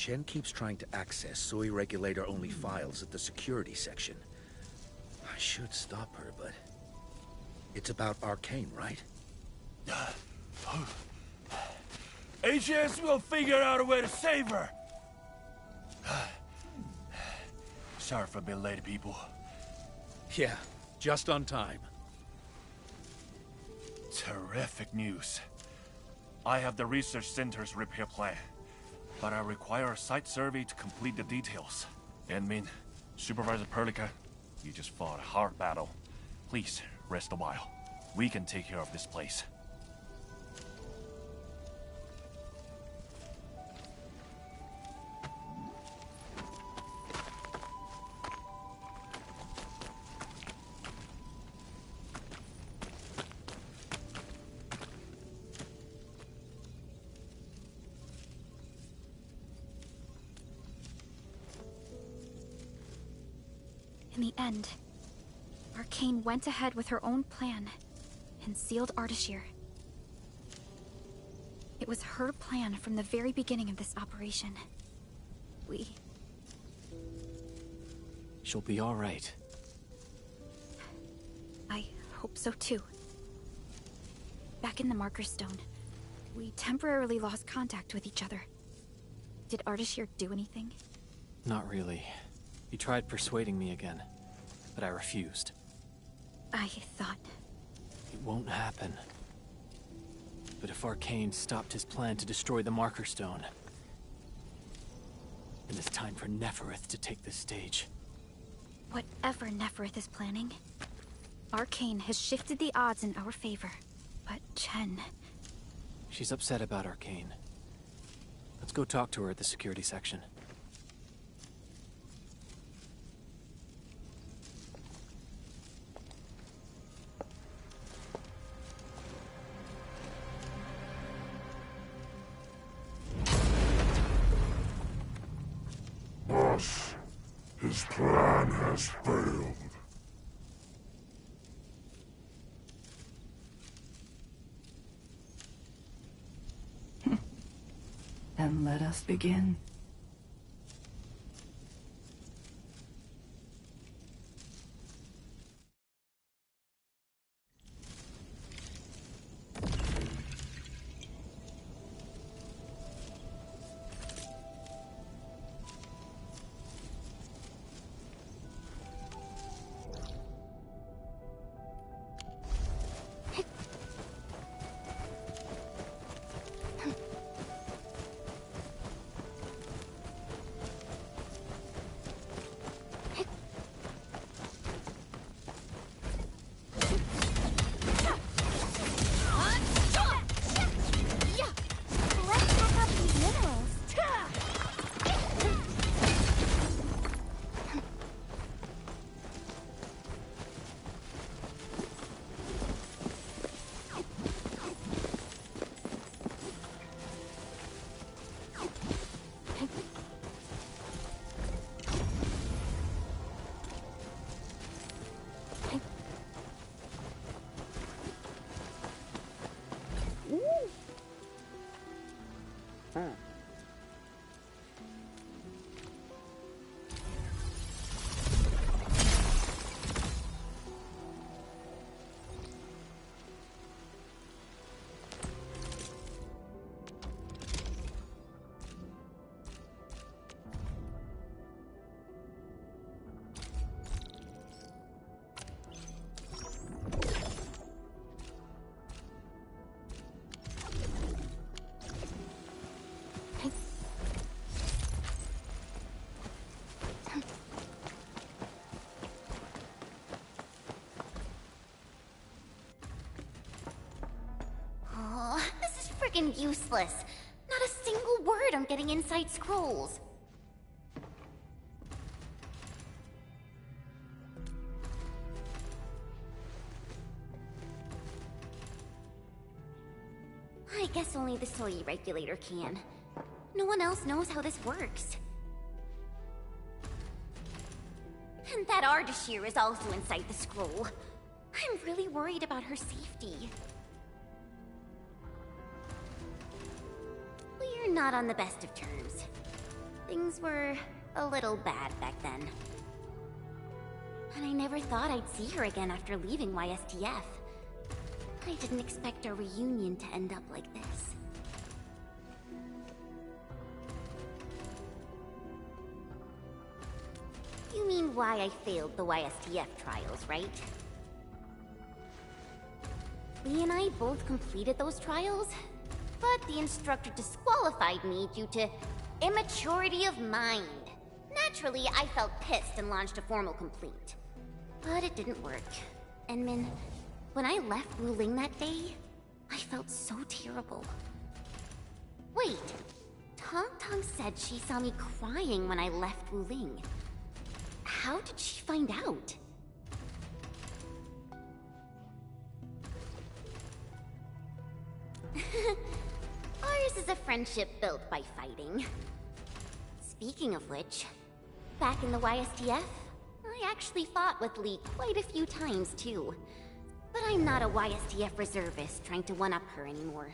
Chen keeps trying to access Soy regulator-only files at the security section. I should stop her, but... It's about Arcane, right? HS will figure out a way to save her! Sorry for being late, people. Yeah, just on time. Terrific news. I have the research center's repair plan, but I require a site survey to complete the details. Min, Supervisor Perlica, you just fought a hard battle. Please, rest a while. We can take care of this place. In the end, Arcane went ahead with her own plan and sealed Ardashir. It was her plan from the very beginning of this operation. She'll be all right. I hope so too. Back in the Marker Stone, we temporarily lost contact with each other. Did Ardashir do anything? Not really. He tried persuading me again, but I refused. I thought... It won't happen. But if Arcane stopped his plan to destroy the Marker Stone, then it's time for Nefereth to take the stage. Whatever Nefereth is planning, Arcane has shifted the odds in our favor. But Chen... She's upset about Arcane. Let's go talk to her at the security section. Boss, his plan has failed. Then let us begin. Friggin' useless. Not a single word on getting inside scrolls. I guess only the Soy regulator can. No one else knows how this works. And that Ardashir is also inside the scroll. I'm really worried about her safety. We're not on the best of terms. Things were a little bad back then. And I never thought I'd see her again after leaving YSTF. I didn't expect our reunion to end up like this. You mean why I failed the YSTF trials, right? Lee and I both completed those trials, but the instructor disqualified me due to immaturity of mind. Naturally, I felt pissed and launched a formal complaint. But it didn't work. And Min, when I left Wuling that day, I felt so terrible. Wait, Tong Tong said she saw me crying when I left Wuling. How did she find out? Ours is a friendship built by fighting. Speaking of which, back in the YSTF, I actually fought with Lee quite a few times too. But I'm not a YSTF reservist trying to one-up her anymore.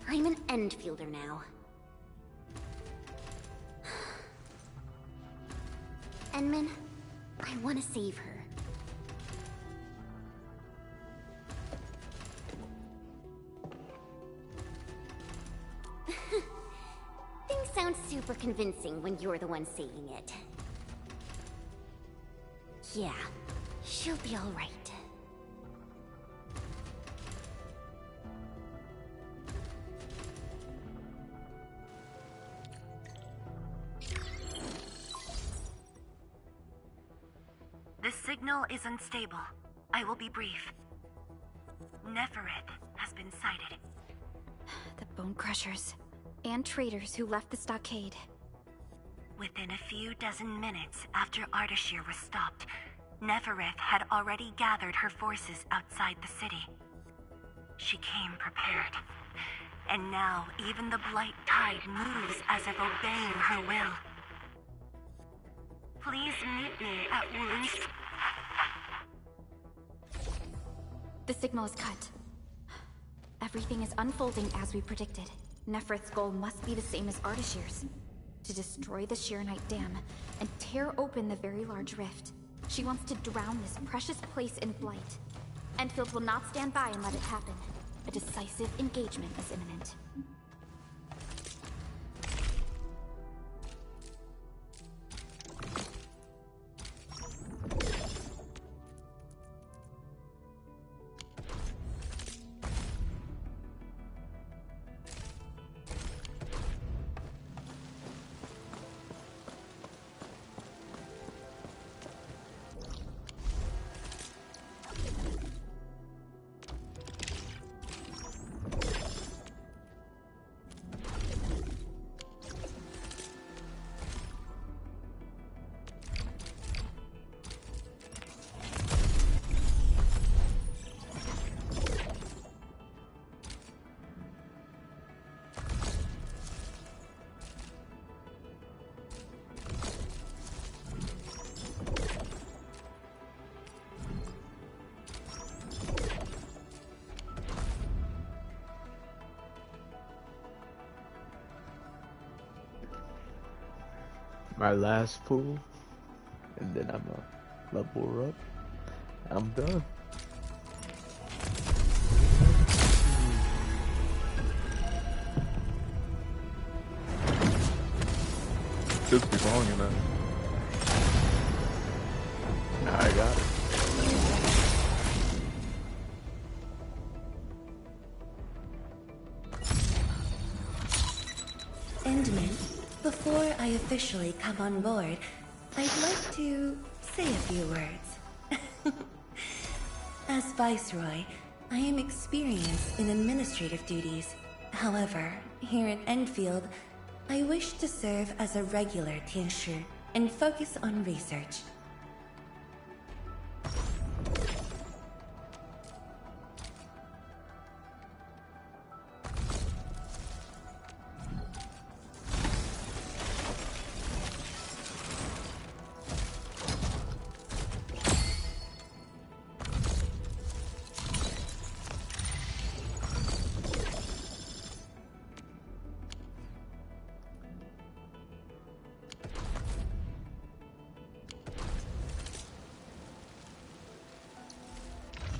I'm an Endfielder now. Enmin, I want to save her. Things sound super convincing when you're the one saying it. Yeah, she'll be all right. The signal is unstable. I will be brief. Nefereth has been sighted. The Bone Crushers and traitors who left the stockade. Within a few dozen minutes after Ardashir was stopped, Nefereth had already gathered her forces outside the city. She came prepared. And now even the Blight Tide moves as if obeying her will. Please meet me at Wuling's. The signal is cut. Everything is unfolding as we predicted. Nefereth's goal must be the same as Ardashir's. To destroy the Shirenite Dam and tear open the very large rift. She wants to drown this precious place in blight. Endfield will not stand by and let it happen. A decisive engagement is imminent. My last pool, and then I'm gonna level her up. I'm done. Took me long enough. Now I got it. Endman, before I officially come on board, I'd like to say a few words. As Viceroy, I am experienced in administrative duties. However, here at Endfield, I wish to serve as a regular Tianshu and focus on research.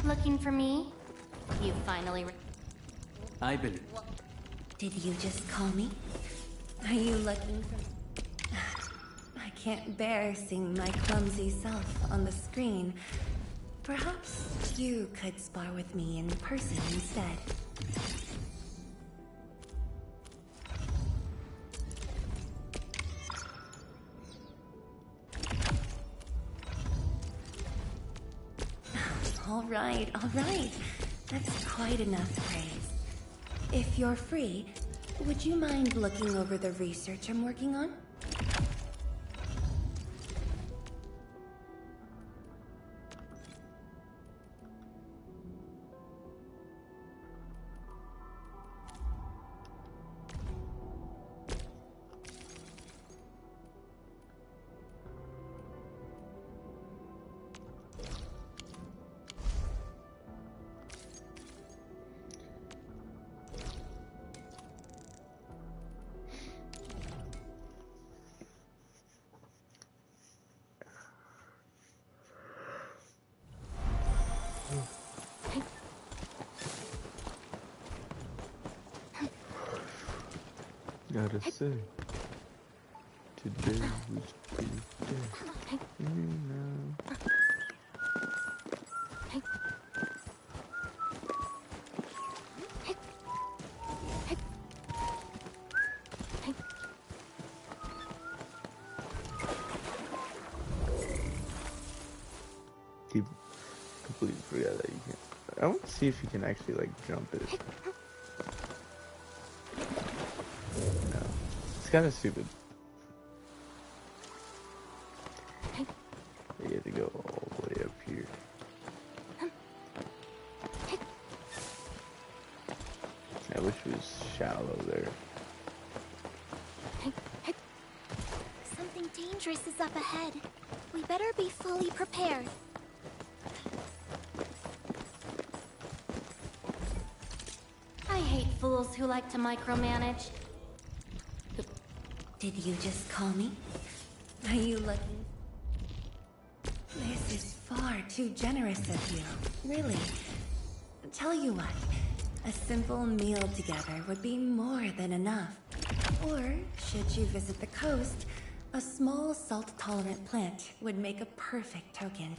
Looking for me? You finally... I believe. Did you just call me? Are you looking for... I can't bear seeing my clumsy self on the screen. Perhaps you could spar with me in person instead. All right. That's quite enough praise. If you're free, would you mind looking over the research I'm working on? Gotta say, today was a good day. You know. Keep completely forgot that you can. I want to see if you can actually like jump it. No, it's kind of stupid. You have to go all the way up here. I wish it was shallow there. Something dangerous is up ahead. We better be fully prepared. I hate fools who like to micromanage. Did you just call me? Are you looking? This is far too generous of you, really. Tell you what, a simple meal together would be more than enough. Or, should you visit the coast, a small salt-tolerant plant would make a perfect token.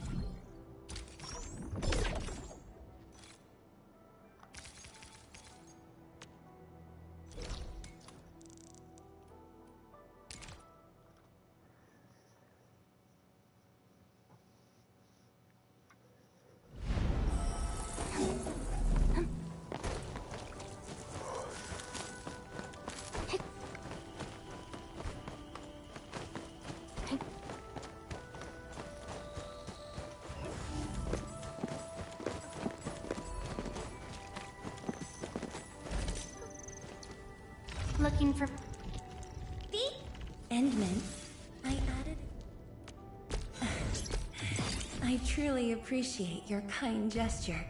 Looking for... Endman, I added... I truly appreciate your kind gesture.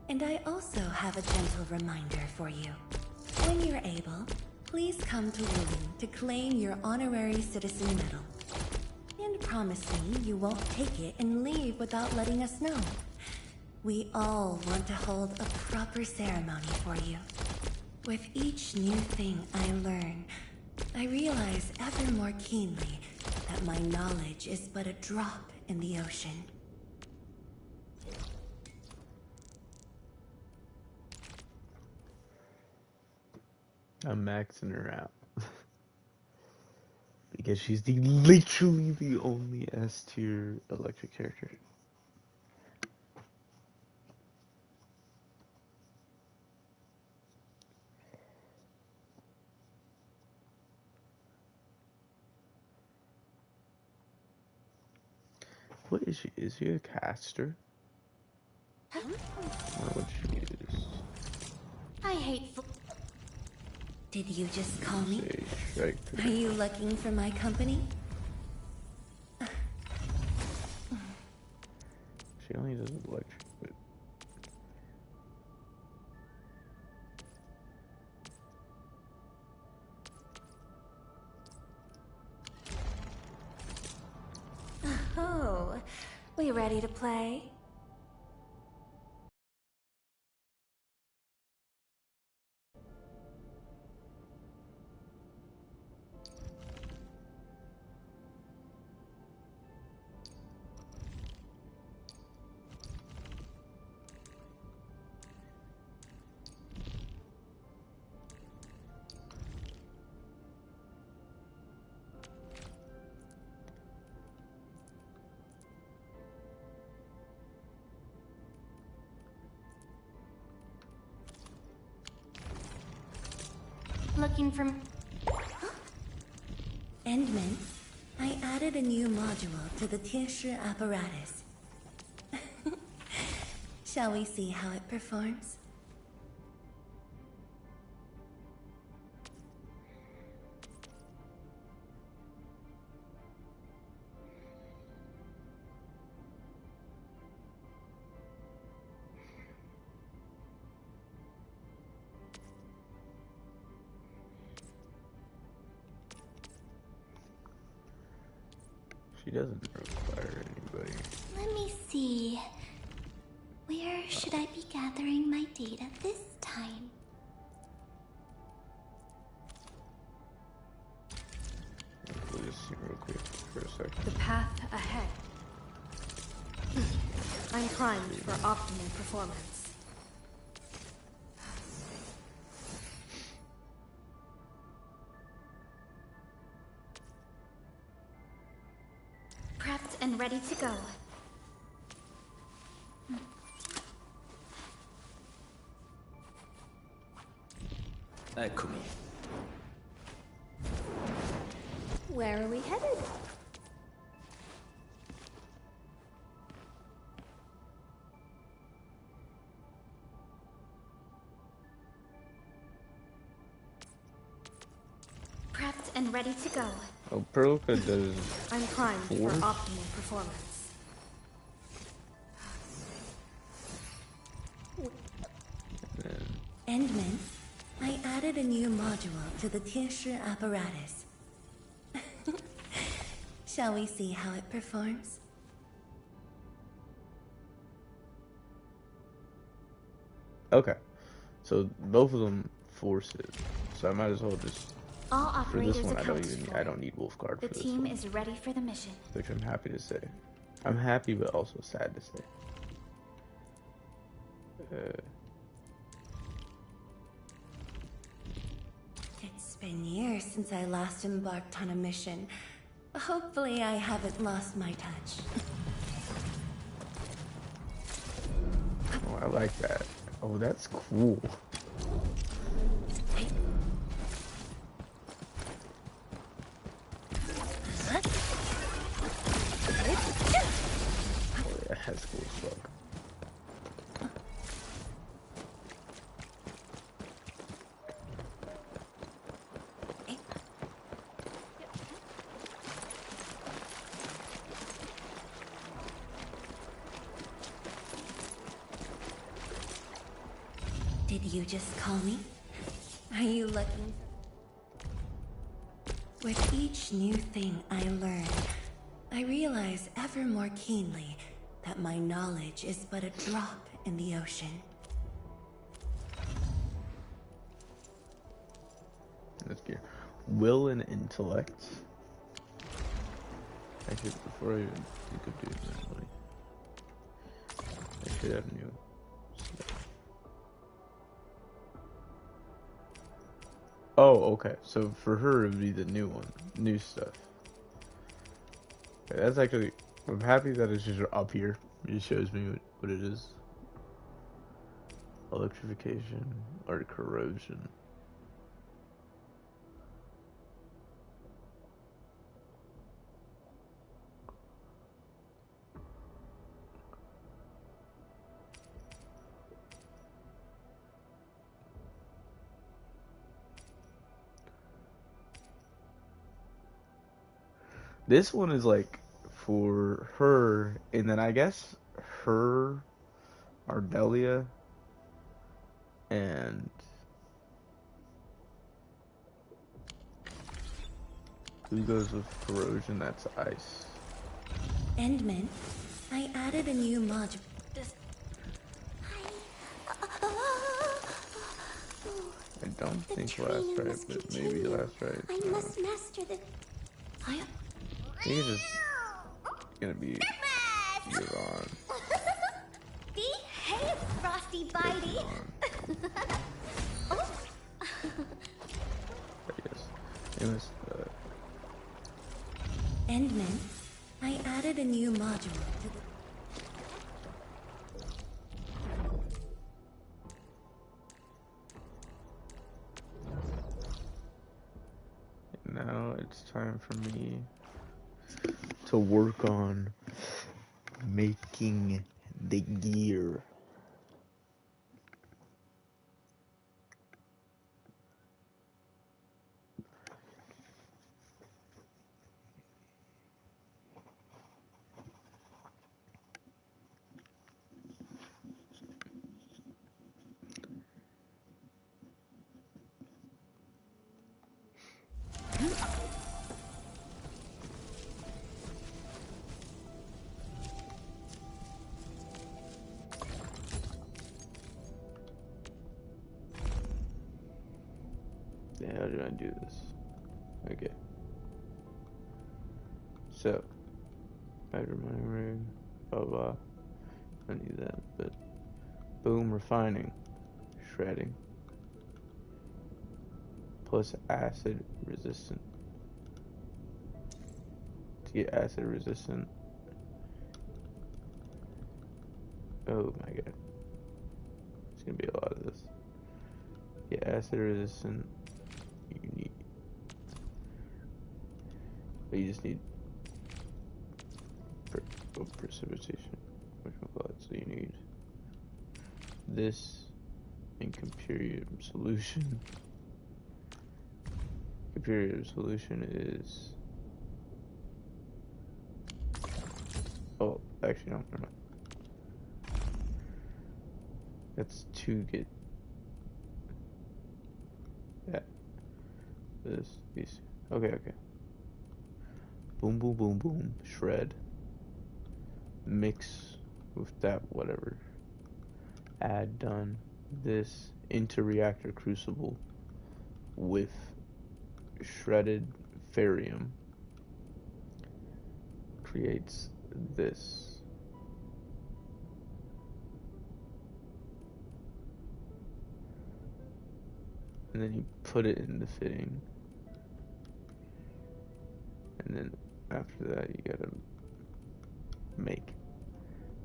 And I also have a gentle reminder for you. When you're able, please come to Wooling to claim your honorary citizen medal. And promise me you won't take it and leave without letting us know. We all want to hold a proper ceremony for you. With each new thing I learn, I realize ever more keenly that my knowledge is but a drop in the ocean. I'm maxing her out. Because she's literally the only S tier electric character. What is she? Is she a caster? I don't know what she is. I hate Did you just call me? Say, Are you looking for my company? She only does electric, but... Oh, we ready to play? looking for... Endman, I added a new module to the Tianshi apparatus. Shall we see how it performs? She doesn't require anybody. Let me see. Where should I be gathering my data this time? We'll just see real quick for a second. The path ahead. I'm primed for optimal performance. Prepped and ready to go. Eccomi. Where are we headed? Prepped and ready to go. Oh, Perlica does. I'm primed for force? optimal performance. Endman, I added a new module to the Tianshi apparatus. Shall we see how it performs? Okay, so both of them force it, so I might as well just. All For operators this one, accounted for. I don't need Wolfguard The for this team one, is ready for the mission. which I'm happy to say. I'm happy, but also sad to say. It's been years since I last embarked on a mission. Hopefully I haven't lost my touch. Oh, I like that. Oh, that's cool. Oh, yeah, that's cool as fuck. Did you just call me? Are you looking? With each new thing I learn, I realize ever more keenly that my knowledge is but a drop in the ocean. That's gear. Will and intellect. Actually, before I even think of doing that, like, I should have new stuff. Oh, okay. So for her, it would be the new one, new stuff. Okay, that's actually. I'm happy that it's just up here. It shows me what it is. Electrification or corrosion. This one is like for her, and then I guess her, Ardelia, and who goes with corrosion? That's ice. Endman, I added a new module. I don't think last right, but maybe last right. I must master the... I think it's just gonna be Yvonne. Behave, Frosty Bitey! Oh. I guess. It was, Endman, I added a new module to the... time for me to work on making the gear. How do I do this? Okay. So, battery mining rig, blah blah. I need that, but boom, refining, shredding, plus acid resistant. To get acid resistant. Oh my god. It's gonna be a lot of this. Get acid resistant. You need. But you just need precipitation. So you need this in compurium solution. Compurium solution is. Oh, actually, no, never mind. That's to get that. These. Okay. Boom, boom, boom, boom. Shred. Mix with that, whatever. Add done. This into reactor crucible with shredded ferrium creates this. And then you put it in the fitting. And then after that you gotta make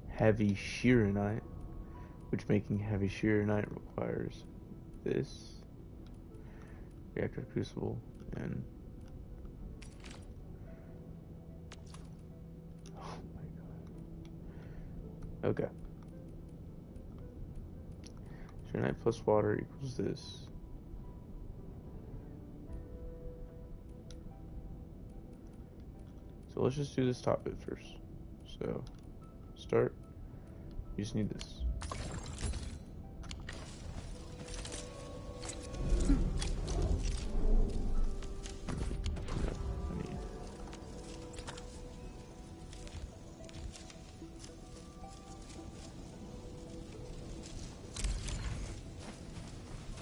heavy shearonite, which making heavy shearonite requires this reactor crucible and oh my god. Okay. Shearonite plus water equals this. So let's just do this top bit first. So, start. You just need this.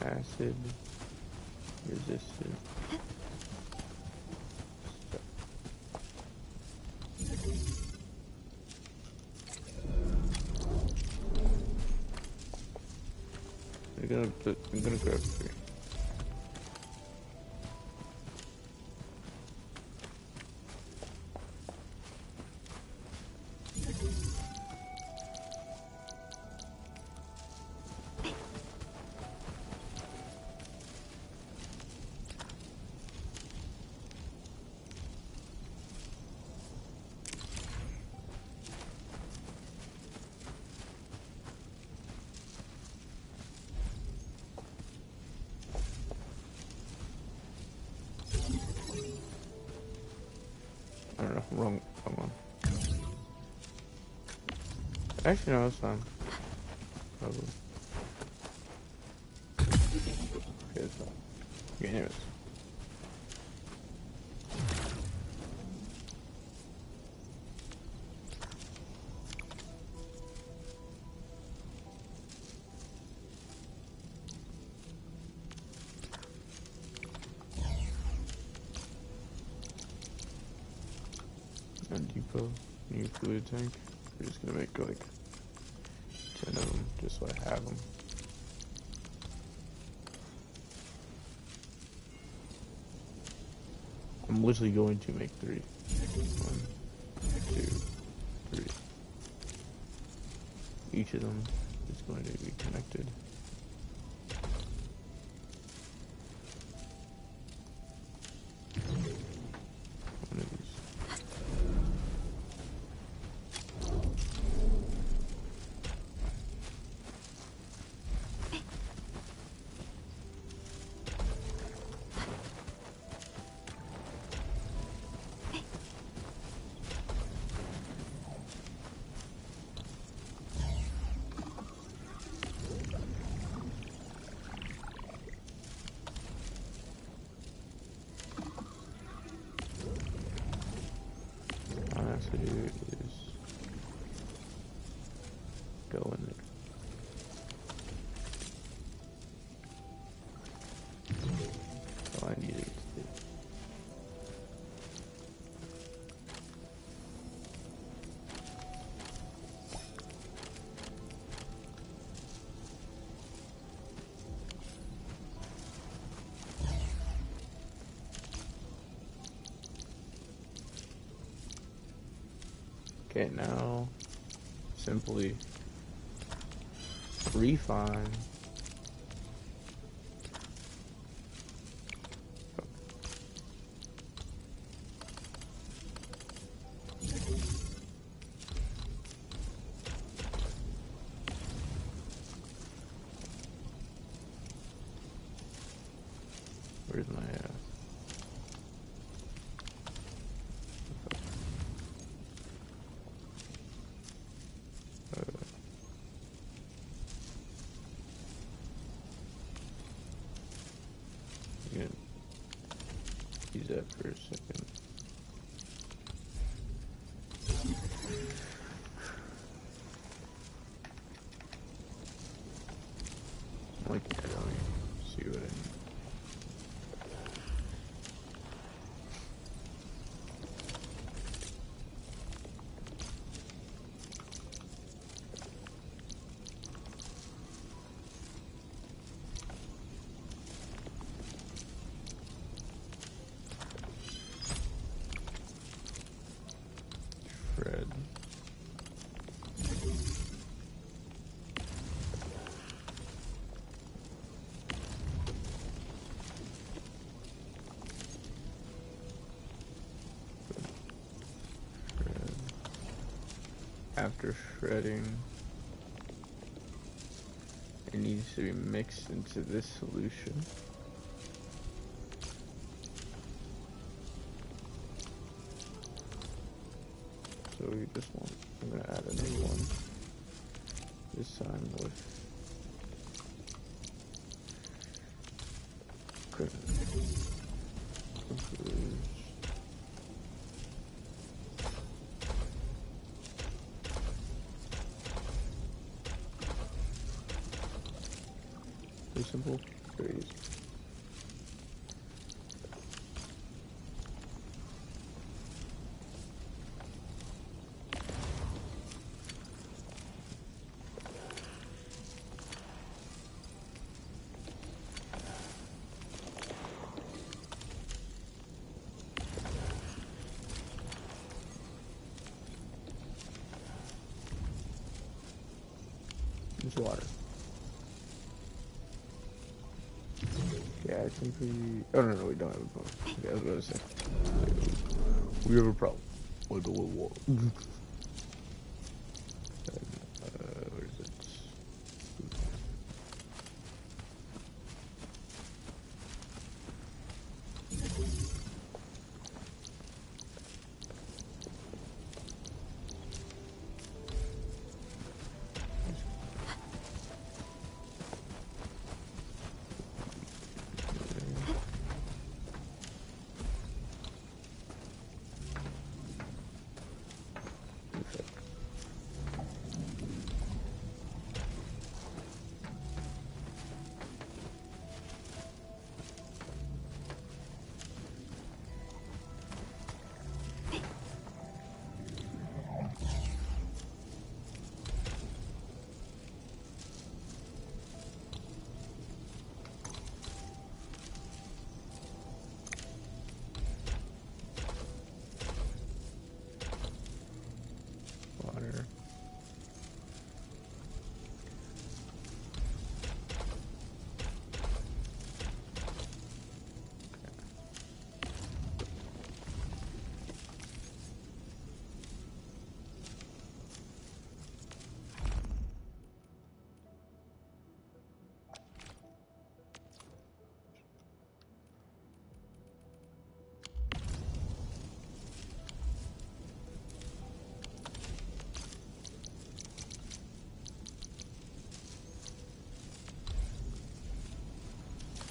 Acid resistant. I'm gonna grab 3. I don't know, wrong one. Actually, no, that's fine. Probably. Okay, that's fine. Okay, anyways. Depot, new fluid tank. We're just gonna make like 10 of them, just so I have them. I'm literally going to make 3. 1, 2, 3. Each of them is going to be connected. is go in there. Oh, I need to get to this. Okay, now simply refine. Where's my I'm gonna use that for a second. Like that, let me see what I need. Fred. After shredding, it needs to be mixed into this solution. So we just want, I'm gonna add a new one. This time with pretty simple, very easy. There's water. Yeah, I think we... Oh, no, we don't have a problem. Okay, I was about to say. We have a problem. With the water. Where is it? Water.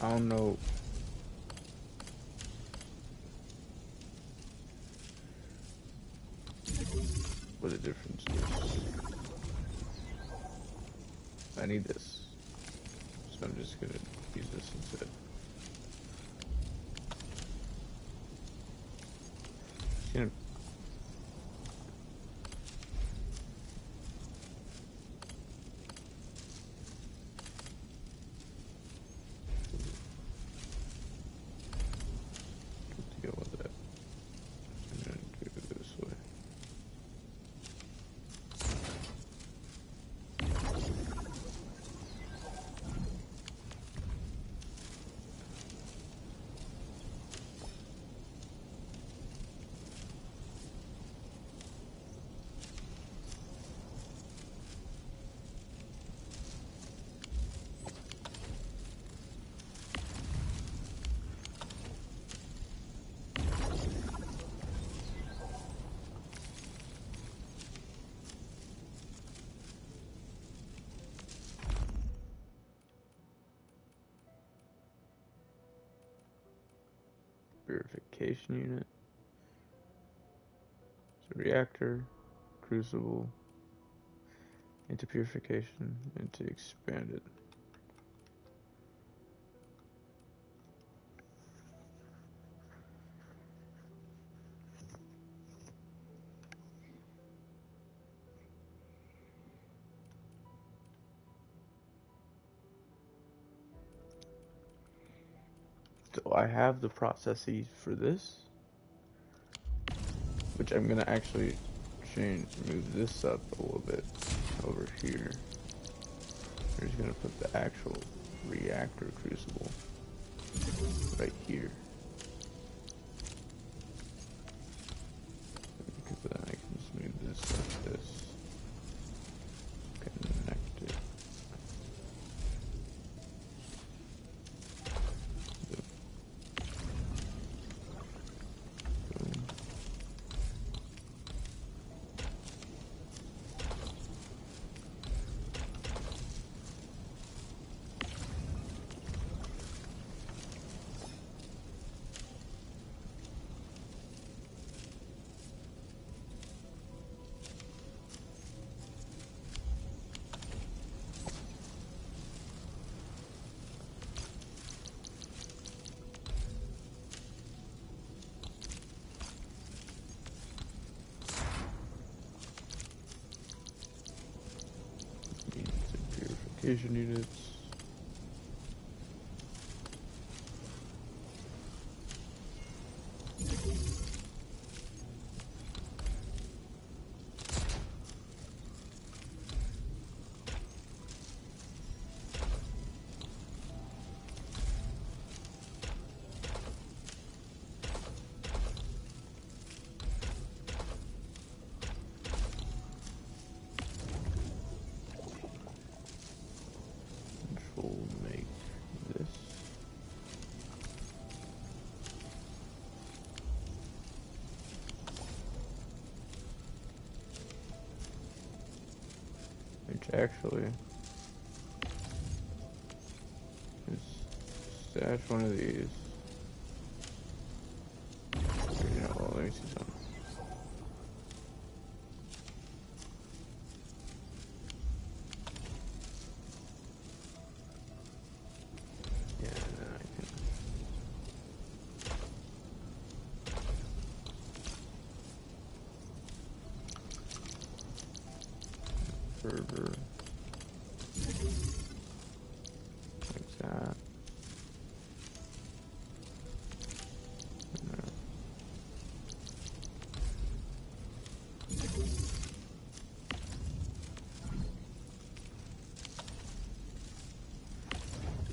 I don't know. what the difference is. I need this, so I'm just gonna use this instead. Just gonna deal with that. I'm gonna do it this way. Purification unit. It's a reactor, crucible, into purification, into expanded. So I have the processes for this, which I'm gonna actually move this up a little bit over here. We're just gonna put the actual reactor crucible right here. Because then I can just move this like this. Connect it. Purification units. Control make this. Which actually is stash one of these. You know, well, let me see something. Yeah, and then I can fervor like that.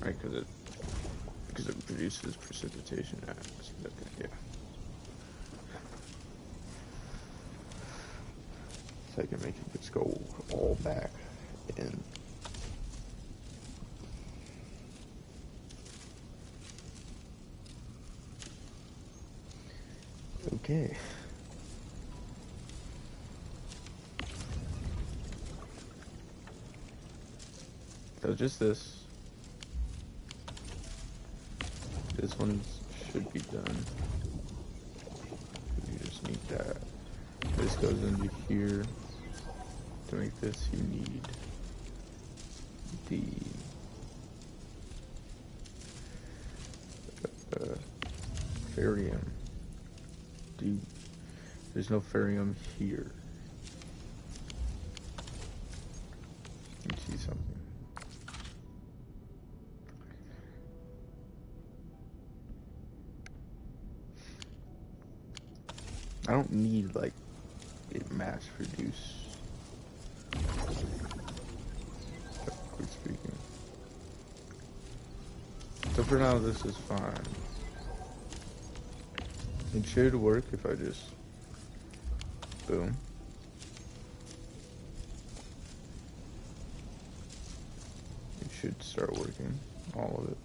Right, because it produces precipitation. Okay, yeah. So I can make it go all back in. Okay. So just this. This one should be done. You just need that. This goes into here. To make this, you need the ferrium. There's no ferrium here. Let me see something. I don't need like it mass produce. Quick speaking. So for now, this is fine. It should work if I just boom. It should start working, all of it.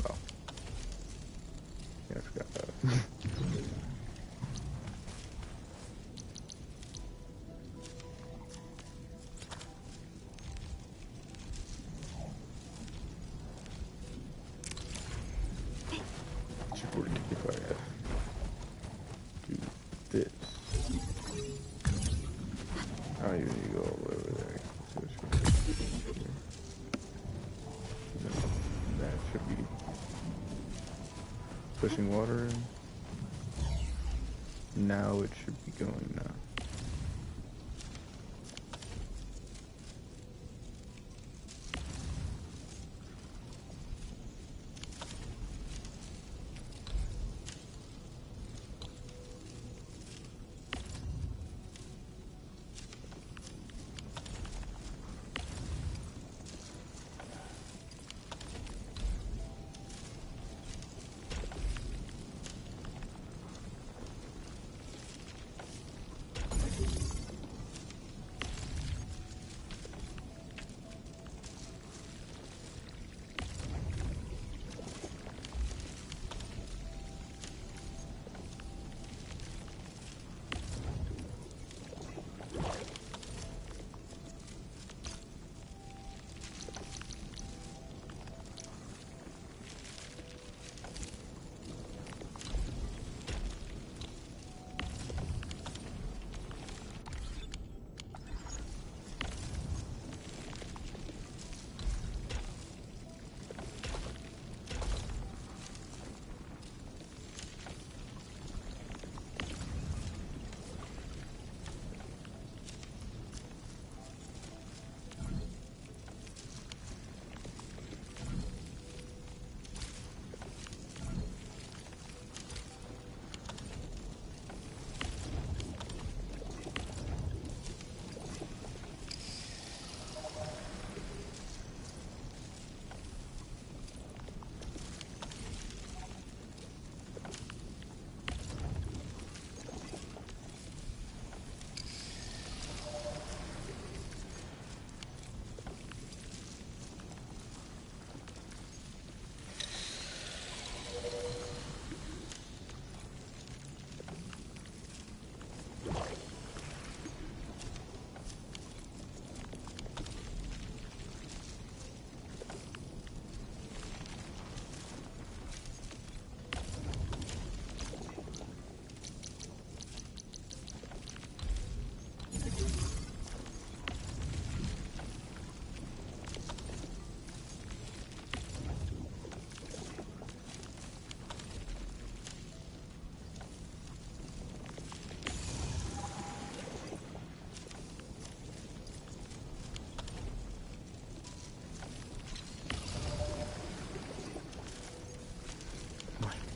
Oh. Yeah, I forgot that. Should work if I do this. I don't even need to go all the way over there. So it's gonna be here. That should be pushing water in. Now it should be going now.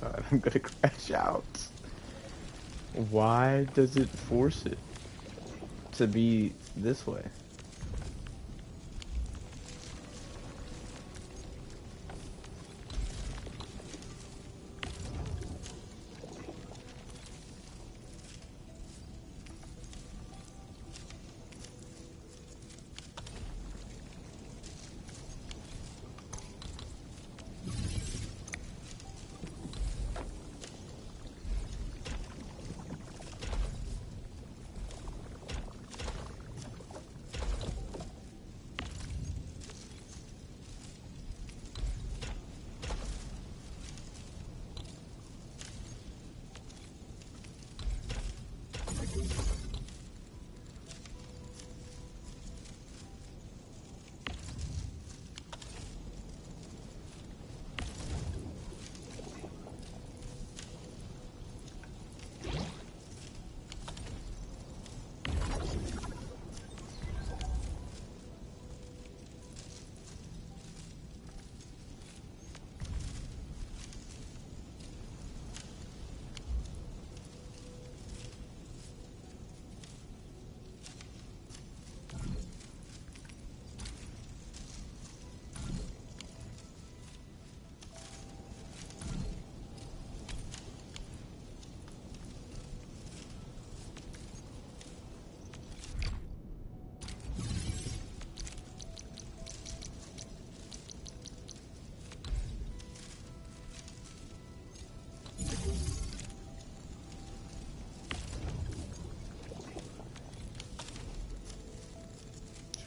God, I'm gonna crash out. Why does it force it to be this way?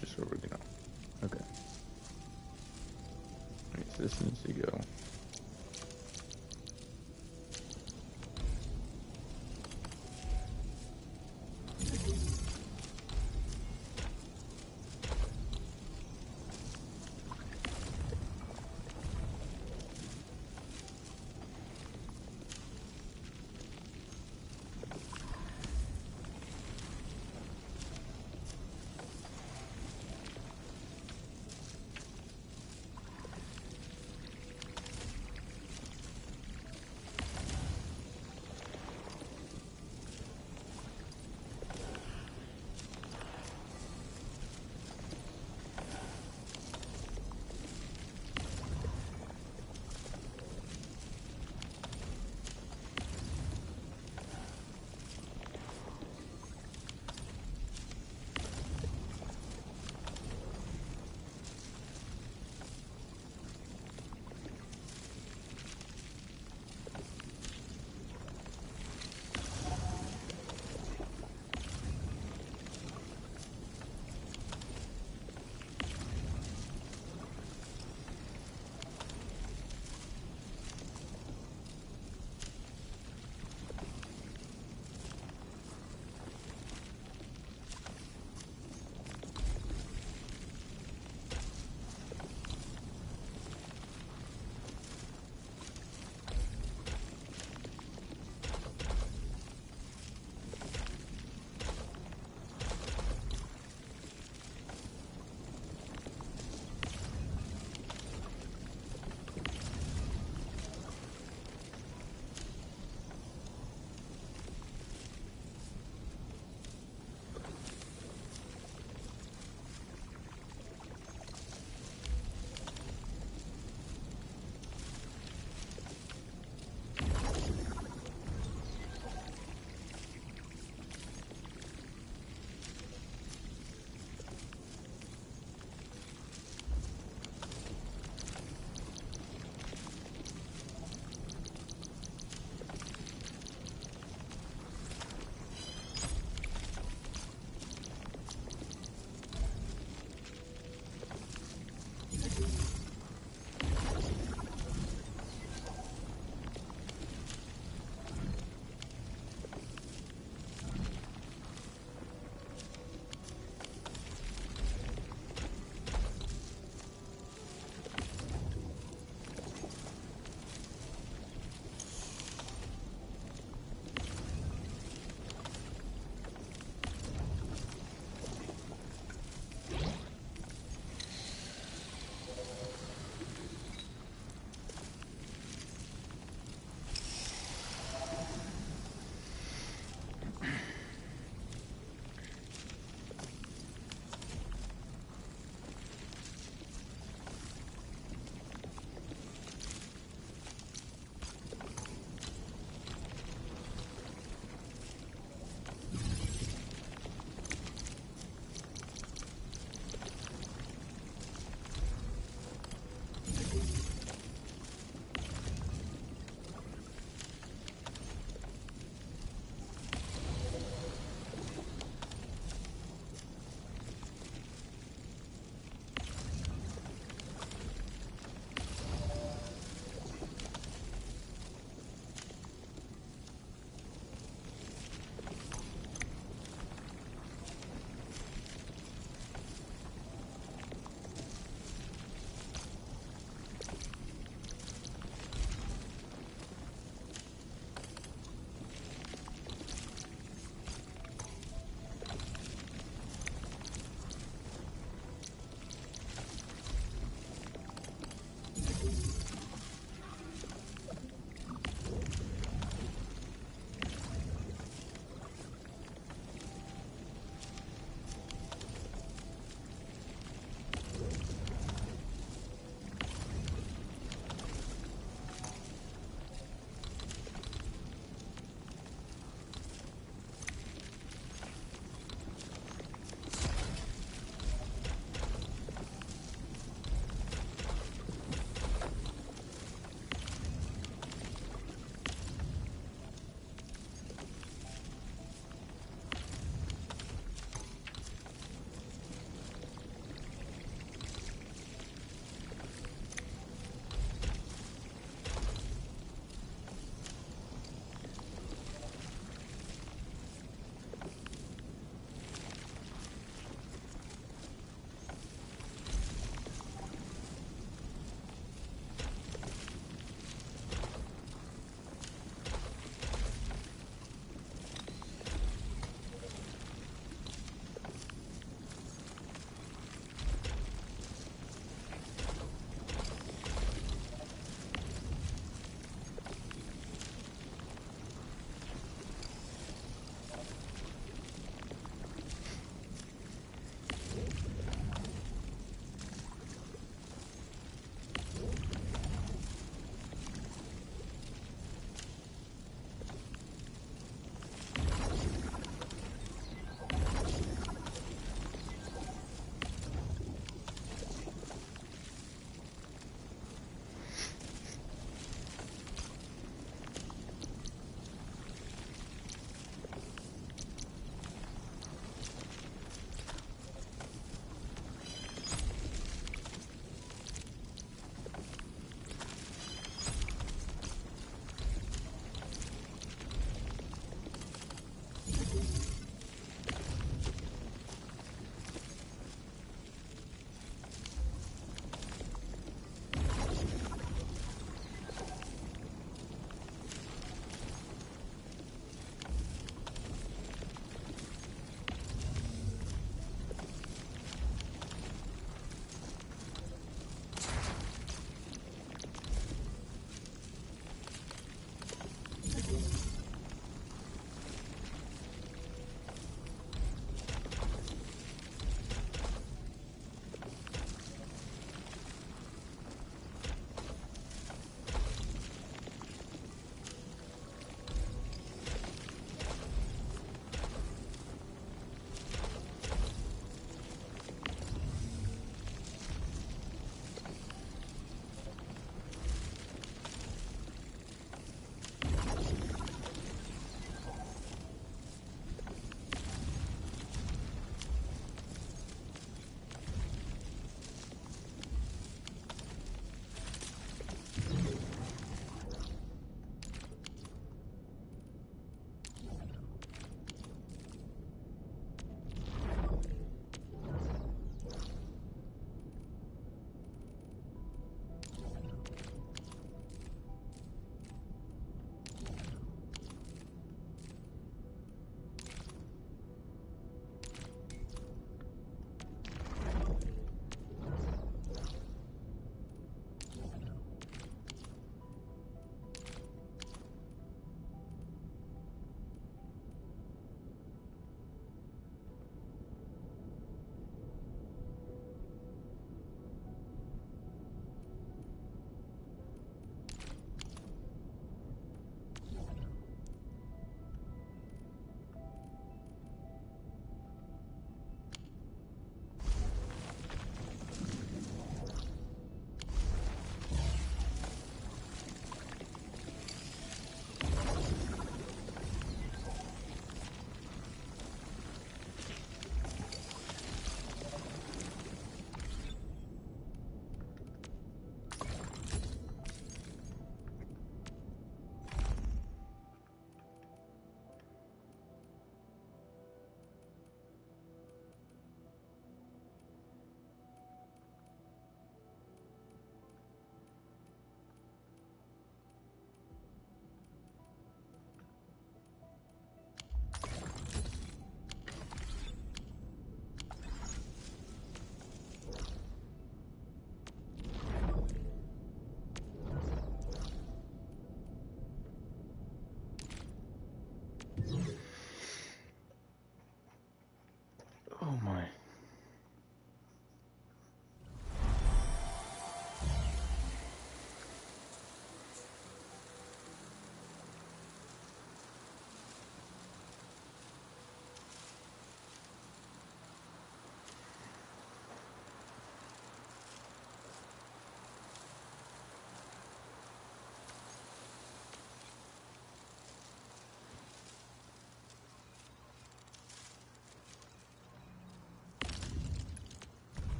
Just where we're gonna. Okay. Alright, so this needs to go.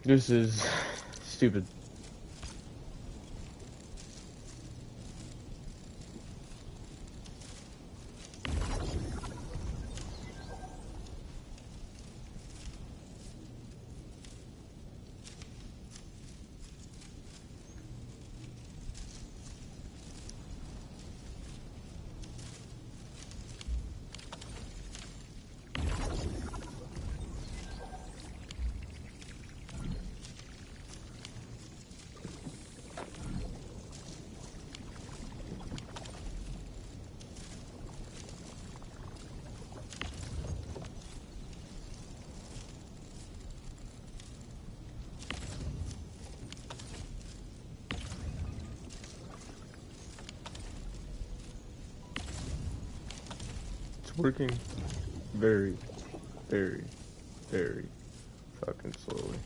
This is stupid. It's working very, very, very fucking slowly.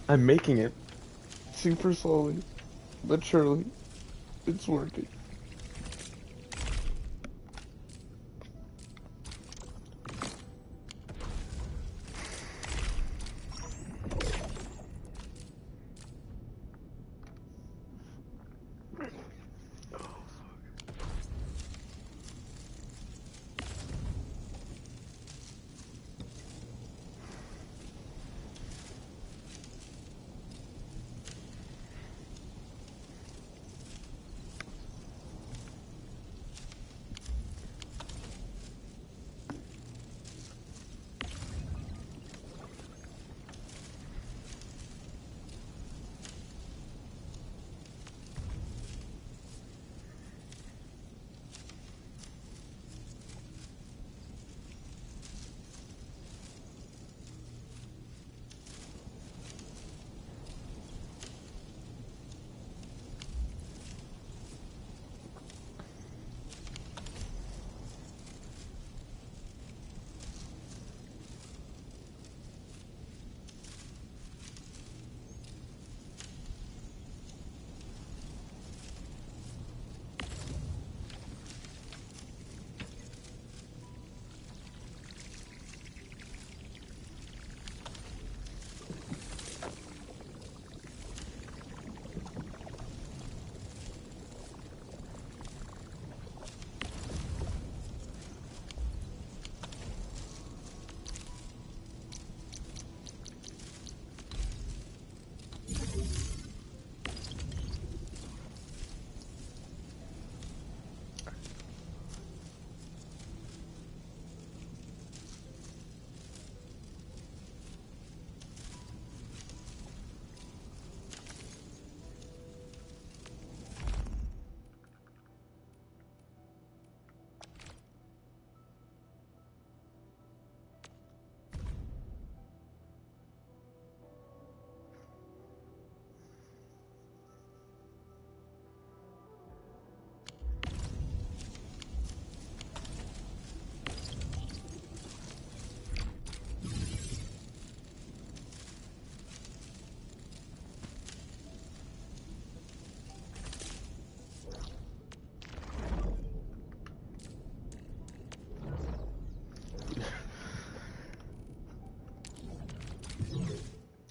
I'm making it super slowly, but surely it's working.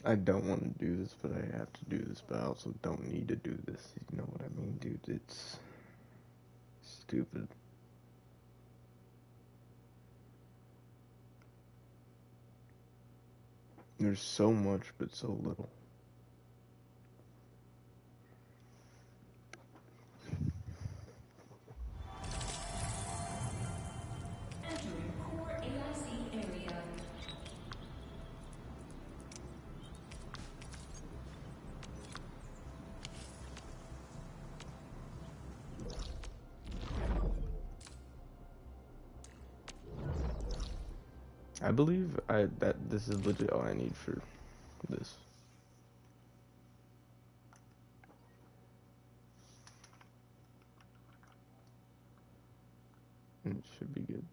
I don't want to do this, but I have to do this, but I also don't need to do this. You know what I mean, dude? It's stupid. There's so much, but so little. I believe that this is legit all I need for this. It should be good.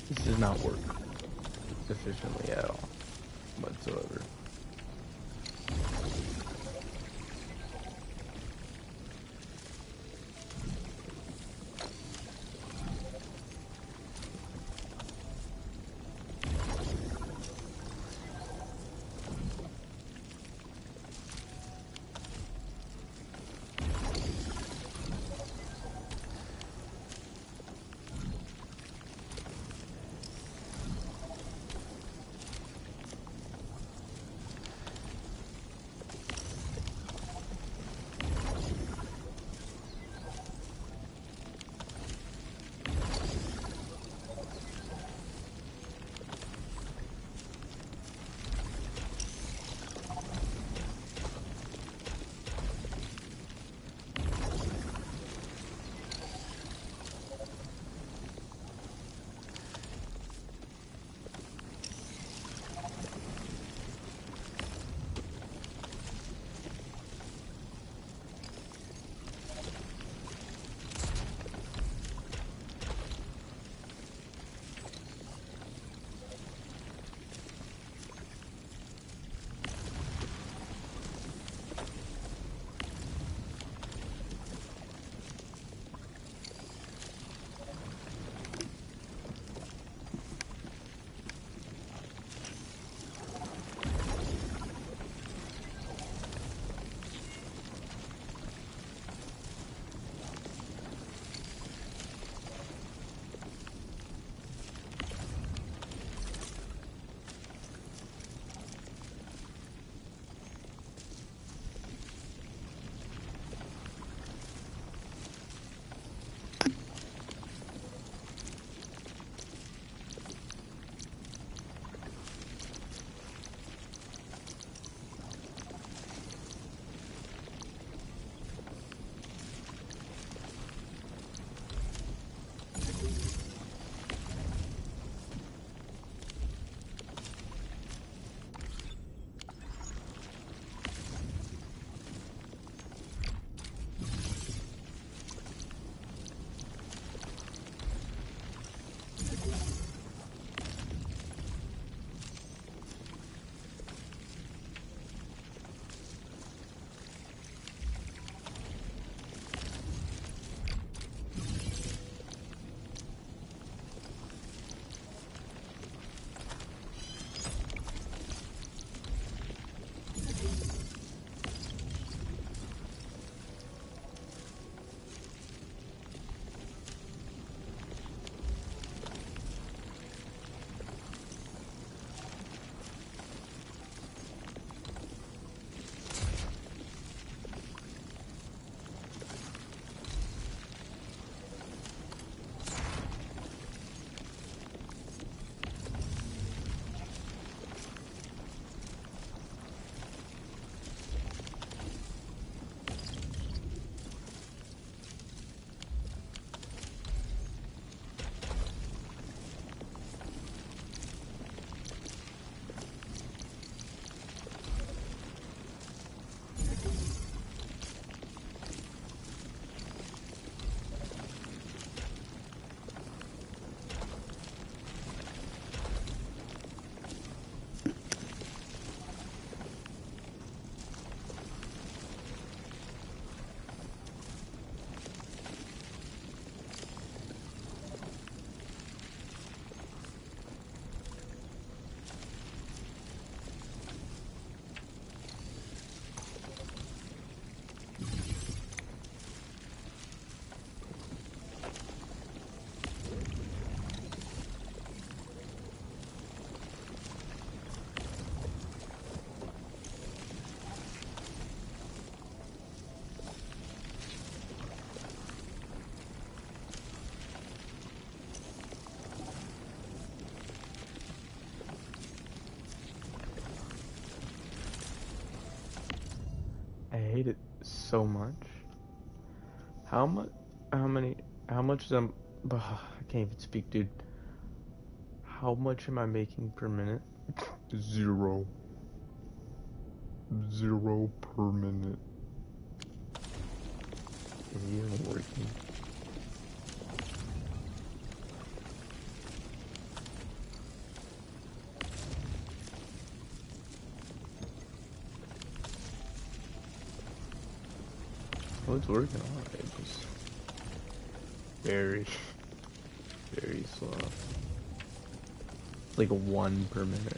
This does not work efficiently at all, whatsoever. made it so much. How much? How much is I can't even speak, dude. How much am I making per minute? 0. 0 per minute. Is it even working? Well, it's working alright, just very, very slow. Like 1 per minute.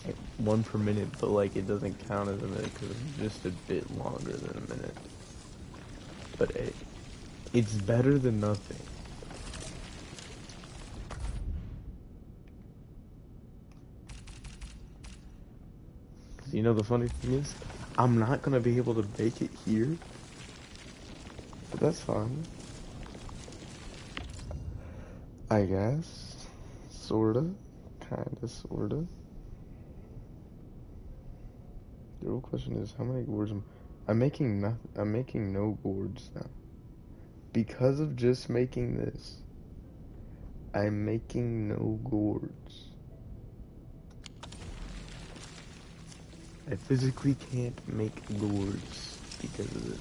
Like 1 per minute, but like it doesn't count as a minute because it's just a bit longer than a minute. But it's better than nothing. You know the funny thing is, I'm not gonna be able to make it here, but that's fine. I guess, sorta, kinda, sorta. The real question is, how many gourds I'm making? I'm making no gourds now because of just making this. I'm making no gourds. I physically can't make gourds because of this.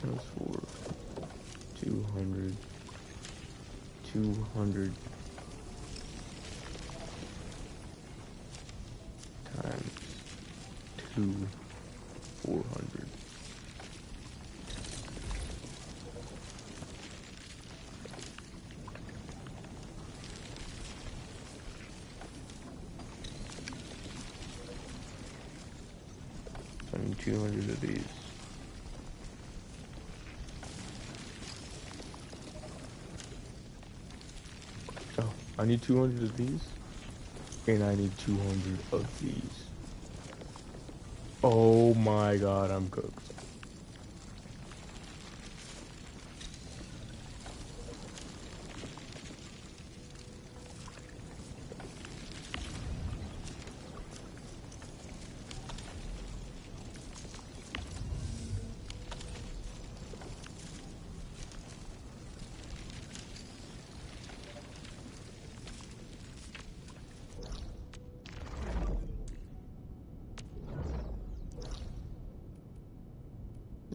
Times 4, 200, 200 times 2, 400. I need 200 of these. Oh, I need 200 of these, and I need 200 of these. Oh my god, I'm cooked.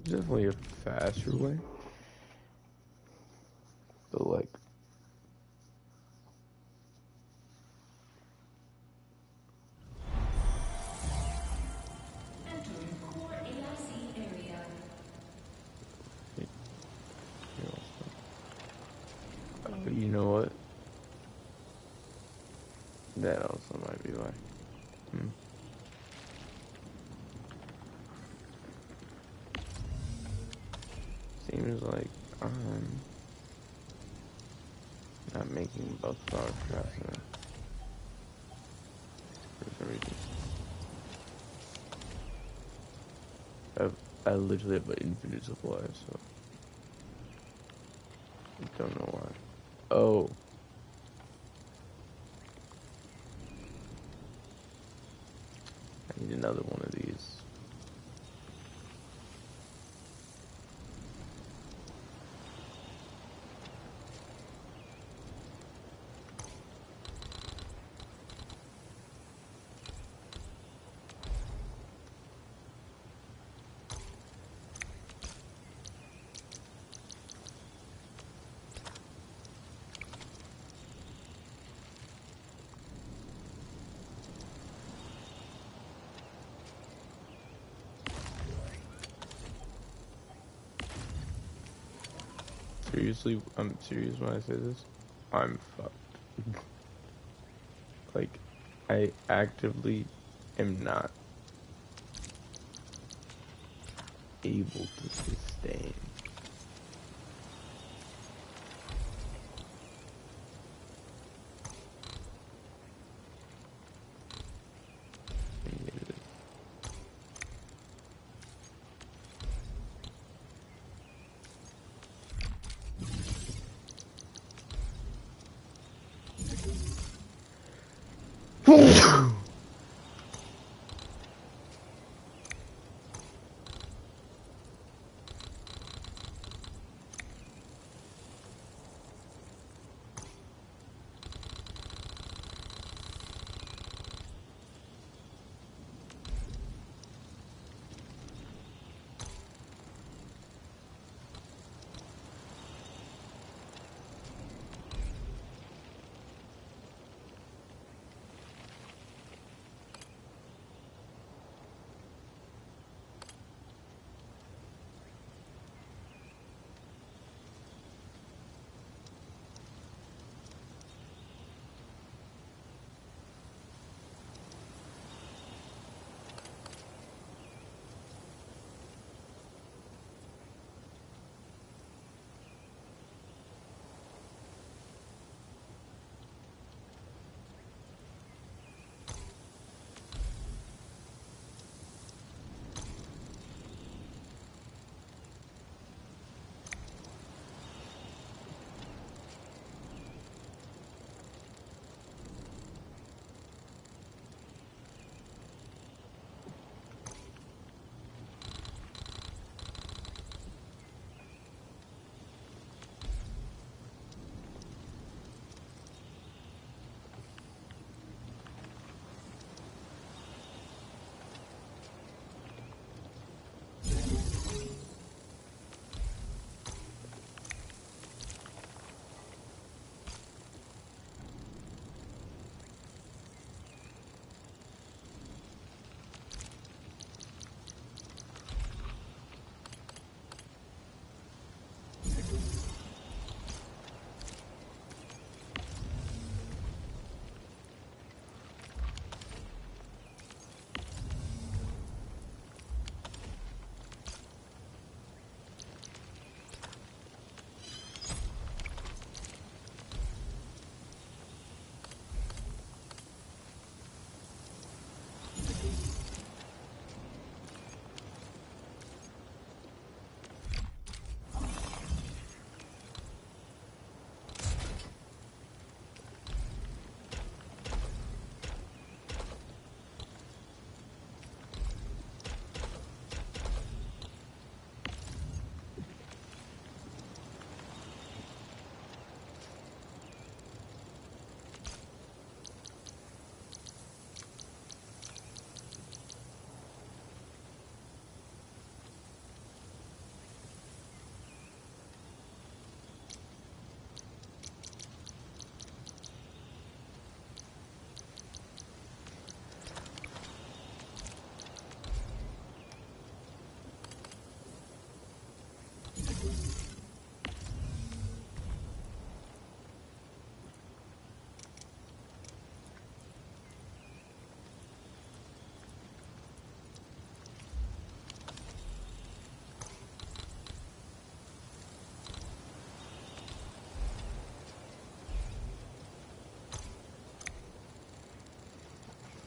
There's definitely a faster way, but like, you know what? That also might be why. Seems like I'm not making both fast enough for some reason. I literally have an infinite supply, so I don't know why. Oh. I need another one of these. Seriously, I'm serious when I say this. I'm fucked. Like, I actively am not. able to sustain.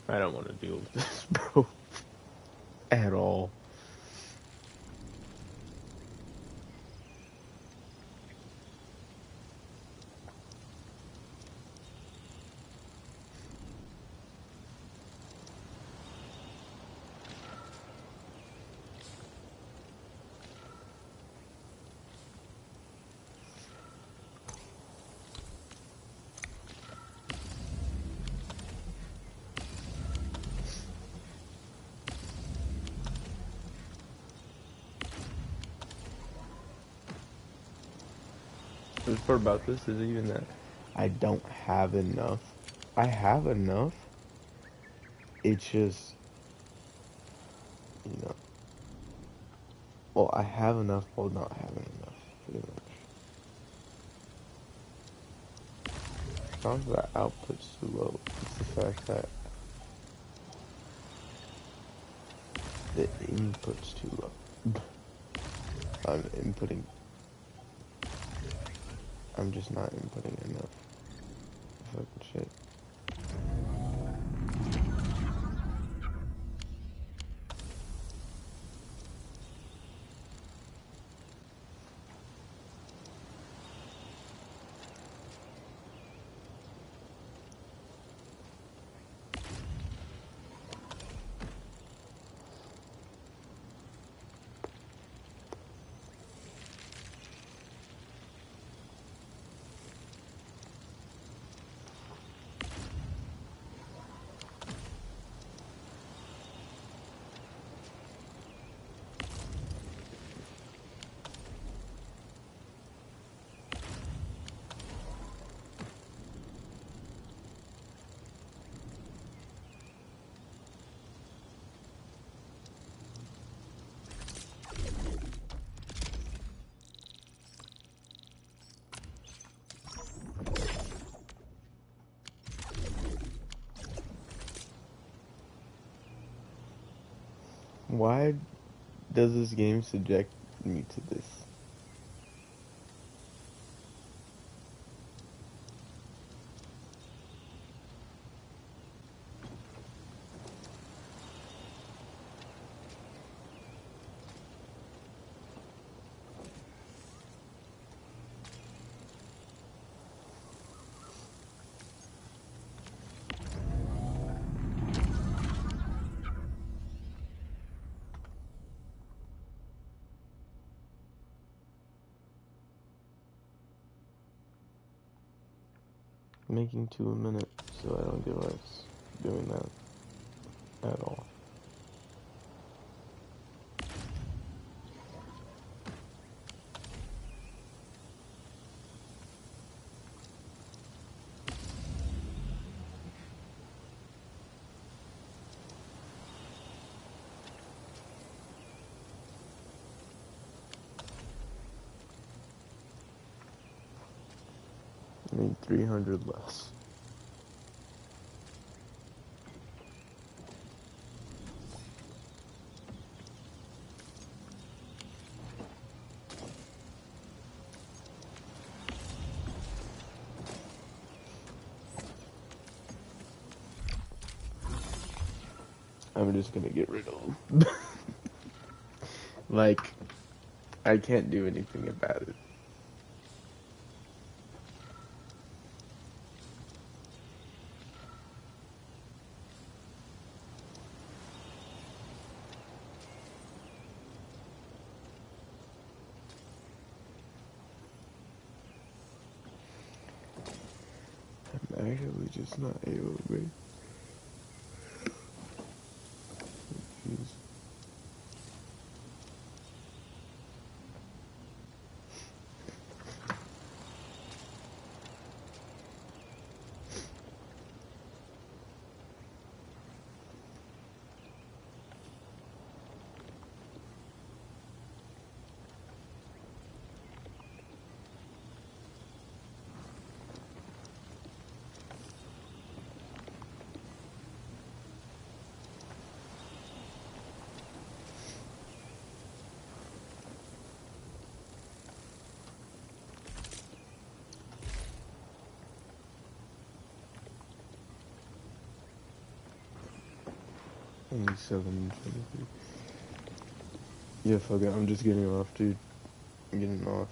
I don't want to deal with this, bro. At all. The part about this is even that I don't have enough. I have enough. It's just, you know. Well, I have enough while not having enough, pretty much. It's not that output's too low. It's the fact that the input's too low. I'm inputting. I'm just not inputting enough fucking shit. Why does this game subject me to this? Making 2 a minute, so I don't get why it's doing that at all. I need 300 less. I'm just gonna get rid of them. Like, I can't do anything about it. I'm actually just not able to be. Jeez. Only 723. Yeah, fuck it. I'm just getting off, dude. I'm getting off.